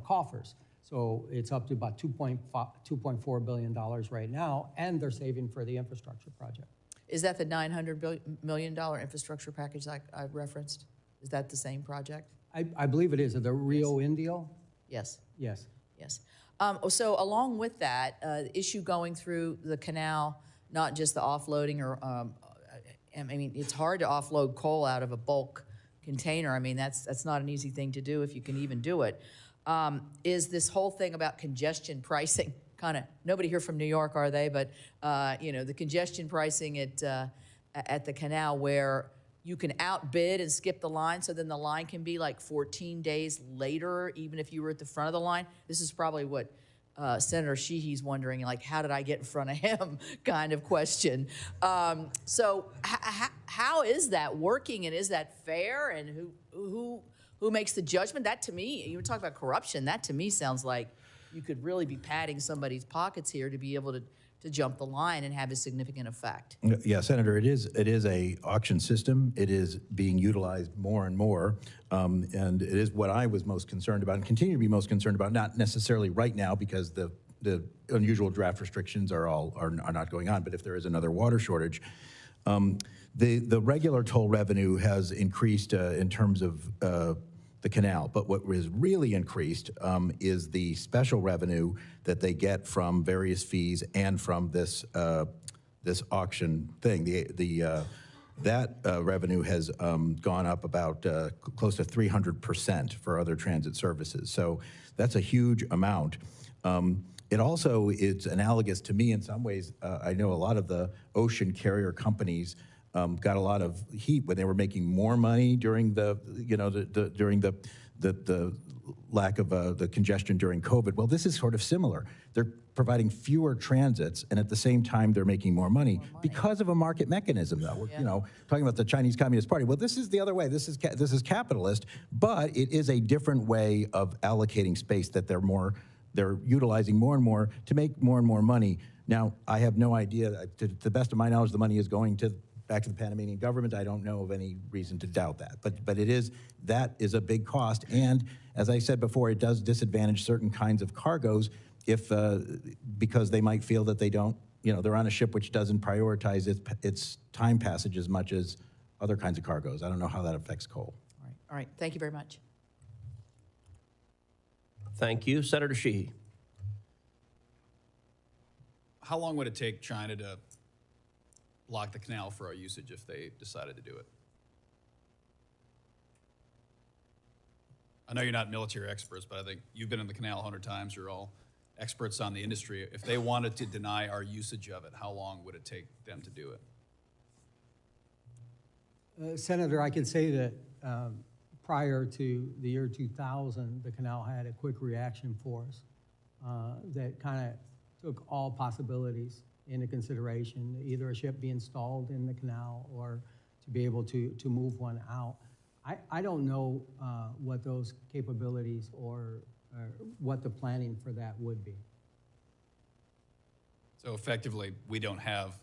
C: coffers. So it's up to about $2.4 billion right now, and they're saving for the infrastructure project.
Q: Is that the $900 million infrastructure package I referenced? Is that the same project?
C: I believe it is. The Rio Indio?
Q: Yes.
C: Yes.
Q: Yes. So along with that, the issue going through the canal, not just the offloading or, I mean, it's hard to offload coal out of a bulk container. I mean, that's not an easy thing to do if you can even do it. Is this whole thing about congestion pricing, kind of, nobody here from New York, are they? But, you know, the congestion pricing at the canal where you can outbid and skip the line, so then the line can be like 14 days later, even if you were at the front of the line? This is probably what Senator Sheehy's wondering, like, how did I get in front of him kind of question. So how is that working, and is that fair, and who makes the judgment? That to me, you were talking about corruption, that to me sounds like you could really be padding somebody's pockets here to be able to jump the line and have a significant effect.
D: Yeah, Senator, it is a auction system. It is being utilized more and more, and it is what I was most concerned about and continue to be most concerned about. Not necessarily right now because the unusual draft restrictions are not going on, but if there is another water shortage, the regular toll revenue has increased in terms of the canal, but what was really increased is the special revenue that they get from various fees and from this this auction thing. That revenue has gone up about close to 300% for other transit services. So that's a huge amount. It also is analogous to me in some ways. I know a lot of the ocean carrier companies got a lot of heat when they were making more money during the lack of the congestion during COVID. Well, this is sort of similar. They're providing fewer transits, and at the same time, they're making more money because of a market mechanism. Though we're talking about the Chinese Communist Party. Well, this is the other way. This is capitalist, but it is a different way of allocating space that they're utilizing more and more to make more and more money. Now, I have no idea. To the best of my knowledge, the money is going back to the Panamanian government. I don't know of any reason to doubt that. But that is a big cost. And as I said before, it does disadvantage certain kinds of cargoes because they might feel that they don't, they're on a ship which doesn't prioritize its time passage as much as other kinds of cargoes. I don't know how that affects coal.
Q: All right. Thank you very much.
A: Thank you. Senator Sheehy.
R: How long would it take China to block the canal for our usage if they decided to do it? I know you're not military experts, but I think you've been in the canal 100 times. You're all experts on the industry. If they wanted to deny our usage of it, how long would it take them to do it?
C: Senator, I can say that prior to the year 2000, the canal had a quick reaction force that kind of took all possibilities into consideration, either a ship be installed in the canal or to be able to move one out. I don't know what those capabilities or what the planning for that would be.
R: So effectively, we don't have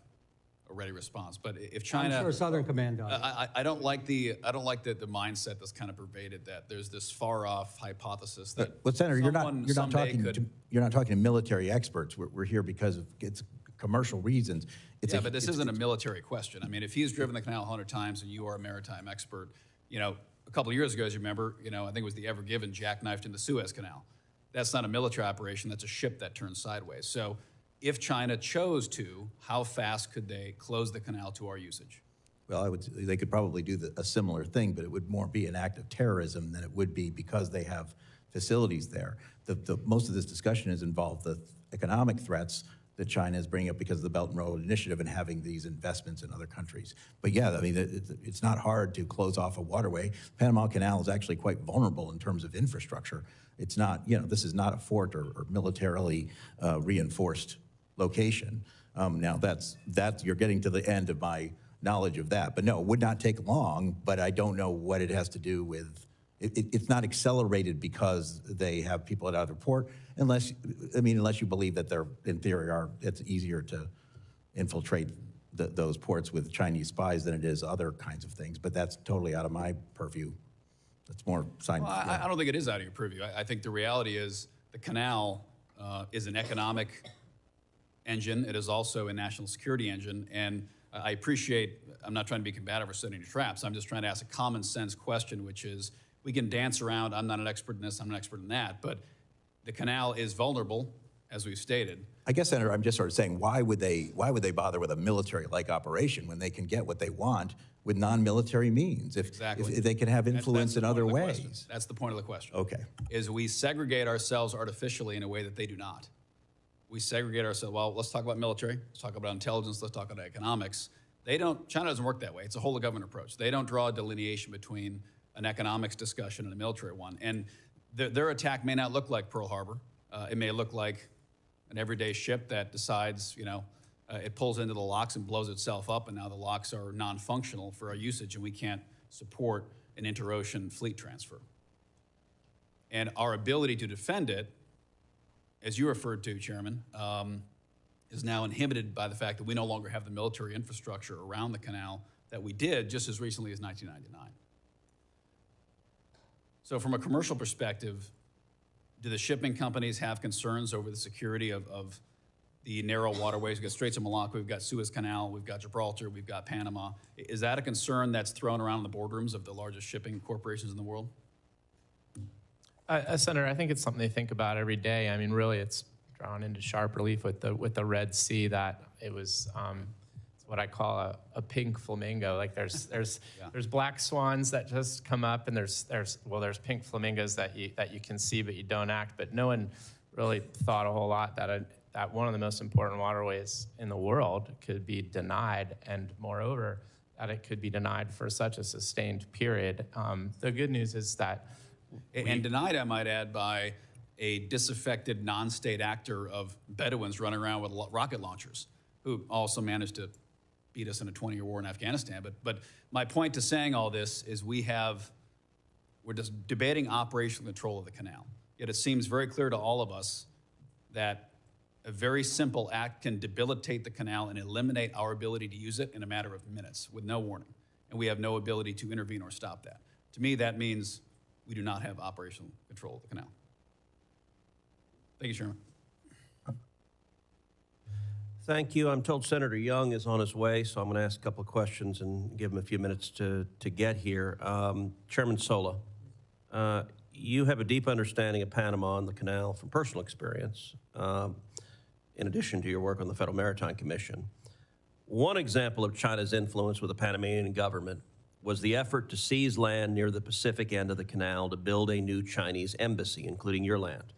R: a ready response. But if China,
C: I'm sure Southern Command does.
R: I don't like the mindset that's kind of pervaded that there's this far off hypothesis that.
D: But Senator, you're not talking to military experts. We're here because of it's commercial reasons.
R: But this isn't a military question. I mean, if he's driven the canal 100 times and you are a maritime expert, a couple of years ago, as you remember, I think it was the Ever Given jackknifed in the Suez Canal. That's not a military operation. That's a ship that turns sideways. So if China chose to, how fast could they close the canal to our usage?
D: Well, they could probably do a similar thing, but it would more be an act of terrorism than it would be because they have facilities there. Most of this discussion has involved the economic threats that China is bringing up because of the Belt and Road Initiative and having these investments in other countries. But yeah, I mean, it's not hard to close off a waterway. Panama Canal is actually quite vulnerable in terms of infrastructure. It's not, this is not a fort or militarily reinforced location. Now that's you're getting to the end of my knowledge of that. But no, it would not take long, but I don't know what it has to do with, it's not accelerated because they have people at either port, unless you believe that they're, in theory, it's easier to infiltrate those ports with Chinese spies than it is other kinds of things. But that's totally out of my purview. It's more science.
R: Well, I don't think it is out of your purview. I think the reality is the canal is an economic engine. It is also a national security engine. And I appreciate, I'm not trying to be combative or setting any traps. I'm just trying to ask a common sense question, which is, we can dance around, I'm not an expert in this, I'm an expert in that, but the canal is vulnerable, as we've stated.
D: I guess, Senator, I'm just sort of saying, why would they bother with a military-like operation when they can get what they want with non-military means? If they can have influence in other ways.
R: That's the point of the question.
D: Okay.
R: Is we segregate ourselves artificially in a way that they do not. We segregate ourselves, well, let's talk about military, let's talk about intelligence, let's talk about economics. China doesn't work that way. It's a whole of government approach. They don't draw a delineation between an economics discussion and a military one. And their attack may not look like Pearl Harbor. It may look like an everyday ship that decides, it pulls into the locks and blows itself up, and now the locks are non-functional for our usage, and we can't support an inter-ocean fleet transfer. And our ability to defend it, as you referred to, Chairman, is now inhibited by the fact that we no longer have the military infrastructure around the canal that we did just as recently as 1999. So from a commercial perspective, do the shipping companies have concerns over the security of the narrow waterways? We've got Straits of Malacca, we've got Suez Canal, we've got Gibraltar, we've got Panama. Is that a concern that's thrown around in the boardrooms of the largest shipping corporations in the world?
F: Senator, I think it's something they think about every day. I mean, really, it's drawn into sharp relief with the Red Sea that it was it's what I call a pink flamingo. Like there's black swans that just come up, and there's pink flamingos that you can see but you don't act. But no one really thought a whole lot that one of the most important waterways in the world could be denied, and moreover, that it could be denied for such a sustained period. The good news is that
R: and denied, I might add, by a disaffected non-state actor of Bedouins running around with rocket launchers, who also managed to beat us in a 20-year war in Afghanistan. But my point to saying all this is we're just debating operational control of the canal. Yet it seems very clear to all of us that a very simple act can debilitate the canal and eliminate our ability to use it in a matter of minutes with no warning. And we have no ability to intervene or stop that. To me, that means we do not have operational control of the canal. Thank you, Chairman.
A: Thank you. I'm told Senator Young is on his way, so I'm going to ask a couple of questions and give him a few minutes to get here. Chairman Sola, you have a deep understanding of Panama and the canal from personal experience, in addition to your work on the Federal Maritime Commission. One example of China's influence with the Panamanian government was the effort to seize land near the Pacific end of the canal to build a new Chinese embassy, including your land.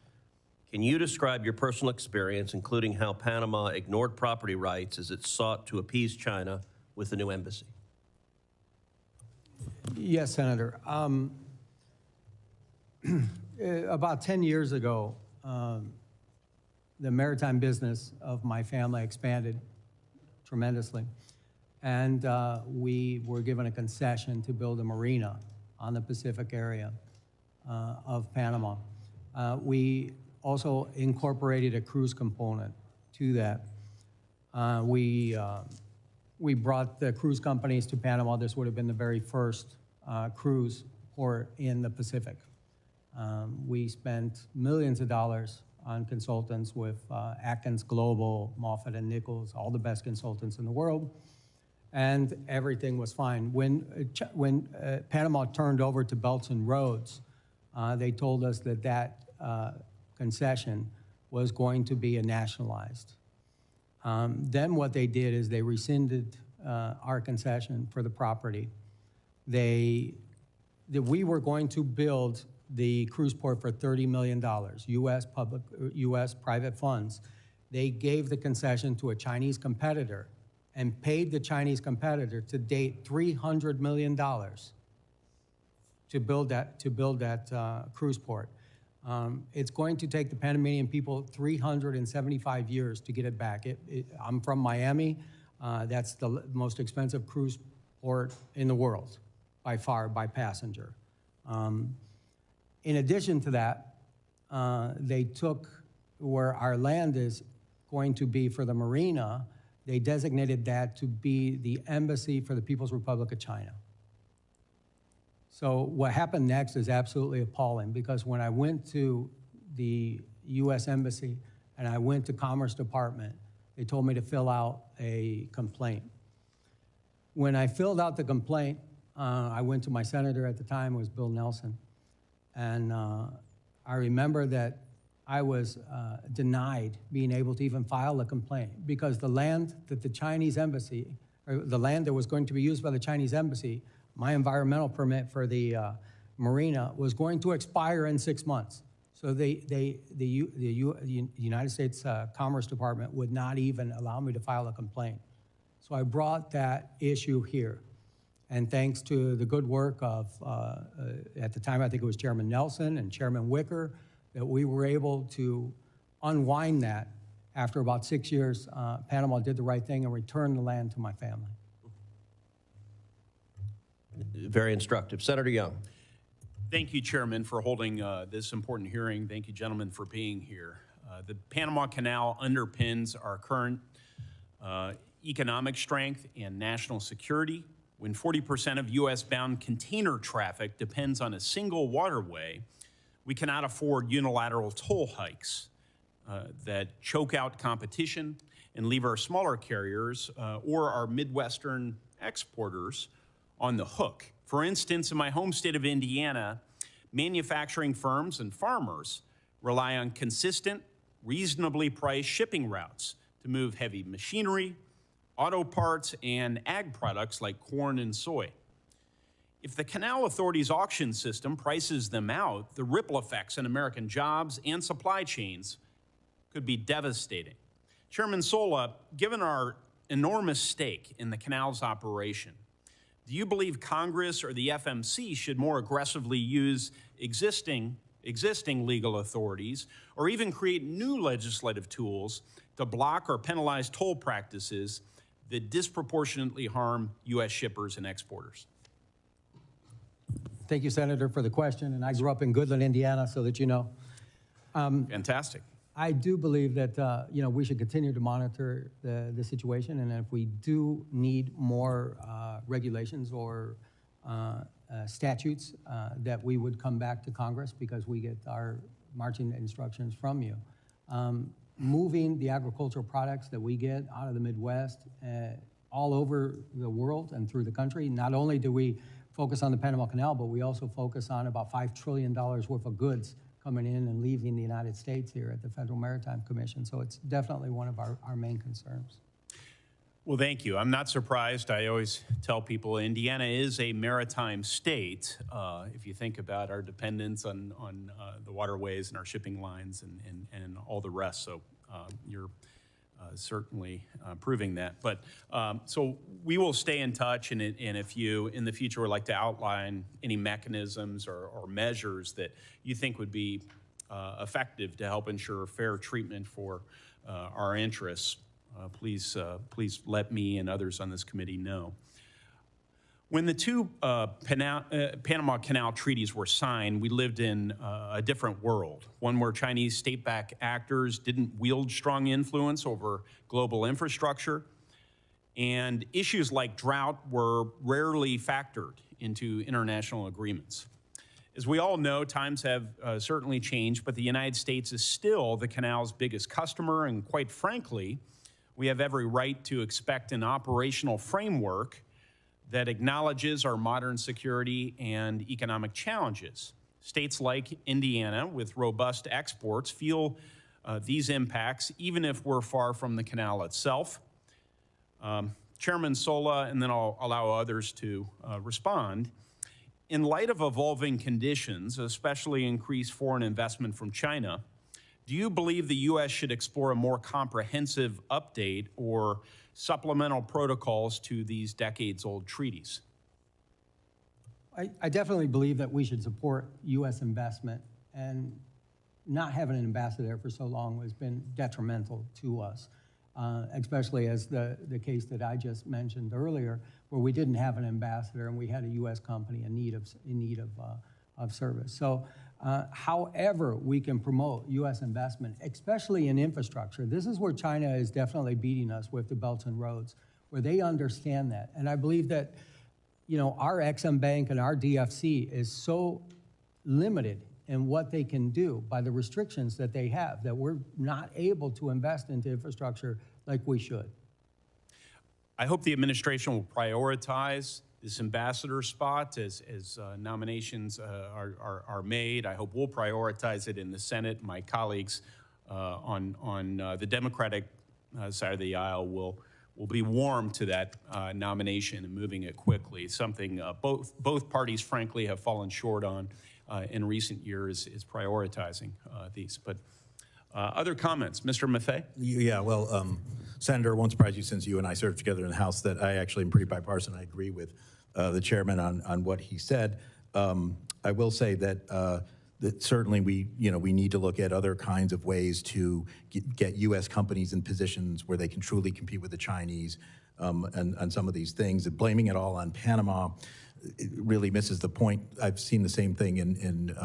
A: Can you describe your personal experience, including how Panama ignored property rights as it sought to appease China with the new embassy?
C: Yes, Senator. About 10 years ago, the maritime business of my family expanded tremendously. And we were given a concession to build a marina on the Pacific area of Panama. We also incorporated a cruise component to that. We brought the cruise companies to Panama. This would have been the very first cruise port in the Pacific. We spent millions of dollars on consultants with Atkins Global, Moffett and Nichols, all the best consultants in the world. And everything was fine. When Panama turned over to Belts and Roads, they told us that concession was going to be nationalized. Then what they did is they rescinded our concession for the property. We were going to build the cruise port for $30 million, U.S. private funds. They gave the concession to a Chinese competitor and paid the Chinese competitor to date $300 million to build that cruise port. It's going to take the Panamanian people 375 years to get it back. I'm from Miami. That's the most expensive cruise port in the world, by far, by passenger. In addition to that, they took where our land is going to be for the marina. They designated that to be the embassy for the People's Republic of China. So what happened next is absolutely appalling, because when I went to the U.S. Embassy and I went to Commerce Department, they told me to fill out a complaint. When I filled out the complaint, I went to my senator at the time, it was Bill Nelson, and I remember that I was denied being able to even file a complaint, because the land that the Chinese embassy, or the land that was going to be used by the Chinese embassy, my environmental permit for the marina was going to expire in 6 months. So the United States Commerce Department would not even allow me to file a complaint. So I brought that issue here. And thanks to the good work of, at the time, I think it was Chairman Nelson and Chairman Wicker, that we were able to unwind that. After about 6 years, Panama did the right thing and returned the land to my family.
A: Very instructive. Senator Young.
S: Thank you, Chairman, for holding this important hearing. Thank you, gentlemen, for being here. The Panama Canal underpins our current economic strength and national security. When 40% of U.S.-bound container traffic depends on a single waterway, we cannot afford unilateral toll hikes that choke out competition and leave our smaller carriers or our Midwestern exporters on the hook. For instance, in my home state of Indiana, manufacturing firms and farmers rely on consistent, reasonably priced shipping routes to move heavy machinery, auto parts, and ag products like corn and soy. If the Canal Authority's auction system prices them out, the ripple effects on American jobs and supply chains could be devastating. Chairman Sola, given our enormous stake in the canal's operation, do you believe Congress or the FMC should more aggressively use existing legal authorities or even create new legislative tools to block or penalize toll practices that disproportionately harm U.S. shippers and exporters?
C: Thank you, Senator, for the question. And I grew up in Goodland, Indiana, so that you know.
S: Fantastic.
C: I do believe that we should continue to monitor the situation, and if we do need more regulations or statutes, that we would come back to Congress because we get our marching instructions from you. Moving the agricultural products that we get out of the Midwest all over the world and through the country, not only do we focus on the Panama Canal, but we also focus on about $5 trillion worth of goods coming in and leaving the United States here at the Federal Maritime Commission. So it's definitely one of our main concerns.
S: Well, thank you. I'm not surprised. I always tell people Indiana is a maritime state. If you think about our dependence on the waterways and our shipping lines and all the rest. So you're certainly proving that. But so we will stay in touch, and if you in the future would like to outline any mechanisms or measures that you think would be effective to help ensure fair treatment for our interests, please let me and others on this committee know. When the two Panama Canal treaties were signed, we lived in a different world, one where Chinese state-backed actors didn't wield strong influence over global infrastructure, and issues like drought were rarely factored into international agreements. As we all know, times have certainly changed, but the United States is still the canal's biggest customer, and quite frankly, we have every right to expect an operational framework that acknowledges our modern security and economic challenges. States like Indiana, with robust exports, feel these impacts, even if we're far from the canal itself. Chairman Sola, and then I'll allow others to respond. In light of evolving conditions, especially increased foreign investment from China, do you believe the U.S. should explore a more comprehensive update or supplemental protocols to these decades-old treaties?
C: I definitely believe that we should support U.S. investment, and not having an ambassador there for so long has been detrimental to us, especially as the case that I just mentioned earlier, where we didn't have an ambassador and we had a U.S. company in need of service. So however we can promote U.S. investment, especially in infrastructure, this is where China is definitely beating us with the Belts and Roads, where they understand that. And I believe that, our Exim Bank and our DFC is so limited in what they can do by the restrictions that they have, that we're not able to invest into infrastructure like we should.
S: I hope the administration will prioritize this ambassador spot as nominations are made. I hope we'll prioritize it in the Senate. My colleagues on the Democratic side of the aisle will be warm to that nomination and moving it quickly. Something both parties, frankly, have fallen short on in recent years is prioritizing these. But Other comments? Mr. Maffei?
D: Yeah, well, Senator, it won't surprise you since you and I served together in the House that I actually am pretty bipartisan. I agree with the chairman on what he said. I will say that that certainly we need to look at other kinds of ways to get U.S. companies in positions where they can truly compete with the Chinese and some of these things. And blaming it all on Panama, it really misses the point. I've seen the same thing in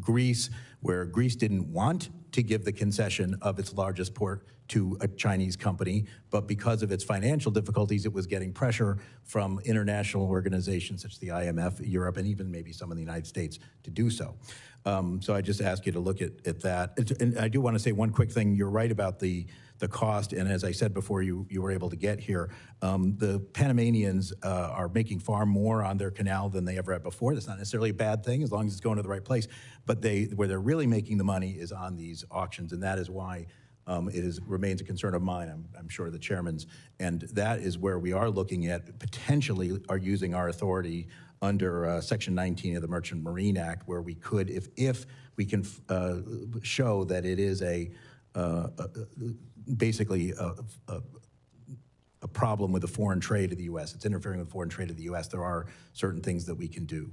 D: Greece, where Greece didn't want to give the concession of its largest port to a Chinese company, but because of its financial difficulties, it was getting pressure from international organizations such as the IMF, Europe, and even maybe some in the United States to do so. So I just ask you to look at that. And I do want to say one quick thing. You're right about the cost, and as I said before you were able to get here, the Panamanians are making far more on their canal than they ever had before. That's not necessarily a bad thing as long as it's going to the right place, but where they're really making the money is on these auctions, and that is why it remains a concern of mine, I'm sure the chairman's, and that is where we are looking at potentially are using our authority under Section 19 of the Merchant Marine Act, where we could, if we can show that it is basically a problem with the foreign trade of the U.S. It's interfering with foreign trade of the U.S. There are certain things that we can do,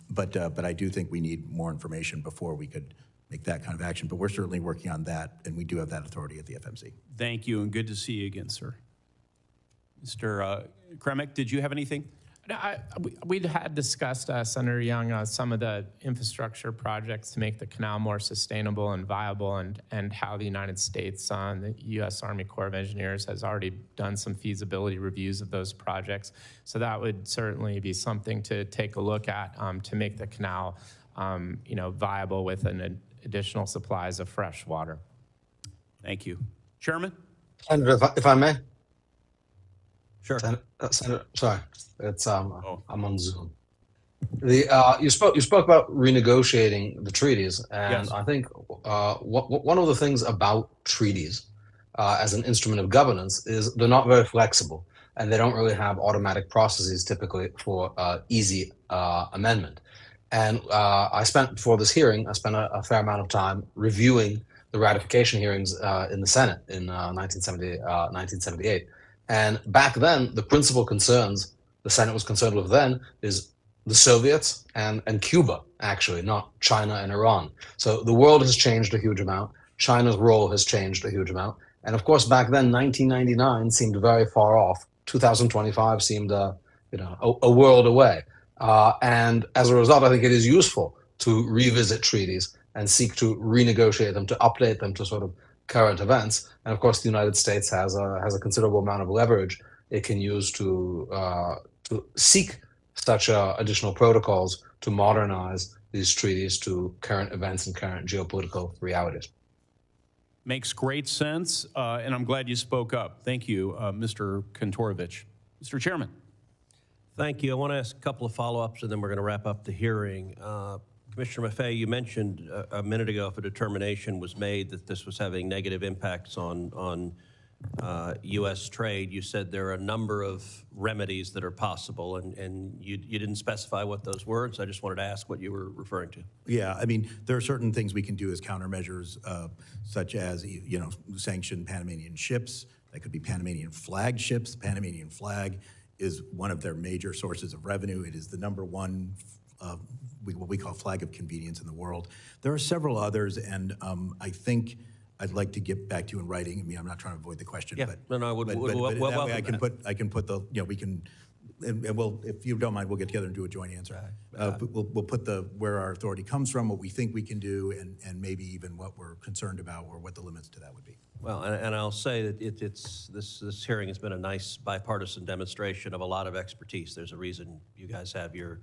D: but I do think we need more information before we could make that kind of action. But we're certainly working on that, and we do have that authority at the FMC.
S: Thank you, and good to see you again, sir. Mr. Kramek, did you have anything?
F: We had discussed, Senator Young, some of the infrastructure projects to make the canal more sustainable and viable, and how the United States, the U.S. Army Corps of Engineers, has already done some feasibility reviews of those projects. So that would certainly be something to take a look at to make the canal, viable with an additional supplies of fresh water.
S: Thank you. Chairman?
E: Senator, if I may?
A: Sure.
E: Senator, sorry, it's I'm on Zoom. You spoke about renegotiating the treaties, and yes. I think one of the things about treaties as an instrument of governance is they're not very flexible, and they don't really have automatic processes typically for easy amendment. And before this hearing, I spent a fair amount of time reviewing the ratification hearings in the Senate in 1978. And back then, the principal concerns the Senate was concerned with then is the Soviets and Cuba, actually, not China and Iran. So the world has changed a huge amount. China's role has changed a huge amount. And of course, back then, 1999 seemed very far off. 2025 seemed a world away. And as a result, I think it is useful to revisit treaties and seek to renegotiate them, to update them to sort of current events. And of course, the United States has a considerable amount of leverage it can use to seek such additional protocols to modernize these treaties to current events and current geopolitical realities.
S: Makes great sense, and I'm glad you spoke up. Thank you, Mr. Korovich. Mr. Chairman.
A: Thank you. I want to ask a couple of follow-ups, and then we're going to wrap up the hearing. Commissioner Maffei, you mentioned a minute ago if a determination was made that this was having negative impacts on U.S. trade. You said there are a number of remedies that are possible, and you didn't specify what those were, so I just wanted to ask what you were referring to.
D: Yeah, I mean, there are certain things we can do as countermeasures, such as, sanction Panamanian ships. That could be Panamanian flag ships. The Panamanian flag is one of their major sources of revenue. It is the number one what we call flag of convenience in the world. There are several others, and I think I'd like to get back to you in writing. I mean, I'm not trying to avoid the question,
A: yeah.
D: but
A: Well,
D: I can put the, we can, and we'll, if you don't mind, we'll get together and do a joint answer. We'll put where our authority comes from, what we think we can do, and maybe even what we're concerned about or what the limits to that would be.
A: Well, and I'll say that this hearing has been a nice bipartisan demonstration of a lot of expertise. There's a reason you guys have your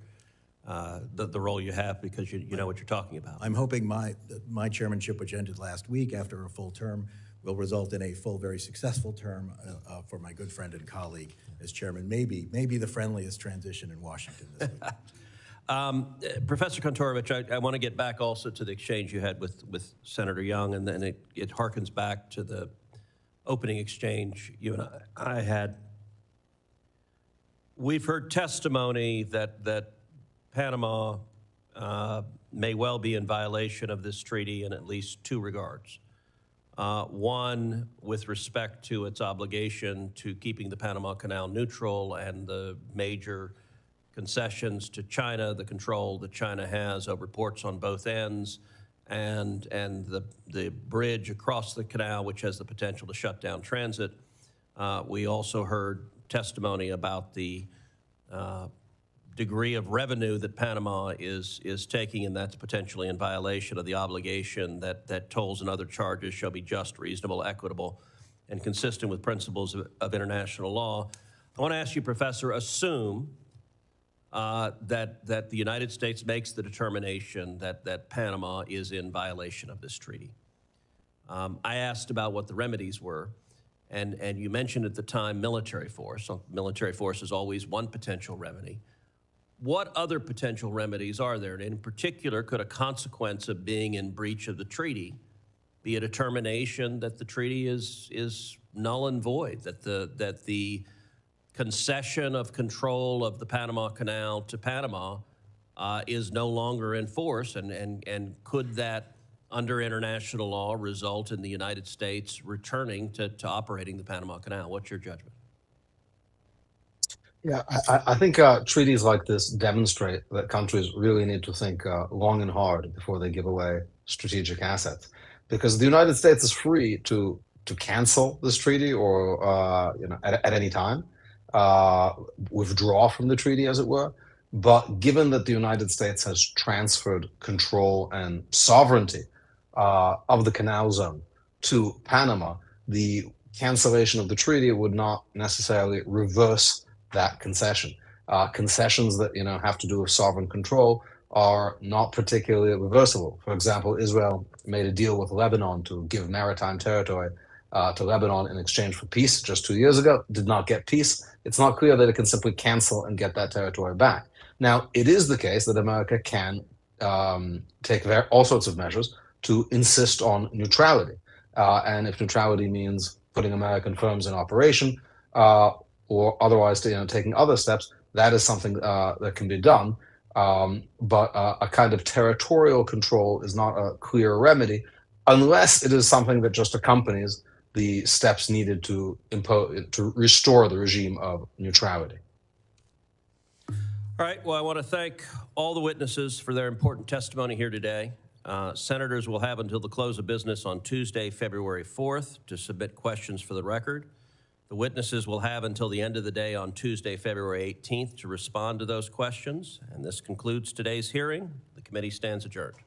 A: the role you have, because you know what you're talking about.
D: I'm hoping my chairmanship, which ended last week after a full term, will result in a full, very successful term for my good friend and colleague as chairman. Maybe the friendliest transition in Washington this week.
A: Professor Korovich, I want to get back also to the exchange you had with Senator Young, and then it harkens back to the opening exchange you and I had. We've heard testimony that Panama may well be in violation of this treaty in at least two regards. One, with respect to its obligation to keeping the Panama Canal neutral and the major concessions to China, the control that China has over ports on both ends, and the bridge across the canal, which has the potential to shut down transit. We also heard testimony about the degree of revenue that Panama is taking, and that's potentially in violation of the obligation that tolls and other charges shall be just, reasonable, equitable, and consistent with principles of international law. I want to ask you, Professor, assume that the United States makes the determination that Panama is in violation of this treaty. I asked about what the remedies were, and you mentioned at the time military force. So military force is always one potential remedy. What other potential remedies are there? And in particular, could a consequence of being in breach of the treaty be a determination that the treaty is null and void, that the concession of control of the Panama Canal to Panama is no longer in force, and could that, under international law, result in the United States returning to operating the Panama Canal? What's your judgment?
E: Yeah, I think treaties like this demonstrate that countries really need to think long and hard before they give away strategic assets, because the United States is free to cancel this treaty or at any time, withdraw from the treaty, as it were. But given that the United States has transferred control and sovereignty of the canal zone to Panama, the cancellation of the treaty would not necessarily reverse that concession. Concessions that have to do with sovereign control are not particularly reversible. For example, Israel made a deal with Lebanon to give maritime territory to Lebanon in exchange for peace just 2 years ago, did not get peace. It's not clear that it can simply cancel and get that territory back. Now, it is the case that America can take all sorts of measures to insist on neutrality. And if neutrality means putting American firms in operation, or otherwise taking other steps, that is something that can be done. But a kind of territorial control is not a clear remedy unless it is something that just accompanies the steps needed to restore the regime of neutrality.
A: All right, well, I want to thank all the witnesses for their important testimony here today. Senators will have until the close of business on Tuesday, February 4th to submit questions for the record. The witnesses will have until the end of the day on Tuesday, February 18th to respond to those questions. And this concludes today's hearing. The committee stands adjourned.